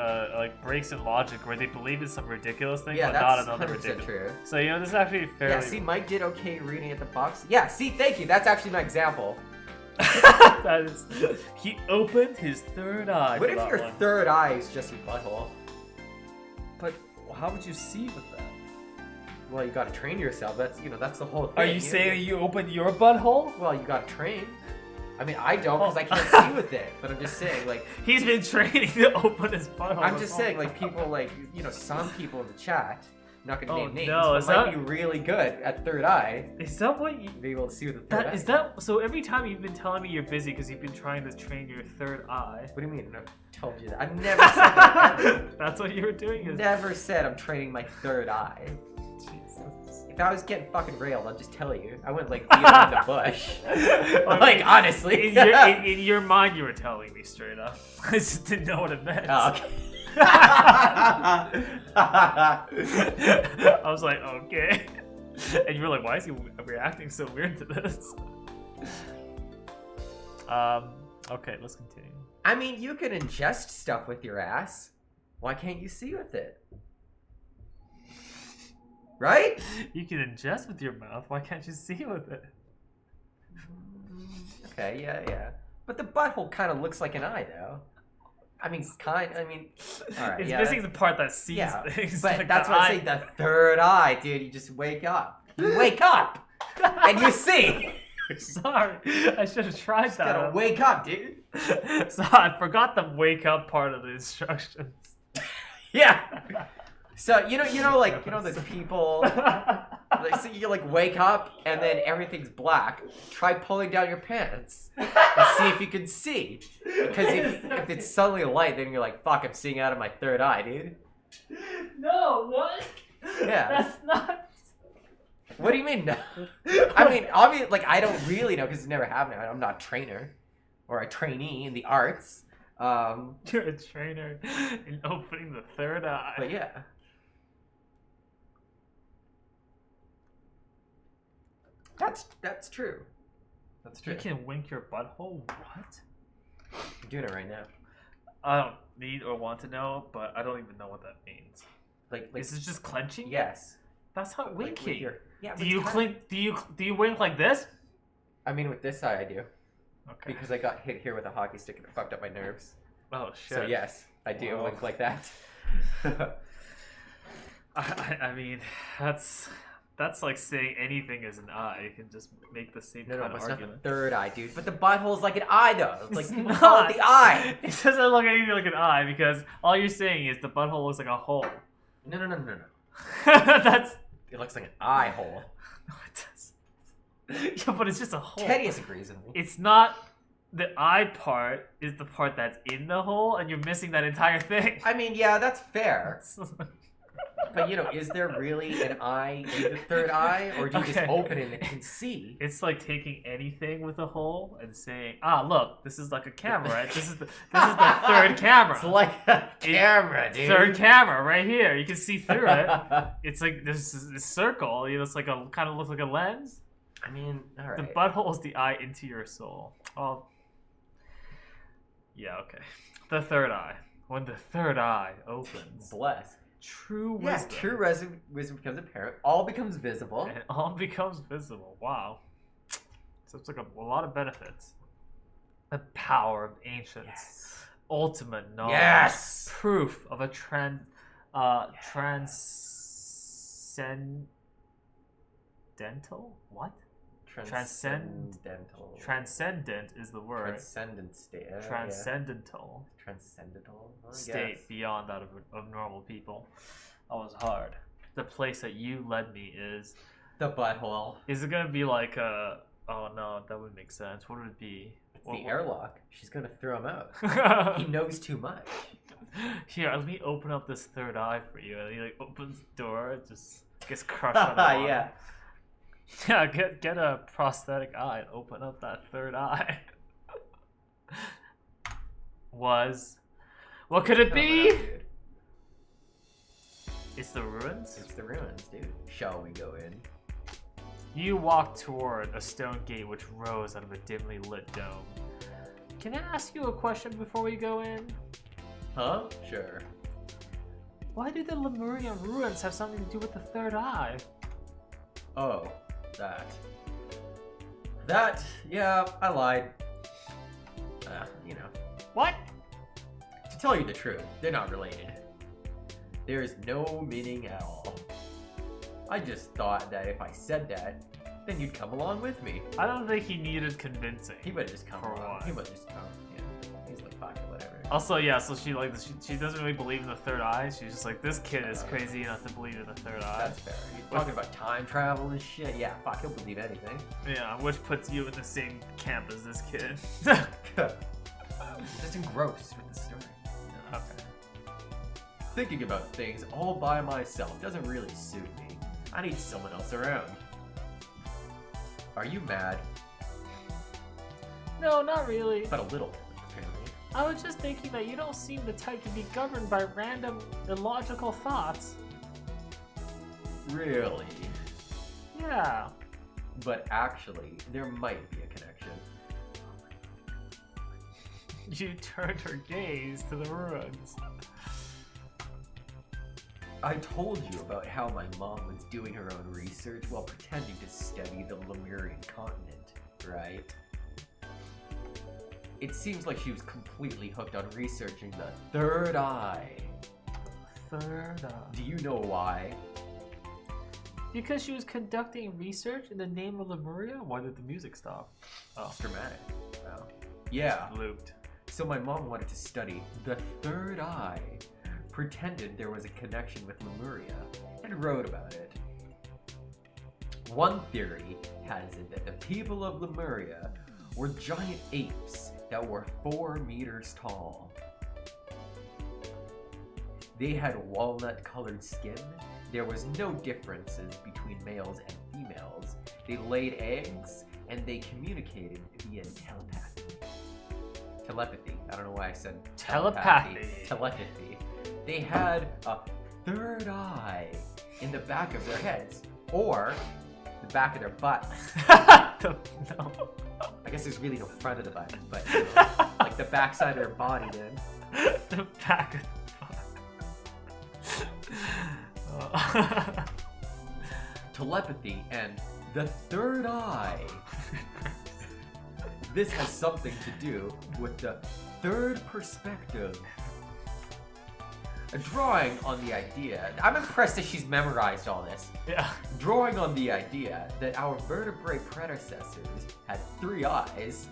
breaks in logic where they believe in some ridiculous thing, Yeah, but not that's another 100% ridiculous. true. So this is actually fairly. Yeah, see, Mike did okay reading at the box. Yeah, see, thank you. That's actually my example. That is, he opened his third eye. What for if that your one. third eye is just your butthole? But how would you see with that? Well, you gotta train yourself. That's the whole thing. Are you saying you opened your butthole? Well, you gotta train. I mean, I don't because I can't see with it. But I'm just saying, like, He's been training to open his butthole. I'm just saying, like, people, like, some people in the chat, I'm not gonna Oh, name names, no, but is might that- be really good at third eye. Is that what you? Be able to see with the third That eye. is that. So every time you've been telling me you're busy because you've been trying to train your third eye. What do you mean? I've told you that. I've never said that. That's what you were doing. Is Never said I'm training my third eye. Jesus. If I was getting fucking railed, I'll just tell you. I wouldn't like beat around the bush. Like, honestly. In your mind, you were telling me straight up. I just didn't know what it meant. Oh, okay. I was like, okay. And you were like, why is he reacting so weird to this? Okay, let's continue. I mean, you can ingest stuff with your ass. Why can't you see with it? Right? You can ingest with your mouth. Why can't you see with it? Okay, yeah. But the butthole kind of looks like an eye, though. I mean, all right, It's yeah. missing the part that sees Yeah, things. but like that's the what I eye. say, the third eye, dude. You just wake up. You wake up, and you see. Sorry, I should have tried Just that. gotta wake up, dude. So I forgot the wake up part of the instructions. Yeah. So like those people. Like, so you like wake up and then everything's black. Try pulling down your pants and see if you can see. Because if it's suddenly light, then you're like, fuck, I'm seeing out of my third eye, dude. No, what? Yeah. That's not. What do you mean? No? I mean, obviously, like, I don't really know because it's never happened. I'm not a trainer or a trainee in the arts. You're a trainer in opening the third eye. But yeah. That's true. That's true. You can wink your butthole? What? I'm doing it right now. I don't need or want to know, but I don't even know what that means. Like Is it just clenching? yes. That's not Like, with winking. yeah. Do you clink? Do you wink like this? I mean, with this eye, I do Okay. because I got hit here with a hockey stick and it fucked up my nerves. Oh shit. So yes, I do Wow. wink like that. I mean, that's like saying anything is an eye. You can just make the same No, kind of it's not the argument. third eye, dude. But the butthole's like an eye, though. It's like It's people call it the eye. It doesn't look anything like an eye because all you're saying is the butthole looks like a hole. No. That's. It looks like an eye hole. No, it does. Yeah, but it's just a hole. Teddy disagrees with me. It's not the eye part is the part that's in the hole, and you're missing that entire thing. I mean, yeah, that's fair. But you know, is there really an eye in the third eye, or do you just Okay. open it and it can see? It's like taking anything with a hole and saying, "Ah, look, this is like a camera. This is the third camera. It's like a camera, dude. Third camera right here. You can see through it. It's like this circle. You know, it's like a kind of looks like a lens. I mean, all The right. butthole is the eye into your soul. Oh, yeah, okay. The third eye. When the third eye opens, Bless. true Yeah, wisdom. true wisdom becomes apparent. All becomes visible. And it all becomes visible. Wow. So it's like a lot of benefits. The power of ancients. Yes. Ultimate knowledge. Yes. Proof of a transcendental? What? Transcendental. Transcendent is the word. Transcendent state. Transcendental Yeah. Transcendental. I state guess. beyond that of normal people. That was hard. The place that you led me is The butthole. it gonna be like a? Oh no, that wouldn't make sense. What would it be? It's the airlock. She's gonna throw him out. He knows too much. Here, let me open up this third eye for you. And he like opens the door, it just gets crushed on the bottom. Yeah. Yeah, get a prosthetic eye and open up that third eye. What could it be? Come on, dude. It's the ruins? It's the ruins, dude. Shall we go in? You walk toward a stone gate which rose out of a dimly lit dome. Can I ask you a question before we go in? Huh? Sure. Why do the Lemurian ruins have something to do with the third eye? Oh, that. Yeah, I lied. You know. What? To tell you the truth, they're not related. There's no meaning at all. I just thought that if I said that, then you'd come along with me. I don't think he needed convincing. He would have just come For along. what? He would have just come. Yeah. He's like, fuck it, whatever. Also, yeah, so she doesn't really believe in the third eye. She's just like, this kid is crazy enough to believe in the third eye. That's fair. You're talking about time travel and shit. Yeah, fuck, he'll believe anything. Yeah, which puts you in the same camp as this kid. Just engrossed with the story. Okay. Thinking about things all by myself doesn't really suit me. I need someone else around. Are you mad? No, not really. But a little, apparently. I was just thinking that you don't seem the type to be governed by random, illogical thoughts. Really? Yeah. But actually, there might be a connection. You turned her gaze to the ruins. I told you about how my mom was doing her own research while pretending to study the Lemurian continent, right? It seems like she was completely hooked on researching the third eye. Third eye. Do you know why? Because she was conducting research in the name of Lemuria? Why did the music stop? Oh, It's dramatic. Oh. Yeah. looped. So my mom wanted to study the third eye, pretended there was a connection with Lemuria, and wrote about it. One theory has it that the people of Lemuria were giant apes that were 4 meters tall. They had walnut-colored skin. There was no differences between males and females. They laid eggs, and they communicated via telepathy. Telepathy. I don't know why I said Telepathy. Telepathy. They had a third eye in the back of their heads, or the back of their butts. No. I guess there's really no front of the butt, but you know, like the back side of their body then. The back of the butt. Telepathy and the third eye. This has something to do with the third perspective. Drawing on the idea, I'm impressed that she's memorized all this. Yeah. Drawing on the idea that our vertebrate predecessors had 3 eyes.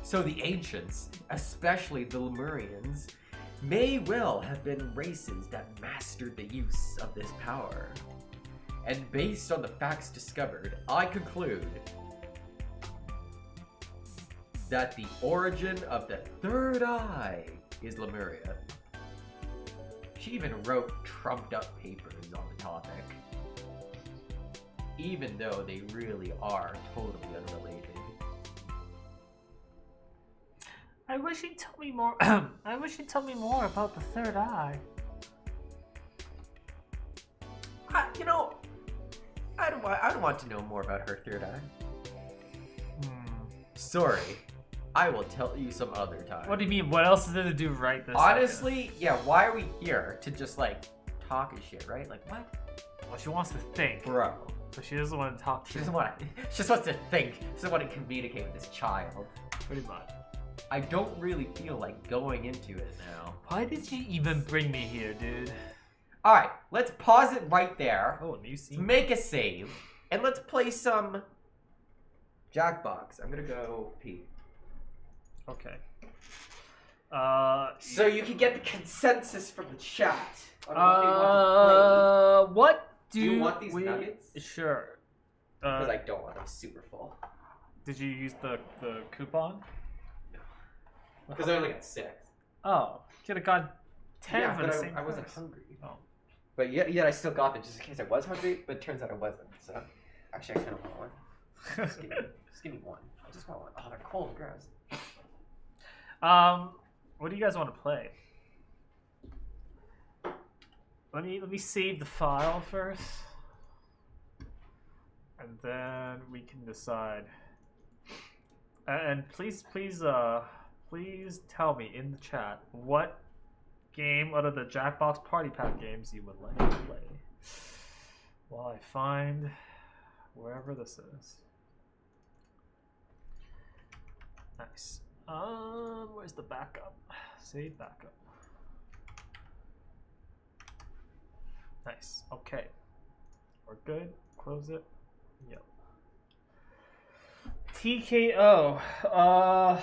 So the ancients, especially the Lemurians, may well have been races that mastered the use of this power. And based on the facts discovered, I conclude that the origin of the third eye is Lemuria. She even wrote trumped up papers on the topic, even though they really are totally unrelated. I wish he'd tell me more. I wish he'd tell me more about the third eye. You know, I don't want to know more about her third eye. Sorry, I will tell you some other time. What do you mean? What else is there to do right this Honestly, yeah, why are we here? To just, like, talk and shit, right? Like, what? Well, she wants to think. Bro. But she doesn't want to talk to She doesn't want to, she just wants to think. She doesn't want to communicate with this child. Pretty much. I don't really feel like going into it now. Why did you even bring me here, dude? Alright, let's pause it right there. Oh, new scene. Let's make a save. And let's play some Jackbox. I'm gonna go pee. Okay. So you can get the consensus from the chat on what they want to play. What Do you want these nuggets? Sure. Because I don't want them super full. Did you use the coupon? Because I only got 6. Oh, could have got 10 yeah, for but the same I wasn't price. hungry. Oh. But yet I still got them just in case I was hungry, but it turns out I wasn't. So actually I kind of want one. Just give me one. I just want one. Oh, they're cold and gross. What do you guys want to play? Let me save the file first, and then we can decide. And please tell me in the chat what game out of the Jackbox Party Pack games you would like to play. While I find wherever this is. Nice. Where's the backup? Save backup. Nice. Okay. We're good. Close it. Yep. TKO. I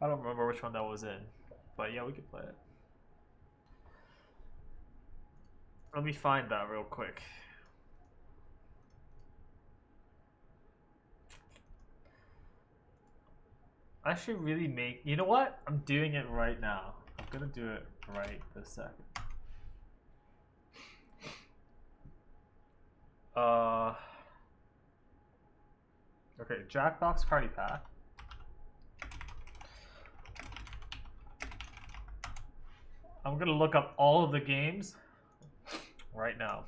don't remember which one that was in, but yeah, we could play it. Let me find that real quick. I should really make. You know what? I'm doing it right now. I'm gonna do it right this second. Okay, Jackbox Party Pack. I'm gonna look up all of the games right now.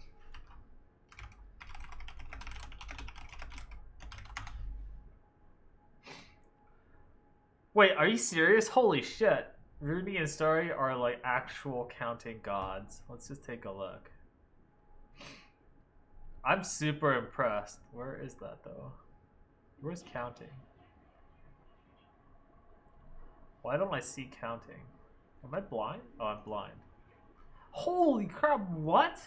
Wait, are you serious? Holy shit. Rudy and Starry are like actual counting gods. Let's just take a look. I'm super impressed. Where is that though? Where's counting? Why don't I see counting? Am I blind? Oh, I'm blind. Holy crap, what?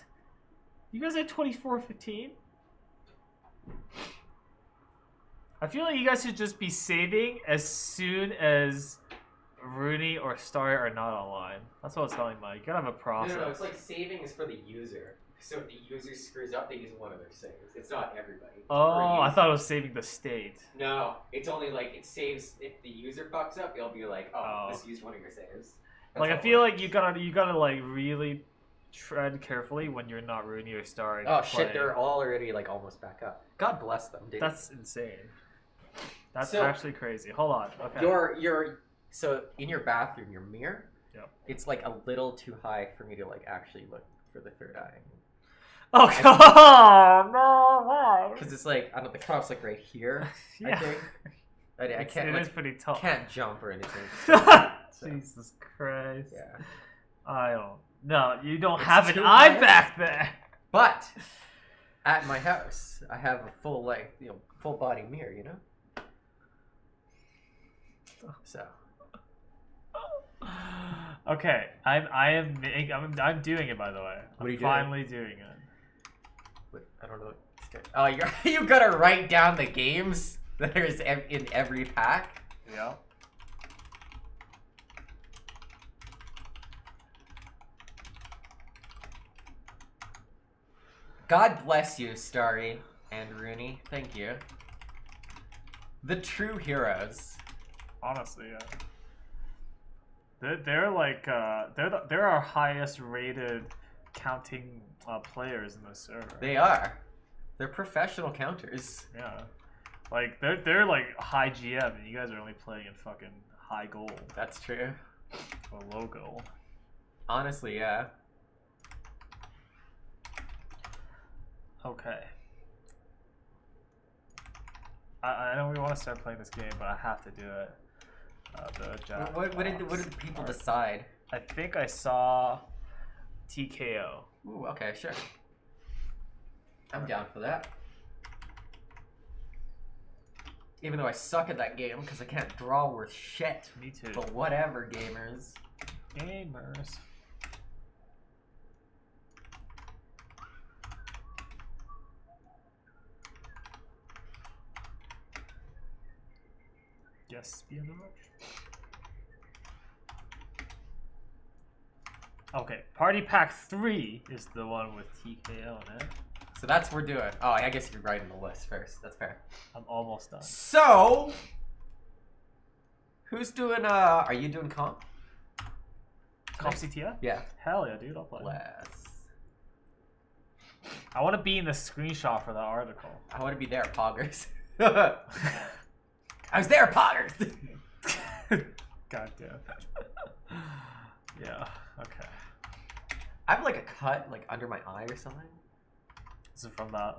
You guys are 24-15? I feel like you guys should just be saving as soon as Rooney or Starry are not online. That's what I was telling Mike. You gotta have a process. No, it's like saving is for the user. So if the user screws up, they use one of their saves. It's not everybody. It's Oh, I thought it was saving the state. No, it's only like it saves if the user fucks up. It'll be like, oh, this used one of your saves. That's like I feel like you gotta like really tread carefully when you're not Rooney or Starry. Oh shit, they're all already like almost back up. God bless them, dude. That's insane. That's So, actually crazy. Hold on. Okay. So in your bathroom, your mirror. Yep. It's like a little too high for me to like actually look for the third eye. Oh god, no, why? Because it's like I don't know, the cutoff's like right here. Yeah. I think. I can't. It Like, is pretty tough. can't jump or anything. So, Jesus Christ. yeah. I don't. No, you don't It's have an too eye high. back there. But at my house, I have a full like full body mirror. You know. So. Okay, I'm doing it, by the way. What are you I'm doing? finally doing it. Wait, I don't know. Oh, you gotta write down the games that there's in every pack. Yeah. God bless you, Starry and Rooney. Thank you. The true heroes. Honestly, yeah. They're like they're our highest rated counting players in the server. They are. They're professional counters. Yeah. Like they're like high GM and you guys are only playing in fucking high gold That's true. or low gold. Honestly, yeah. Okay. I know we want to start playing this game, but I have to do it. What did the people decide? I think I saw TKO. Ooh, okay, sure. I'm down for that. Even though I suck at that game because I can't draw worth shit. Me too. But whatever, gamers. Gamers. Espionage. Okay, Party Pack 3 is the one with TKO in it. So that's what we're doing. Oh, I guess you're writing the list first. That's fair. I'm almost done. So, who's doing? Are you doing comp? Comp CTF? Yeah. Hell yeah, dude, I'll play. Bless. I want to be in the screenshot for that article. I want to be there, Poggers. I was there, Poggers. God damn. Yeah. Okay. I have like a cut like under my eye or something. Is it from that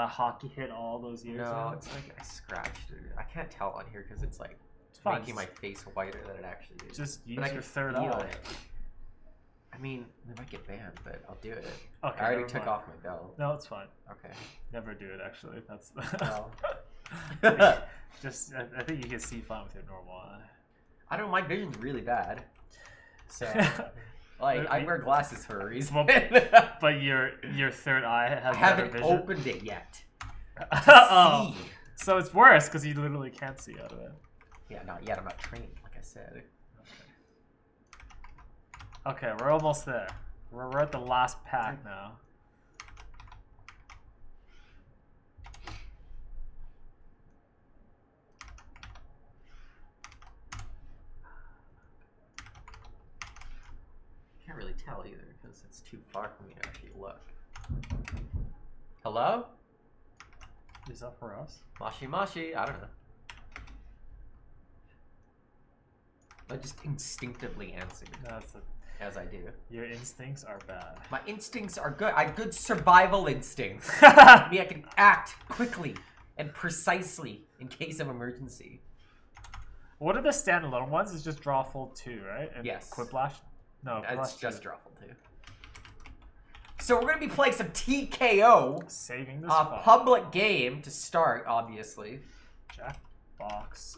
hockey hit all those years No, ago? it's like I scratched it. I can't tell on here because it's like It's fine. making my face whiter than it actually is. Just use But I your can third feel eye. it. I mean, they might get banned, but I'll do it. Okay, I already never took mind. off my belt. No, it's fine. Okay. Never do it actually. That's the Well. just I think you can see fine with your normal eye. I don't. My vision's really bad. So, like, I wear glasses for a reason. Well, but your third eye has I better haven't vision. opened it yet. Oh, See. so it's worse because you literally can't see out of it. Yeah, not yet. I'm not trained, like I said. Okay, we're almost there. We're at the last pack now. Can't really tell either because it's too far for me to actually look. Hello? Is that for us? Mashi Mashi? I don't know. I just instinctively answered That's as I do. your instincts are bad. My instincts are good. I have good survival instincts. Maybe I can act quickly and precisely in case of emergency. What are the standalone ones? It's just draw full 2, right? And Yes. Quiplash? No, It's Quiplash just 2. drawful too. So we're gonna be playing some TKO, Saving this a file. public game to start, obviously. Jackbox.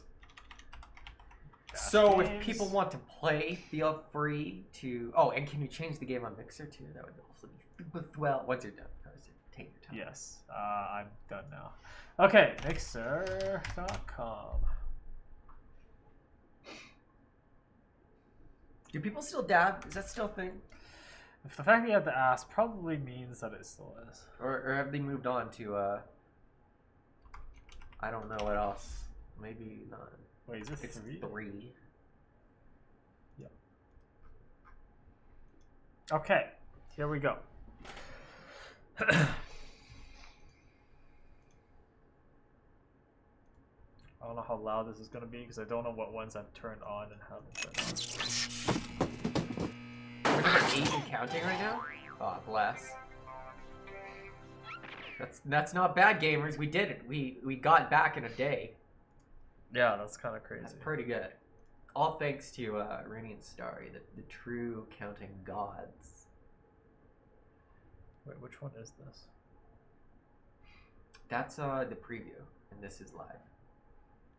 So if Games. people want to play, feel free to. Oh, and can you change the game on Mixer too? That would also be well. Once you're done, obviously, take your time. Yes, I'm done now. Okay, Mixer.com. Do people still dab? Is that still a thing? If the fact that you have to ask probably means that it still is. Or have they moved on to I don't know what else. Maybe not. Wait, is it It's 3? 3. Yep. Okay, here we go. I don't know how loud this is going to be because I don't know what ones I've turned on and haven't turned on. We're number 8 and counting right now? Oh, bless. That's not bad, gamers. We did it. We got back in a day. Yeah, that's kind of crazy. That's pretty good. All thanks to Radiant Starry, the true counting gods. Wait, which one is this? That's the preview, and this is live.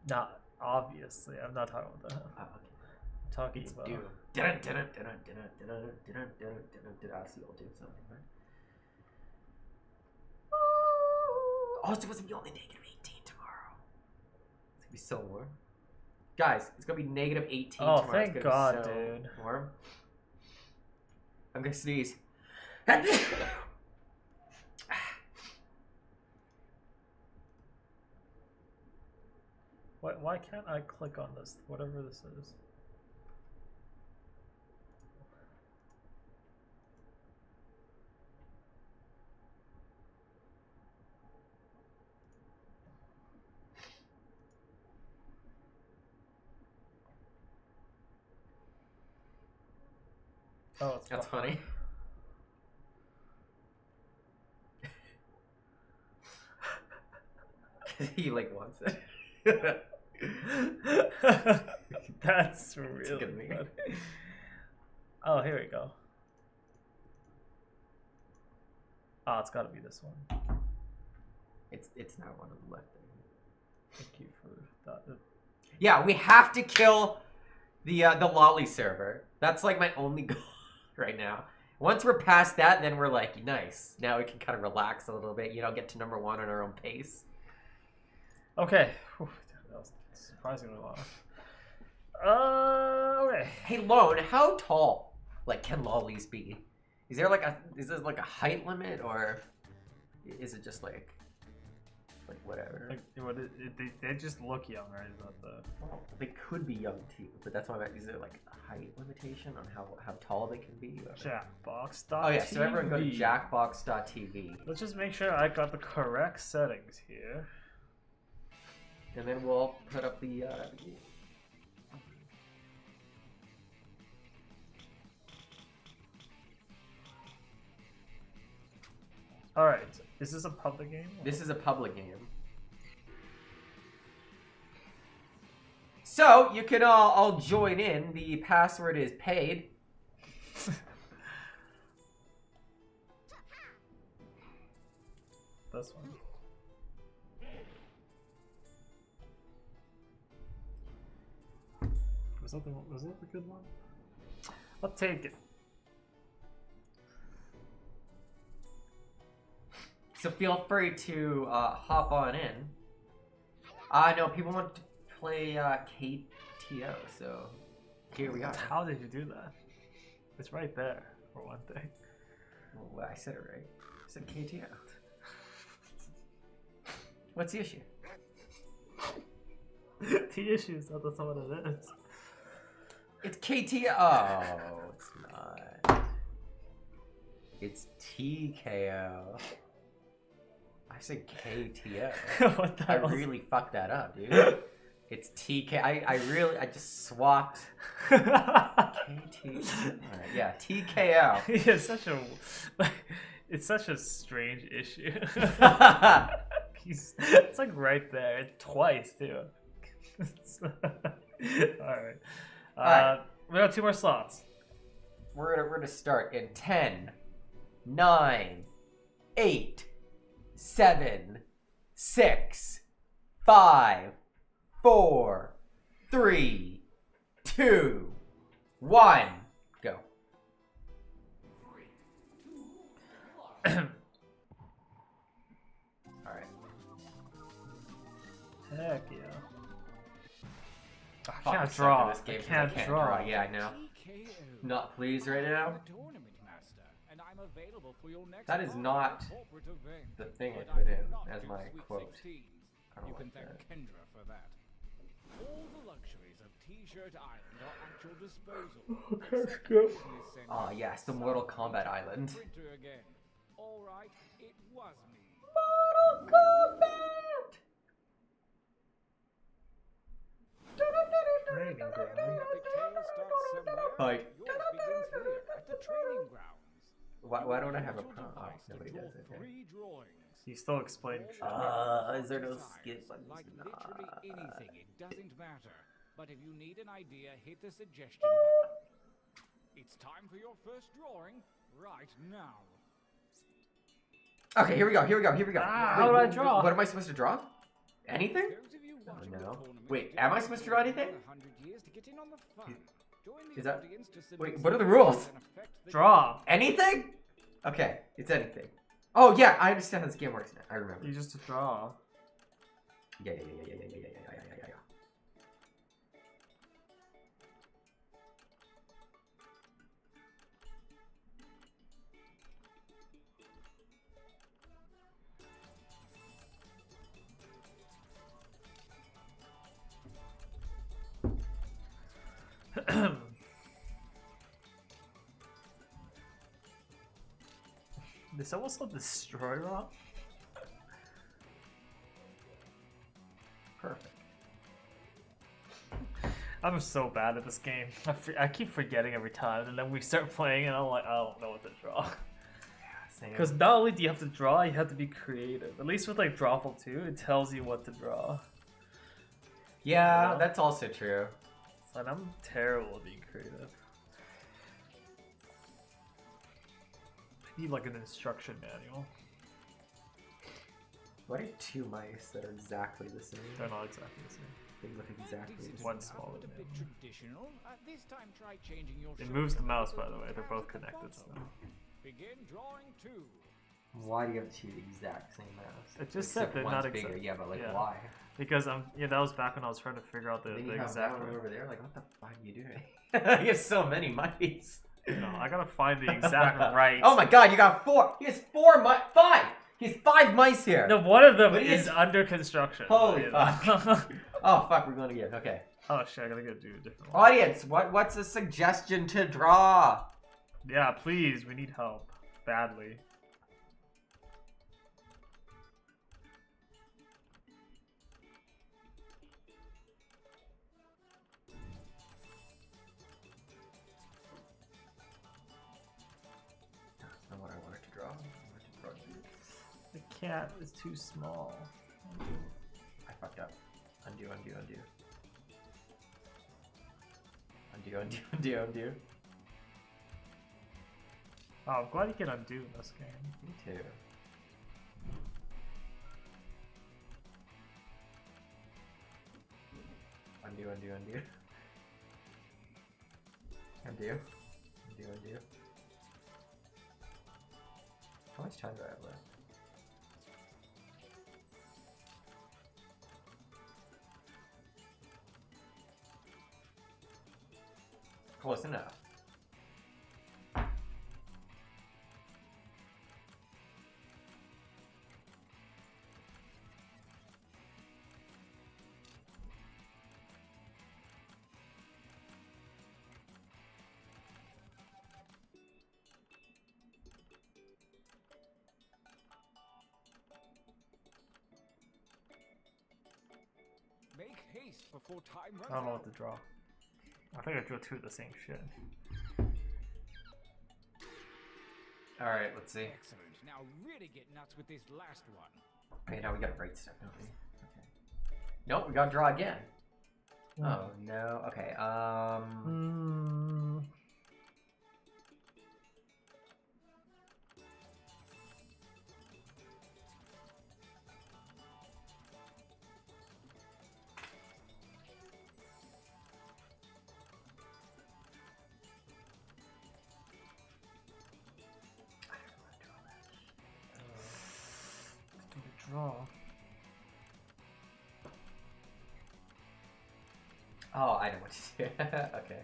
Not obviously. I'm not talking about that. Oh, okay. I'm talking It's about. Doom. I see you'll do something, right? Oh, it's supposed to be only negative 18 tomorrow. It's gonna be so warm. Guys, it's gonna be negative 18 Oh, tomorrow. thank It's gonna God, be so dude. warm. I'm gonna sneeze. Why can't I click on this? Whatever this is. Oh, it's That's funny. He like wants it. That's really good funny. meme. Oh, here we go. Oh, it's got to be this one. It's not one on the left. Thank you for that. Yeah, we have to kill the lolly server. That's like my only goal right now. Once we're past that, then we're like, nice. Now we can kind of relax a little bit. You know, get to number 1 on our own pace. Okay. Whew, that was surprisingly long. Okay. Hey, Lone, how tall like can lollies be? Is there like a like a height limit, or is it just like whatever? Like, they just look young, right? Is that the... Well, they could be young too, but that's why I'm at, is there like a height limitation on how tall they can be? Or... Jackbox.tv. Oh yeah, so everyone go to jackbox.tv. Let's just make sure I got the correct settings here. And then we'll put up the Alright, is this a public game? This is a public game. So, you can all join in. The password is paid. This one. Was that the good one? I'll take it. So feel free to hop on in. No, people want to play KTO, so here we are. How did you do that? It's right there, for one thing. Well, I said it right. I said KTO. What's the issue? The issue is that that's not what it is. It's KTO. Oh, it's not. It's TKO. I said KTO. What the I hell? really fucked that up, dude. It's TK. I just swapped KT. Alright, yeah, TKO. Yeah, it's such a strange issue. It's like right there, twice too. Alright. Alright. We got 2 more slots. We're gonna start in 10, 9, 8, 7, 6, 5, 4, 3, 2, 1, go. Alright. Heck yeah. I Fuck, can't I suck draw. at this game I 'cause can't draw. Yeah, I know. Not pleased right now. That is not the thing I put in as my quote. I don't like that. Kendra for that. All the luxuries of T-shirt Island are at your disposal. Oh yes, the Mortal Kombat Island. Printer again. All right, it was me. Mortal Kombat! Training ground. Epic tale starts somewhere. Like- Yours begins here at the training grounds. Why don't I have a Use pro? your Oh, device to nobody draw does it. Yeah. 3 drawings. He's still explaining. Is there no skip buttons? Like literally Nah. anything, it doesn't matter. But if you need an idea, hit the suggestion button. It's time for your first drawing right now. Okay, here we go. How do I draw? What am I supposed to draw? Anything? Those of you watching the no. tournament, Wait, don't am I supposed to draw anything? 100 years to get in on the fun. Join the Is that- audience to submit Wait, what are the some rules? ideas and affect the Draw. Anything? Okay, it's anything. Oh yeah, I understand how this game works now. I remember. You just draw. Yeah. Did someone still destroy wrong? Perfect. I'm so bad at this game. I keep forgetting every time, and then we start playing, and I'm like, I don't know what to draw. Same. Because not only do you have to draw, you have to be creative. At least with like Drawful 2, it tells you what to draw. Yeah, Yeah. that's also true. And I'm terrible at being creative. I need like an instruction manual. What are two mice that are exactly the same? They're not exactly the same. They look exactly the same. One smaller But a bit than traditional. This time try changing your It moves the mouse, by the way. They're both connected. So. Begin drawing 2. Why do you have two exact same mouse? It just said Except they're one's not bigger. exact. Yeah, but like Yeah. why? Because that was back when I was trying to figure out the Then you have exact that one right. over there. Like, what the fuck are you doing? You have so many mice. No, I gotta find the exact right. Oh my god, you got 4. He has 4 mice. 5. He has 5 mice here. No, one of them But he is is- under construction. Holy you know? fuck. Oh fuck, we're going again. Okay. Oh shit, I gotta go do a different one. Audience, what's a suggestion to draw? Yeah, please, we need help. Badly. That's not what I wanted to draw. I wanted to draw dude. The cat is too small. I fucked up. Undo, undo, undo. Undo, undo, undo, undo. Oh, I'm glad you can undo in this game. Me too. Undo, undo, undo. Undo. Undo, undo. How much time do I have left? Close enough. Make haste before time runs I don't know out. what to draw. I think I drew two of the same shit. Alright, let's see. Excellent. Now really get nuts with this last one. Okay, now we gotta write stuff, don't we? Okay. Nope, we gotta draw again. Oh no. Okay, Do the draw. oh, I know what to do. Okay.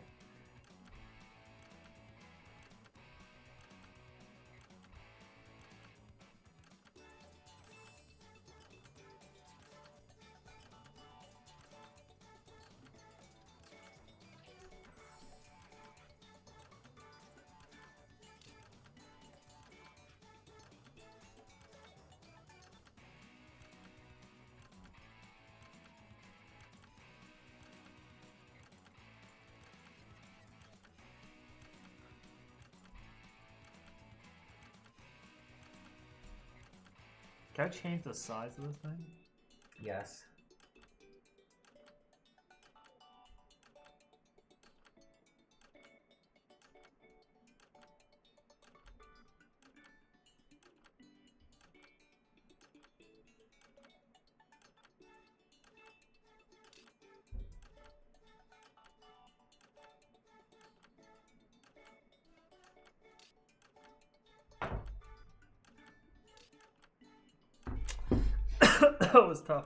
Can I change the size of this thing? Yes. That was tough.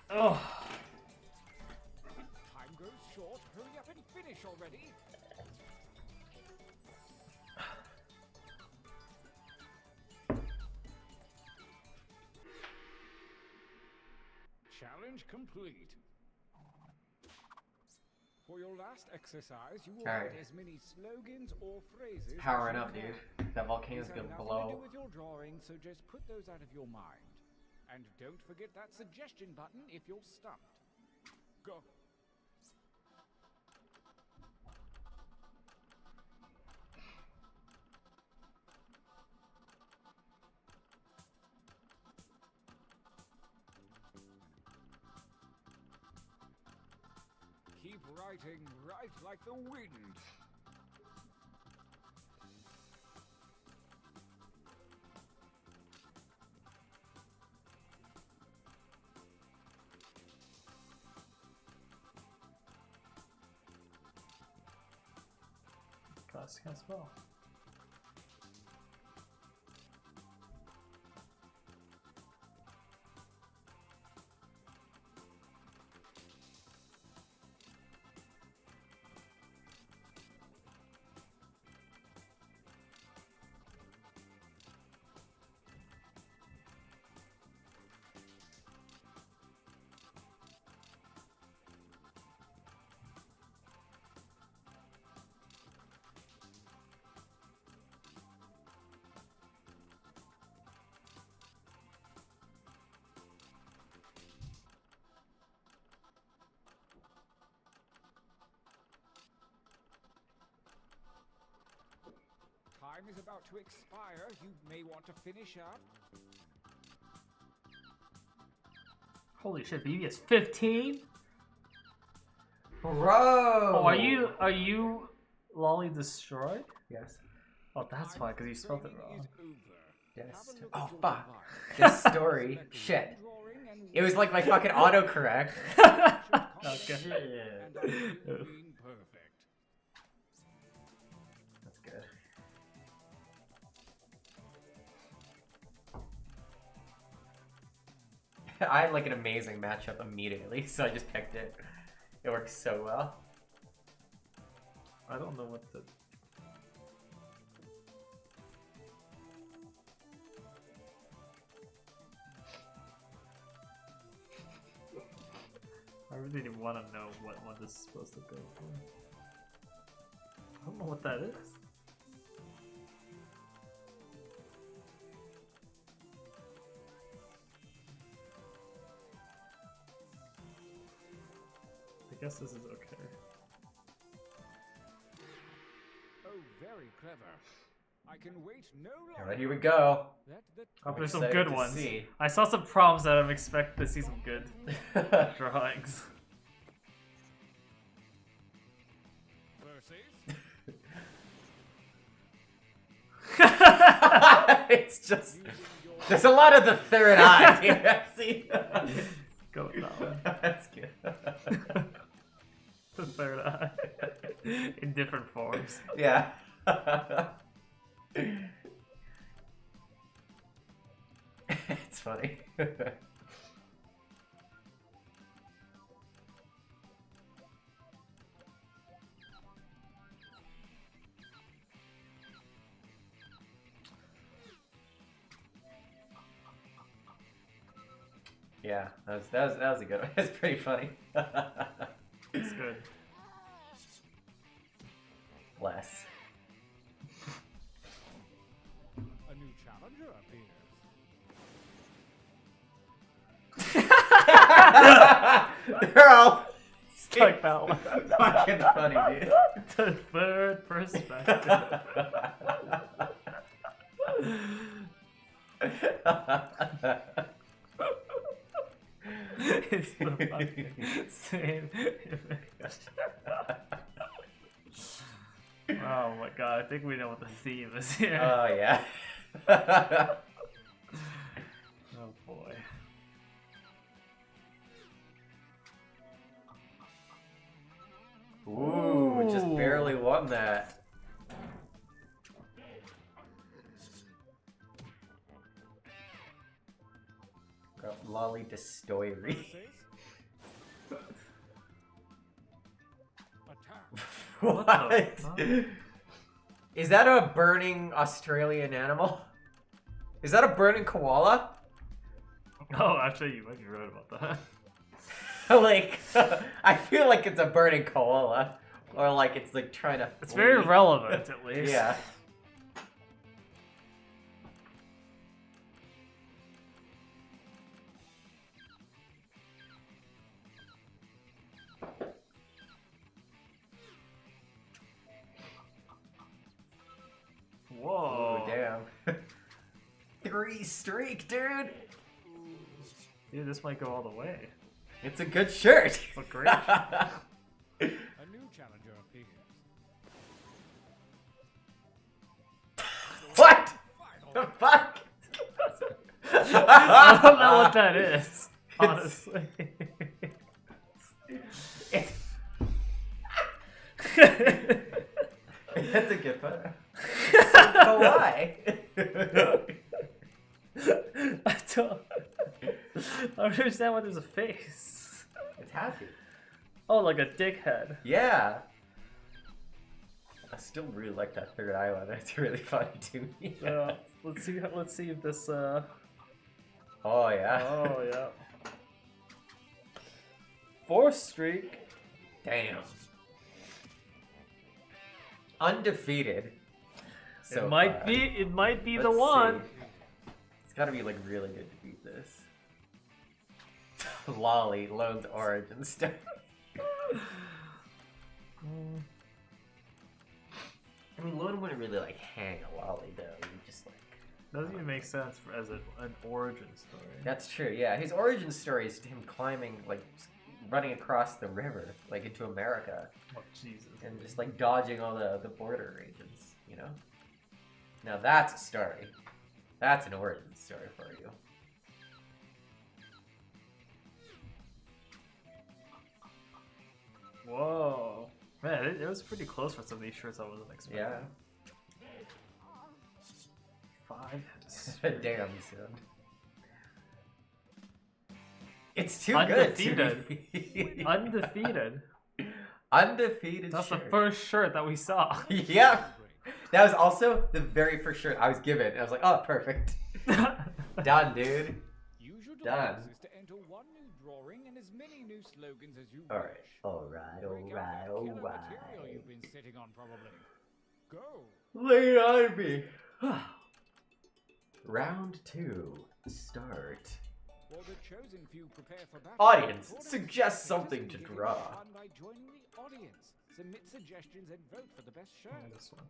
Oh. Time grows short. Hurry up and finish already. Challenge complete. For your last exercise, you will Alright. write as many slogans or phrases. It's powering as you up, can. dude. That volcano's These gonna have nothing to blow. do with your drawing, so just put those out of your mind. And don't forget that suggestion button if you're stumped. Go. Keep writing, write like the wind. Gosh, can't spell. Time is about to expire. You may want to finish up. Holy shit, BB is 15? Bro! Oh, are you Lolly destroyed? Yes. Oh, that's why, because you spelled it Training wrong. is over. Yes. Have a look Oh, at your fuck. device. This story. Select one Shit. drawing and It was like my fucking autocorrect. Okay. and I mean perfect. That's good. I had like an amazing matchup immediately, so I just picked it. It works so well. I don't know what the... I really didn't want to know what one this is supposed to go for. I don't know what that is. I guess this is okay. Oh, very clever. I can wait no longer. Alright, here we go. Let the Hope there's some excited good to ones. see. I saw some prompts that I'm expecting to see some good drawings. verses. It's just there's a lot of the third eye here. See, Go with that one. that's good. The third eye. In different forms. Yeah. It's funny. Yeah, that was a good one. It's pretty funny. It's good. Bless. A new challenger appears. They're all It's like that one. fucking funny, dude. The third perspective. It's the fucking same image. Oh my god, I think we know what the theme is here. Oh yeah. Oh boy. Ooh, just barely won that. Got Lolly Destoyery. Verses. Attack. What What? the fuck? Is that a burning Australian animal? Is that a burning koala? Oh, actually, you might be right about that. Like, I feel like it's a burning koala. Or like it's like trying to It's very flee. relevant, at least. Yeah. Whoa. Oh, damn. 3 streak, dude. Dude, this might go all the way. It's a good shirt. It's a great. A new challenger appears. What? The fuck? I don't know what that is, honestly. It's... That's a good photo. So why? I don't understand why there's a face. It's happy. Oh, like a dickhead. Yeah. I still really like that third eye one. It's really funny to me. Let's see if this. Oh Oh yeah. yeah. 4th streak. Damn. Undefeated. So it might far. be. It might be the Let's one. see. It's gotta be like really good to beat this. Lolly, Lone's origin story. I mean, Lone wouldn't really like hang a Lolly though. He just like. Doesn't even make sense as an origin story. That's true. Yeah, his origin story is him climbing, like, running across the river, like into America, Oh Jesus. and just like dodging all the border regions. You know. Now that's a story. That's an origin story for you. Whoa. Man, it was pretty close for some of these shirts I wasn't expecting. Yeah. 5. Damn, son. It's too good. Undefeated. Undefeated. Undefeated. That's the shirt. first shirt that we saw. Yeah. That was also the very first shirt I was given. I was like, oh, perfect. Done, dude. Use your Done. devices to enter one new drawing and as many new slogans as you Alright. wish. Alright, Break out alright, that killer material alright. you've been sitting on, probably. Go. Lay it on me. Round 2. Start. While the chosen few prepare for battle, Audience, tournament suggest participants something to can get draw. fun by joining the audience. Submit suggestions and vote for the best shirt. This one.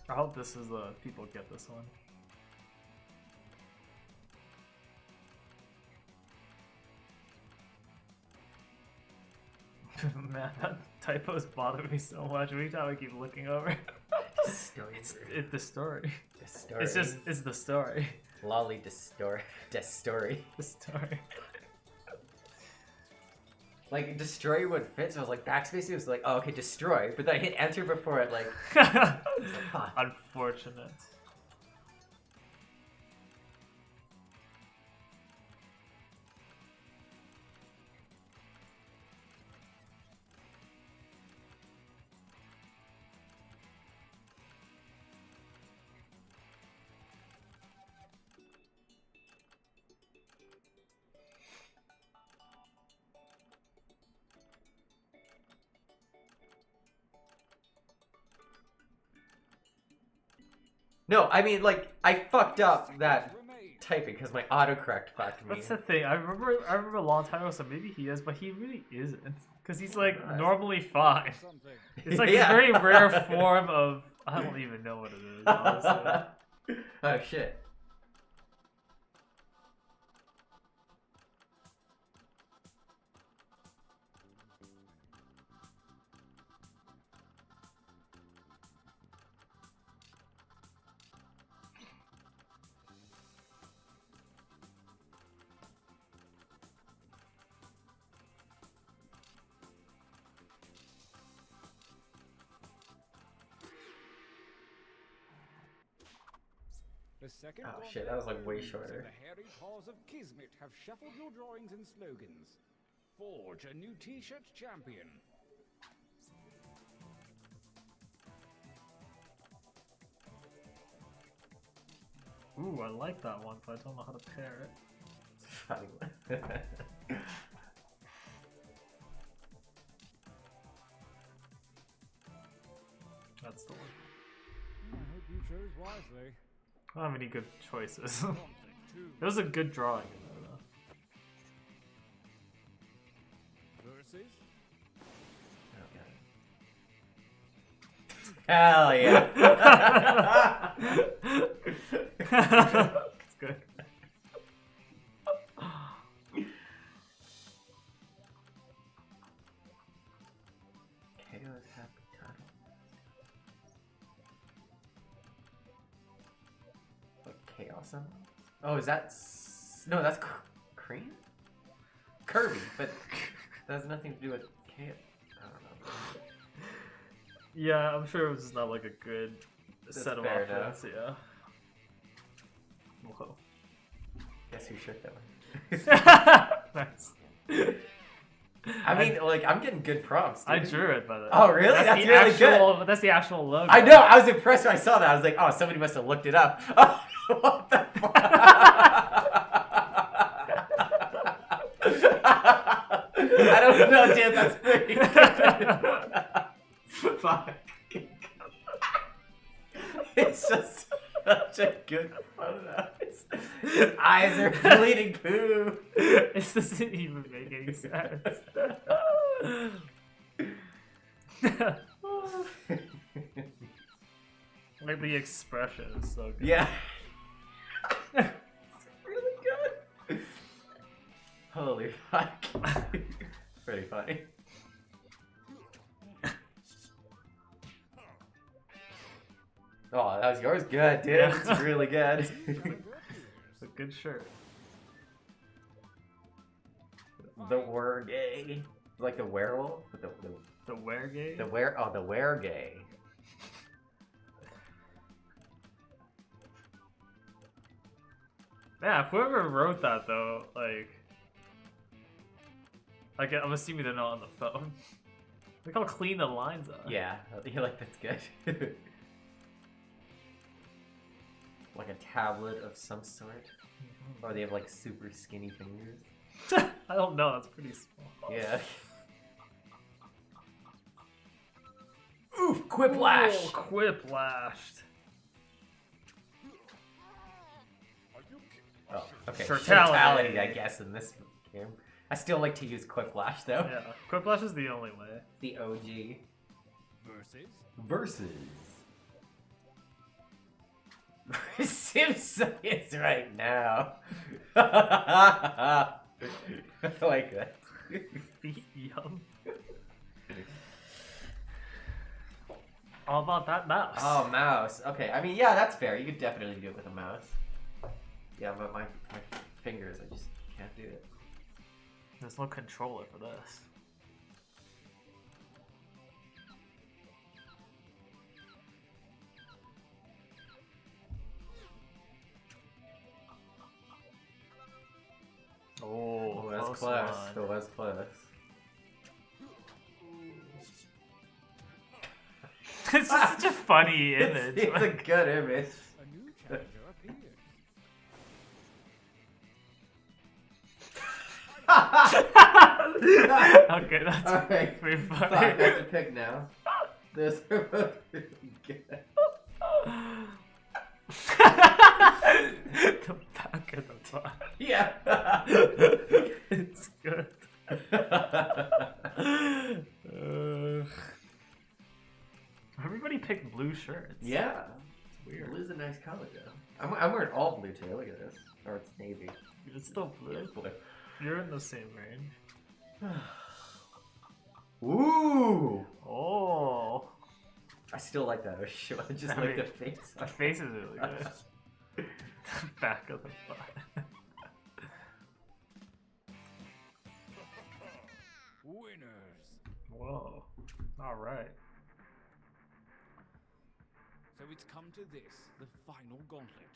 I hope this is the people get this one. Man, that typos bother me so much. Every time I keep looking over, it's the story. The story. It's the story. Lolly Destory. The story. Like, destroy would fit, so I was like, backspace, it was like, oh, okay, destroy. But then I hit enter before it, like, fuck. Unfortunate. No, I mean, like, I fucked up that typing because my autocorrect fucked me. That's the thing. I remember a long time ago. So maybe he is, but he really isn't, because he's like normally fine. It's like Yeah. a very rare form of. I don't even know what it is. Honestly. Oh, shit. The second Oh, gauntlet shit, that was, like, way ends, shorter. and the hairy paws of Kismet have shuffled your drawings and slogans. Forge a new T-shirt champion. Ooh, I like that one, but I don't know how to pair it. Funny one. That's the one. I hope you chose wisely. I don't have any good choices. Gauntlet 2 It was a good drawing in there, though. versus Hell yeah. That's good. Chaos Happy Tunnel. What, Chaos Emeralds? Oh, is that... No, that's Cream? Kirby, but that has nothing to do with Chaos. I don't know. Yeah, I'm sure it was just not like a good set of fair offense, yeah. Whoa. Guess who shook that one? Nice. I mean, like, I'm getting good prompts, dude. I drew it, by the way. Oh, really? That's the really actual, That's the actual logo. I know, I was impressed when I saw that. I was like, oh, somebody must have looked it up. What the fuck? I don't know, dude, that's pretty good. Fuck. It's just such a good photo. His eyes are bleeding poo. This doesn't even make any sense. Like the expression is so good. Yeah. It's really good. Holy fuck. Pretty funny. Oh, that was yours? Good, dude. Yeah. It's really good. It's a good shirt. The Wergay. Like the werewolf? The Wergay? the Wergay. Yeah, whoever wrote that though, like I'm assuming they're not on the phone. Look how clean the lines are. Yeah, like that's good. Like a tablet of some sort. Or they have like super skinny fingers. I don't know, that's pretty small. Yeah. Oof, quiplash! Oh, quiplashed. Oh, okay. Shirtality. I guess, in this game. I still like to use quiplash though. Yeah, quiplash is the only way. The OG. versus Simpson is right now. I like that. Yum. All about that mouse. Oh, mouse. Okay, I mean, yeah, that's fair. You could definitely do it with a mouse. Yeah, but my fingers, I just can't do it. There's no controller for this. Oh, That's close close. one. That was close. It's just such a funny image. It's a good image. a new challenger appears. Okay, that's Alright. pretty Fuck, I funny. have to pick now. This are both really good. The back of the top. Yeah. It's good. Everybody picked blue shirts. Yeah. It's weird. Blue's a nice color though. I'm wearing all blue too. Look at this. Or it's navy. It's still blue. It's blue. You're in the same range. Ooh. Oh. I still like that. I just I like mean, the face. The face is really good. The back of the butt. Winners. Whoa. Alright. So it's come to this, the final gauntlet.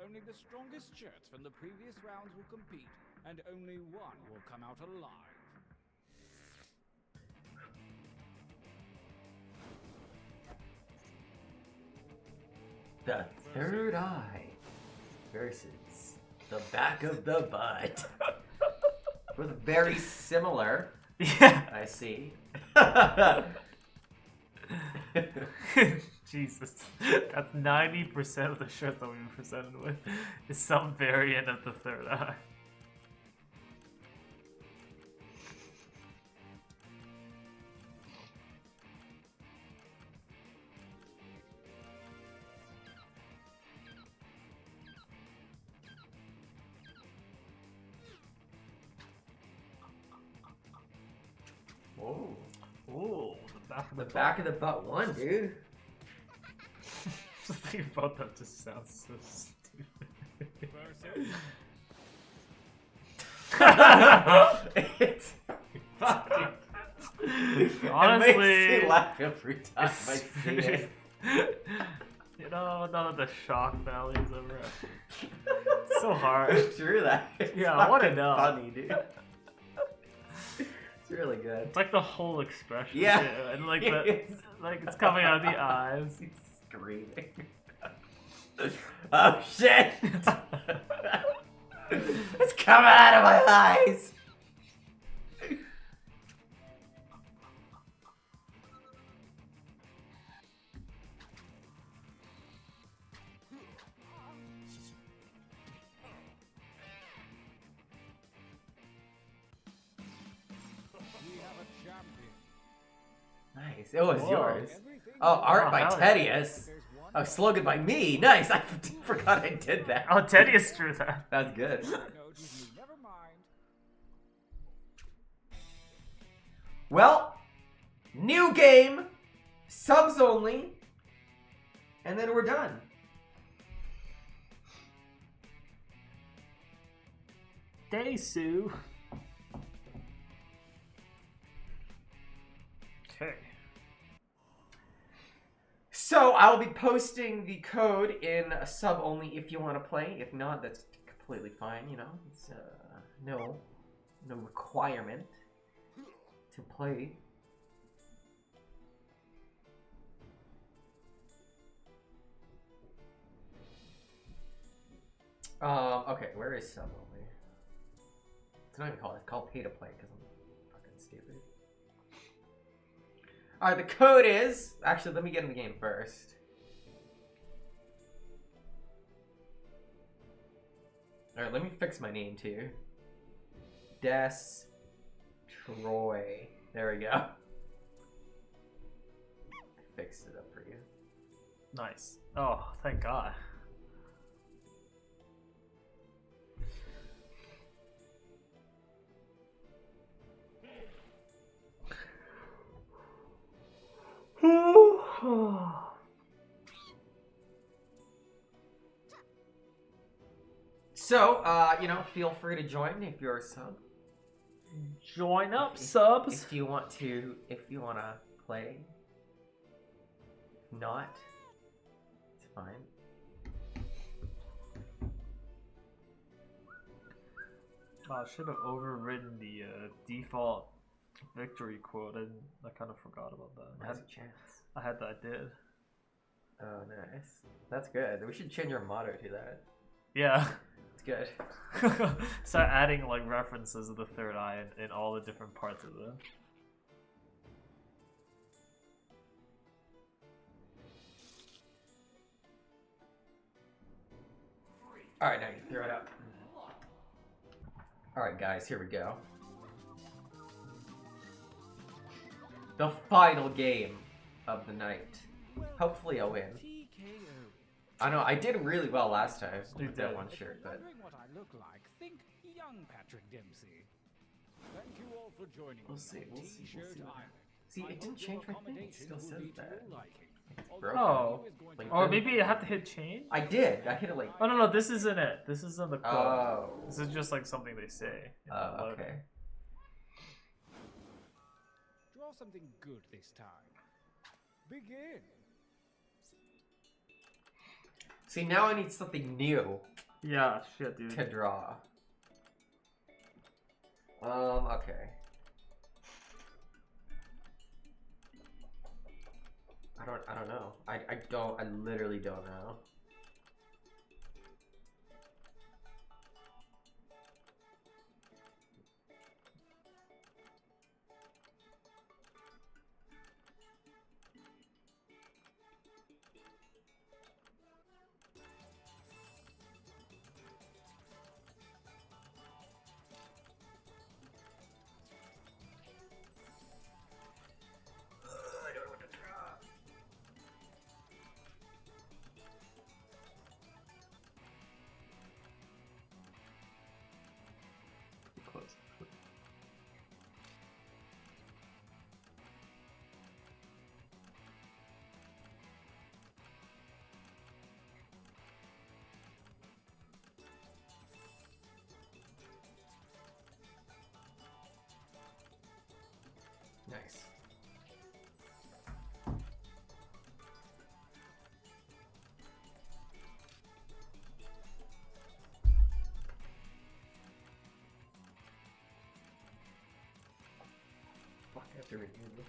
Only the strongest shirts from the previous rounds will compete, and only one will come out alive. The third eye versus the back of the butt. With very similar. Yeah. I see. Jesus. That's 90% of the shirts that we've been presented with is some variant of the third eye. Whoa. Ooh, the back of The back of the butt one, dude. The thing about that just sounds so stupid. It's funny. Honestly, it makes me laugh every time I see it. You know, none of the shock values ever. So hard. True that. It's Yeah, I wanna fucking know. Funny, dude. It's really good. It's like the whole expression. Yeah. Too, and like it's coming out of the eyes. He's screaming. Oh shit! It's coming out of my eyes. We have a champion. Nice. It was Whoa. yours. Everything Oh, art Oh, by hell yeah. Tedious. There's one Oh, slogan by me. Nice. I forgot I did that. Oh, Tedious drew that. That's good. note with me. Never mind. Well, new game, subs only, and then we're done. Daisu. Okay. So I'll be posting the code in a sub only if you want to play. If not, that's completely fine. You know, it's no requirement to play. Okay, where is sub only? It's not even called. It's called pay to play because I'm fucking stupid. Alright, the code is... Actually, let me get in the game first. Alright, let me fix my name too. Troy. There we go. I fixed it up for you. Nice. Oh, thank God. So, you know, feel free to join if you're a sub. Join up, subs. If you want to play. If not, it's fine. Oh, I should have overridden the default victory quote. I kind of forgot about that. There's a chance. I did. Oh, nice. That's good. We should change our motto to that. Yeah. It's good. Start adding like references of the third eye in all the different parts of it. Alright, now you throw it up. Alright, guys, here we go. The final game of the night. Hopefully I'll win. I know, I did really well last time You with that did. one shirt, but... Wondering what I look like? Think young Patrick Dempsey. Thank you all for joining We'll me see, on we'll see, we'll T-Shirt see. Island. See, I it didn't hope change your my thing, it still accommodations will says be to that. your liking. It's Although broken. Oh. the view is going Like, to Or be maybe you have to hit change? I did, I hit it like... Oh no, this isn't it. This isn't the quote. Oh. This is just like something they say. in the Oh, loading. okay. Draw something good this time. Begin. See, now I need something new Yeah, shit, dude. to draw. Okay. I don't know. I literally don't know. I don't know what to draw. Close. Nice. Fuck, I have to redo this.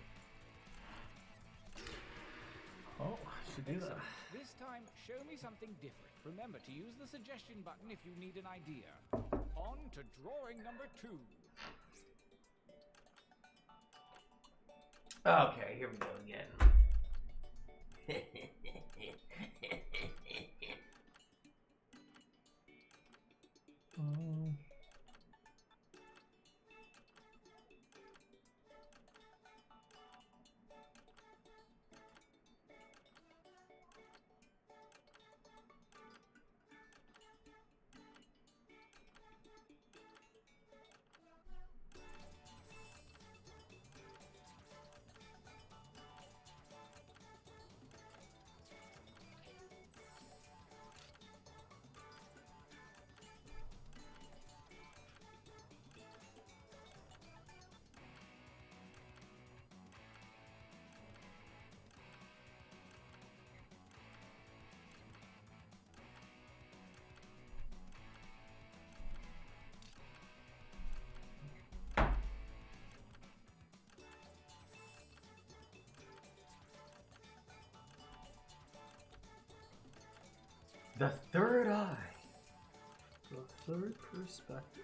Oh, I should do that. This time, show me something different. Remember to use the suggestion button if you need an idea. On to drawing number 2. Okay, here we go again. The third eye. The third perspective.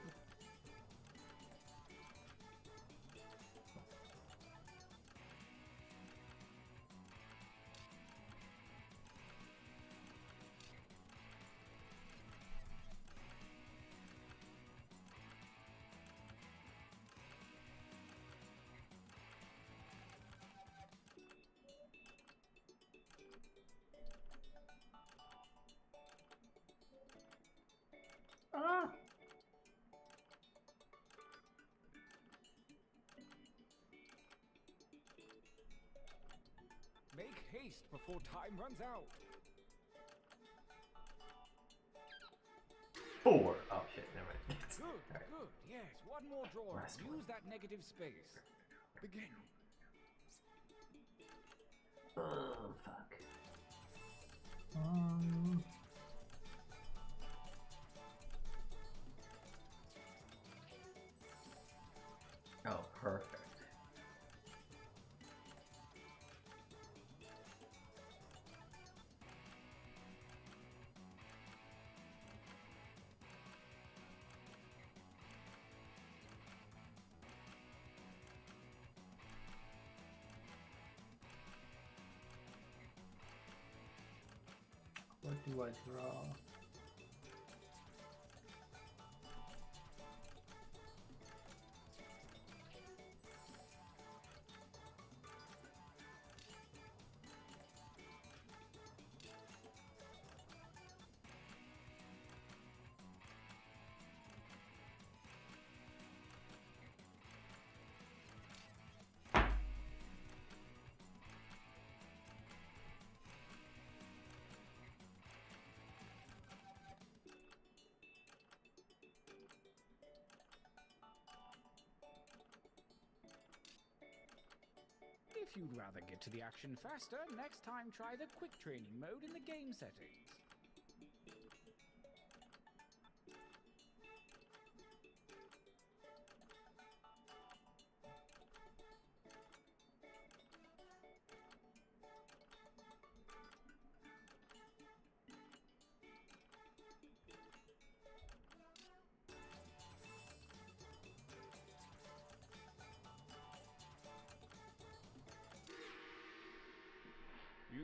Ah! Make haste before time runs out. 4. Oh shit, never mind. Good, Alright. good. Yes, one more drawing. Last Use one. that negative space. Begin. Oh, fuck. Oh, perfect. What do I draw? If you'd rather get to the action faster, next time try the quick training mode in the game settings.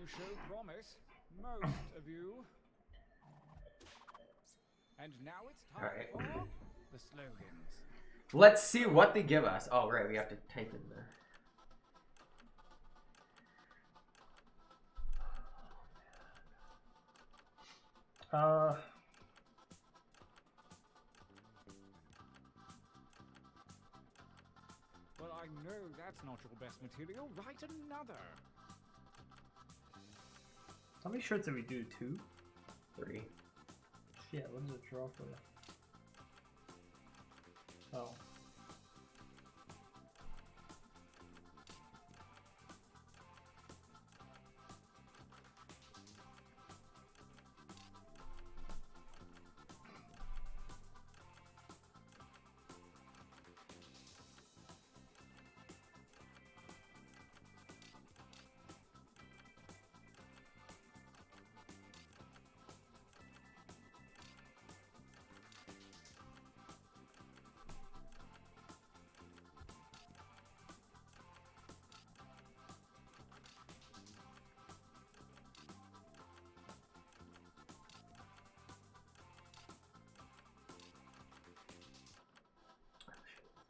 You show promise, most of you. And now it's time Alright. for the slogans. Let's see what they give us. Oh, right, we have to type in there. Well, I know that's not your best material. Write another. How many shirts did we do? 2? 3. Yeah, what does it draw for? Oh.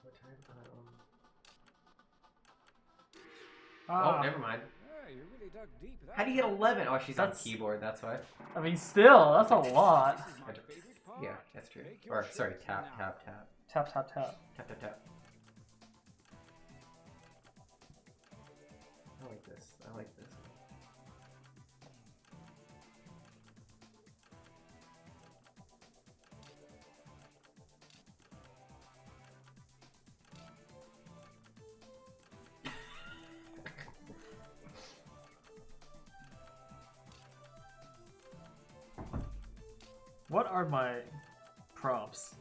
What time? Ah, Oh, never mind. Yeah, you really dug deep there. How do you get 11? Oh, she's on That's- keyboard, that's why. I mean, still, that's a lot. This is my favorite part. Yeah, that's true. Make your Or, sorry, shirt tap, now. tap, tap. Tap, tap, tap. Tap, tap, tap. I like this. I like this. What are my prompts?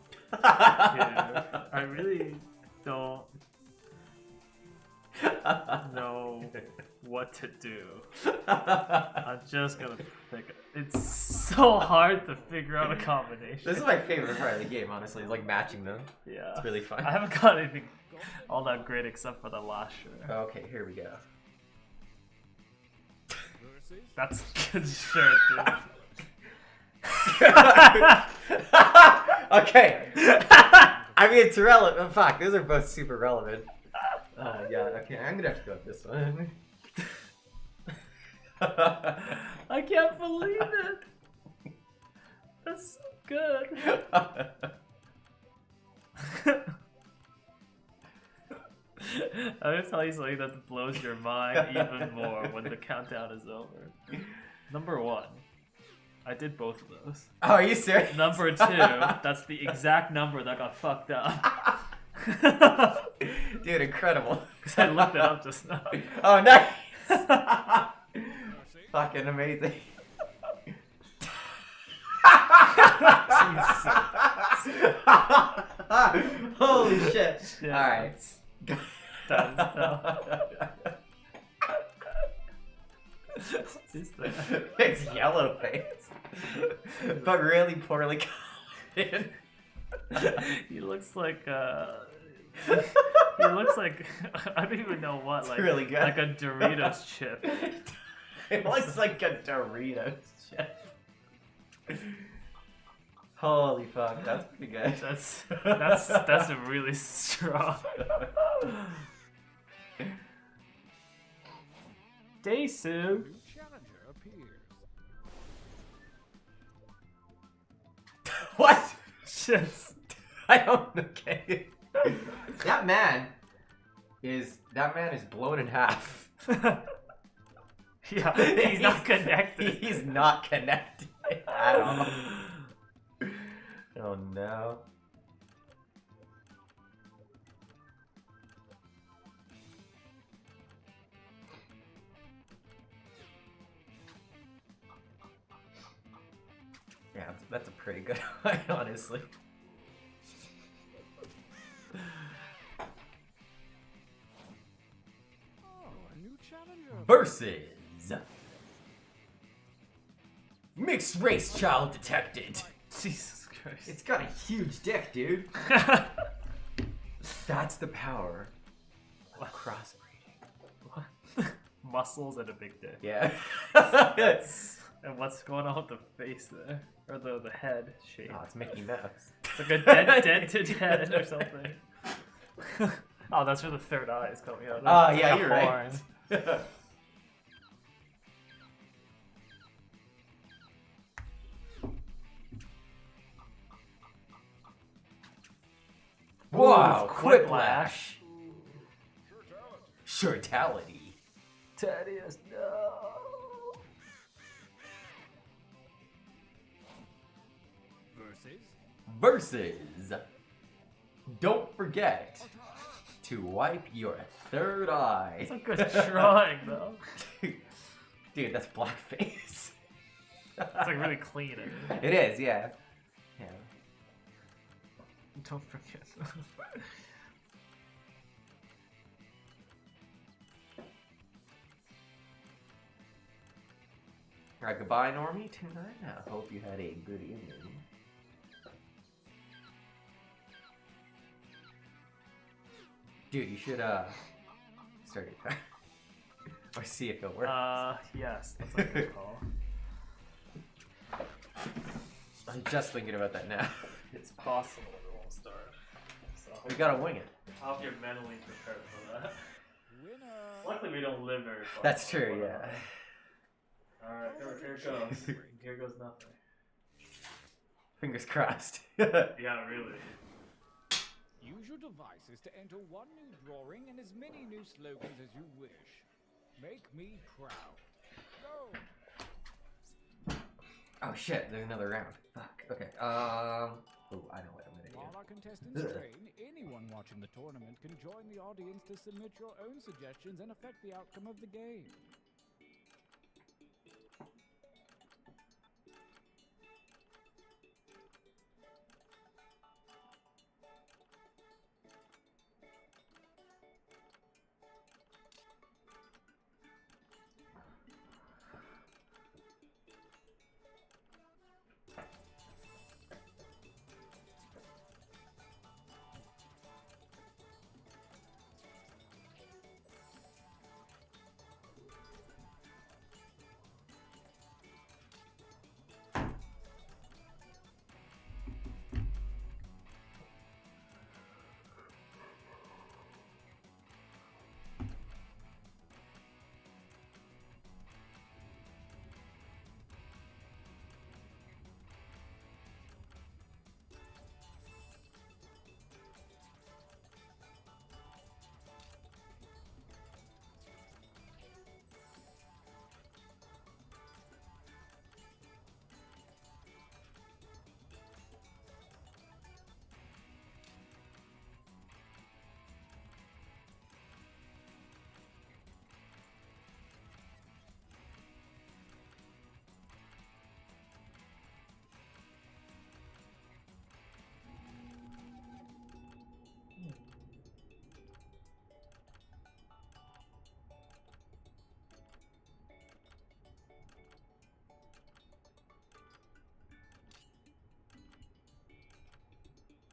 Yeah, I really don't know what to do. I'm just gonna pick it. It's so hard to figure out a combination. This is my favorite part of the game, honestly. Is like matching them. Yeah. It's really fun. I haven't got anything all that great except for the last shirt. Okay, here we go. Versus That's a good shirt, dude. Okay. I mean, it's relevant. Fuck, those are both super relevant. Yeah, okay, I'm gonna have to go with this one. I can't believe it. That's so good. I'm gonna tell you something that blows your mind even more when the countdown is over. Number 1. I did both of those. Oh, are you serious? Number 2, that's the exact number that got fucked up. Dude, incredible. Because I looked it up just now. Oh, nice. versus Fucking amazing. Holy shit. Yeah, Alright. That is that? It's yellow face. But really poorly colored. He looks like he looks like I don't even know what, like really good. like a Doritos chip. It looks like a Doritos chip. Holy fuck, that's pretty good. That's really strong. Daisu. new challenger appears. What? Just I don't okay. That man is blown in half. yeah, he's not connected. He's not connected at all. Oh no. Yeah, that's a pretty good one, honestly. Oh, a new challenger. Versus mixed race child detected. Jesus Christ. It's got a huge dick, dude. That's the power of crossbreeding. muscles and a big dick. Yeah. And what's going on with the face there? Or the head shape? Oh, it's Mickey Mouse. It's like a dented head or something. Oh, that's where the third eye is coming out. Oh, It's yeah, like a you're horn. right. Wow, Quiplash. Shortality. Thaddeus, no. Versus. Don't forget to wipe your third eye. It's a good drawing, though. Dude, that's blackface. It's like really clean. It is, yeah. Yeah. Don't forget. Alright, goodbye, Normie, tonight. I hope you had a good evening. Dude, you should, start it. Or see if it works. Yes, that's a good call. I'm just thinking about that now. It's possible it won't start. So We gotta wing it. I hope you're mentally prepared for that. Luckily, we don't live very far. That's true, yeah. Alright, here it goes. Here goes nothing. Fingers crossed. Yeah, really. Use your devices to enter one new drawing and as many new slogans as you wish. Make me proud. Go! Oh shit, there's another round. Fuck. Okay. Oh, I know what I'm gonna While do. our contestants train, anyone watching the tournament can join the audience to submit your own suggestions and affect the outcome of the game.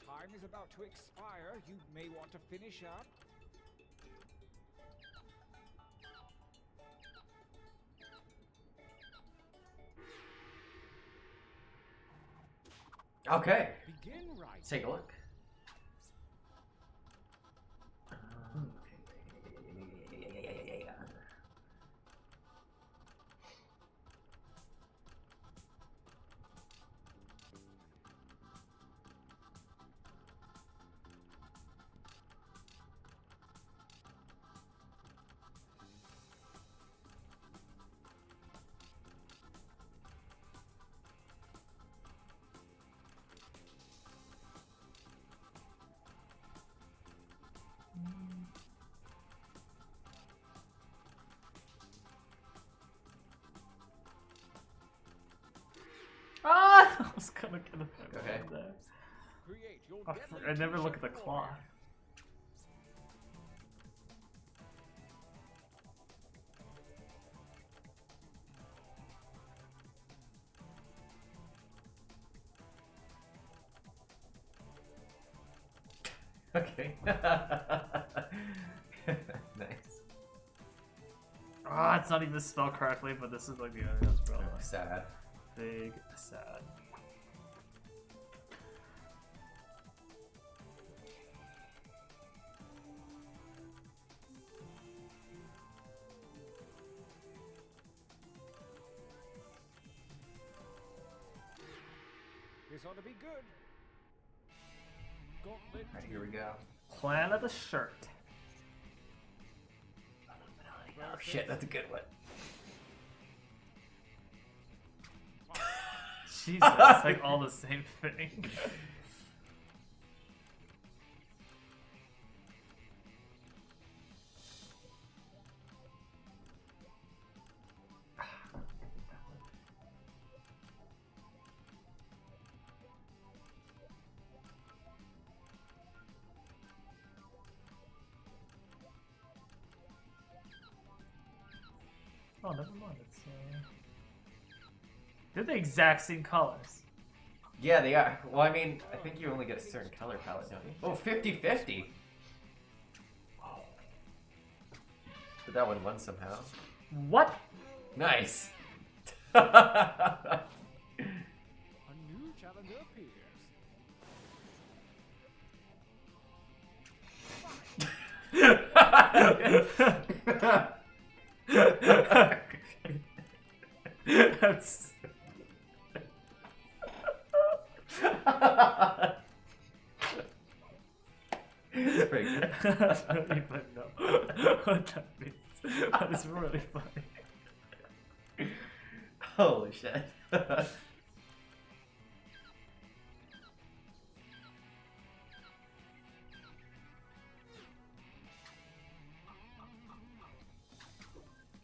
Time is about to expire. You may want to finish up. Okay. Begin right. Let's take a look. Ah! I was gonna get a Okay. there. Create your I deadly I never look at the t-shirt clock. Okay. Nice. Ah, it's not even spelled correctly, but this is like the other spell. Oh, sad. Big sad. This ought to be good. Gauntlet. Alright, here we go. Plan of the shirt. Oh shit, that's a good one. Jesus, it's like all the same thing. Oh, never mind. It's they're the exact same colors. Yeah, they are. Well, I mean, I think you only get a certain color palette, don't you? Oh, 50-50. But that one won somehow. What? Nice. A new challenger appears. That's It's pretty good. I don't even know what that means. That is really funny. Holy shit.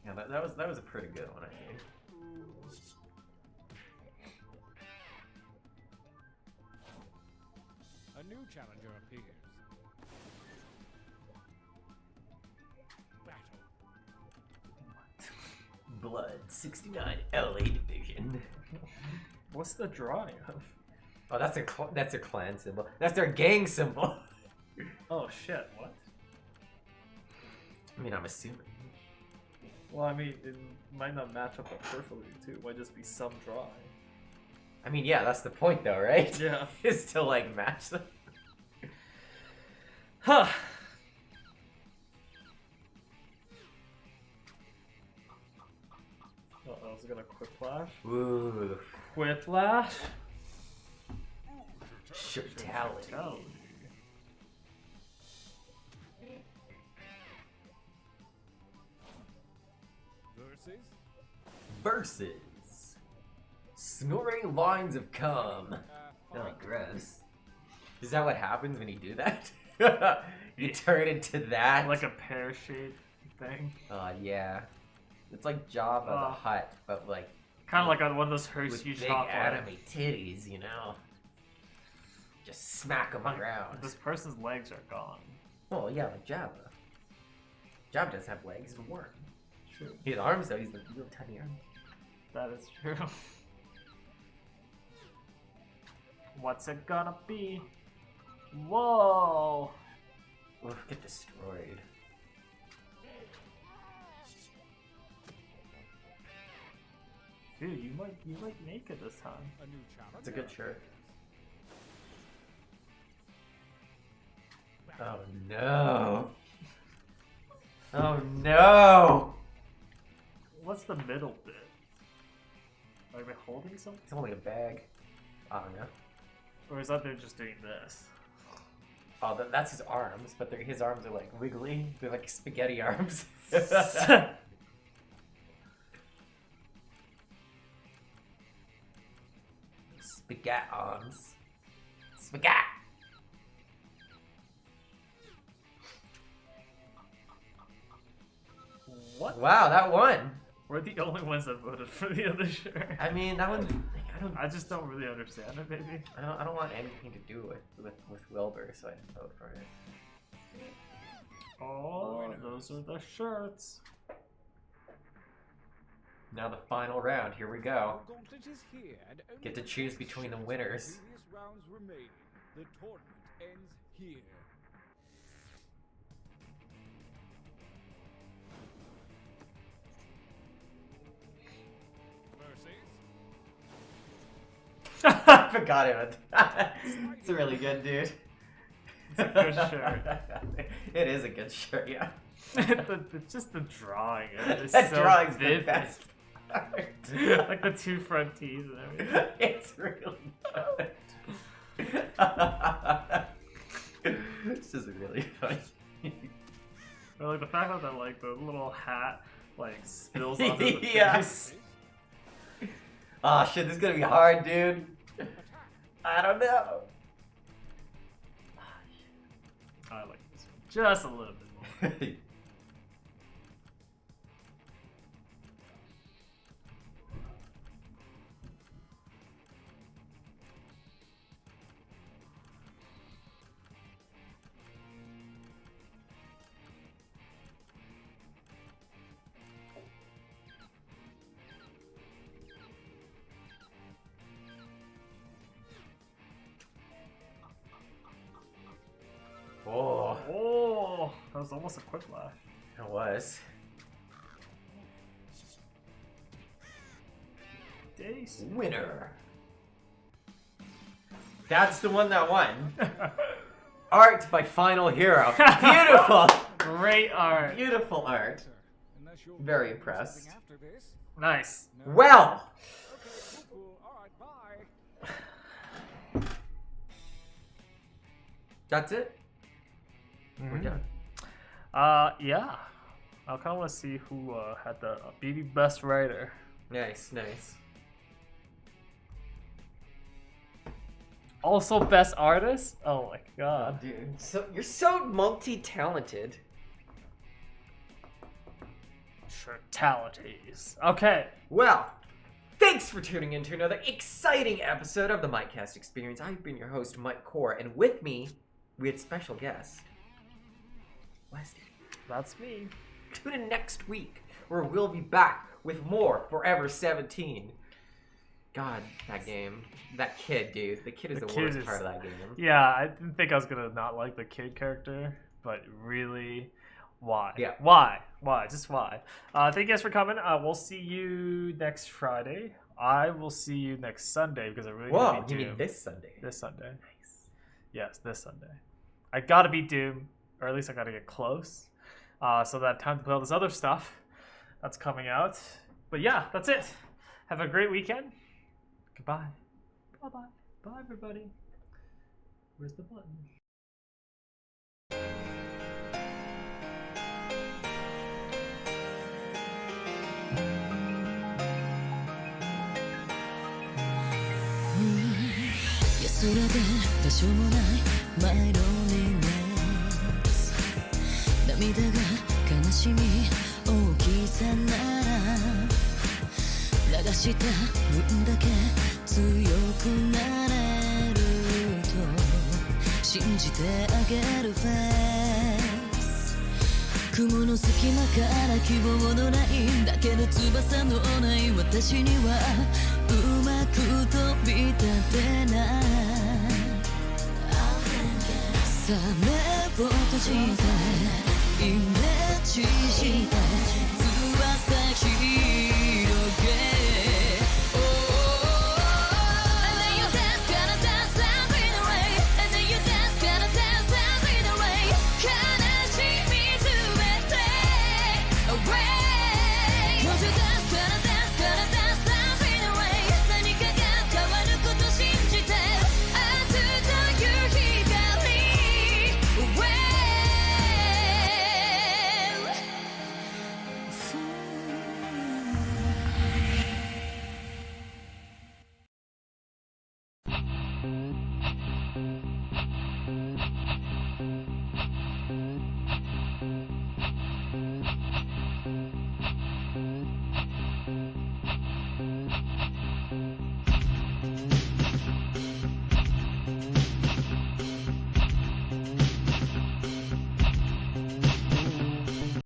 Yeah, that was a pretty good one, I think. A new challenger appears. Battle. Blood 69 LA Division. What's the drawing of? Oh, that's their clan symbol. That's their gang symbol. Oh shit! What? I mean, I'm assuming. Well, I mean, it might not match up perfectly too. It might just be some drawing. I mean, yeah, that's the point, though, right? Yeah. Is to like match them. Huh. Oh, I was gonna quick flash. Ooh, Quick flash. shirtality. Versus. Versus snorting lines of cum. Oh, Fine. gross. Is that what happens when you do that? You turn into that? Like a pear-shaped thing. Yeah. It's like Jabba the Oh. Hutt, but like Kind of like on one of those with huge big chocolate. anime titties, you know? Just smack them around. This person's legs are gone. Oh yeah, like Jabba. Jabba doesn't have legs, he's a worm. True. He has arms though, he's the real tiny arms. That is true. What's it gonna be? Whoa! Oof, get destroyed. Dude, you might make it this time. A new challenger. It's a good shirt. Oh no. Oh no! What's the middle bit? Are they holding something? It's only a bag. I don't know. Or is that they're just doing this? Oh, that's his arms, but his arms are like wiggly. They're like spaghetti arms. Spaghetti arms. Spaghetti! What? Wow, that won! We're the only ones that voted for the other shirt. I mean, that one. I just don't really understand it, maybe. I don't want anything to do with Wilbur, so I didn't vote for it. Oh, those are the shirts. Now the final round. Here we go. The gauntlet is here, and only Get to the choose best between the shots of winners. previous rounds remain. The tournament ends here. forgot about that. It's really good, dude. It's a good shirt. It is a good shirt, yeah. Just the drawing. It's That so drawing's the vivid. best part. Like the two front teeth and everything. It's really good. This is really funny. Or like the fact that like the little hat like spills onto the Yeah. face. Oh shit, this is gonna be hard, dude. I don't know. I like this one just a little bit more. Oh, Oh, that was almost a quick laugh. it was. Days. Winner. That's the one that won. Art by Final Hero. Beautiful. Great art. Beautiful art. Unless you're Very doing impressed. something after this. Nice. No? Well, Okay, cool. Alright, bye. that's it. We're Mhm. done. Yeah. I kind of want to see who had the BB Best Writer. Nice, nice. Also Best Artist? Oh my god. Dude, so you're so multi-talented. Sure, talenties. Okay. Well, thanks for tuning in to another exciting episode of the Mikecast Experience. I've been your host, Mike Core, and with me, we had special guest, Wesley. That's me. Tune in next week, where we'll be back with more Forever 17. God, that game. That kid, dude. The kid is the kid worst is- part of that game. Yeah, I didn't think I was gonna not like the kid character, but really, why? Yeah. Why? Why? Just why? Thank you guys for coming. We'll see you next Friday. I will see you next Sunday because I really Whoa, gotta you beat mean Doom. this Sunday? This Sunday. Nice. Yes, this Sunday. I gotta beat Doom, or at least I gotta get close, so that I have time to play all this other stuff that's coming out. But yeah, that's it. Have a great weekend. Goodbye. Bye-bye. Bye, everybody. Where's the button?安らで多少もないマイロニネス涙が悲しみ大きさなら流した分だけ強くなれると信じてあげるフェイス雲の隙間から希望のないだけど翼のない私にはうまく飛び立てないさあ目を閉じてイメージして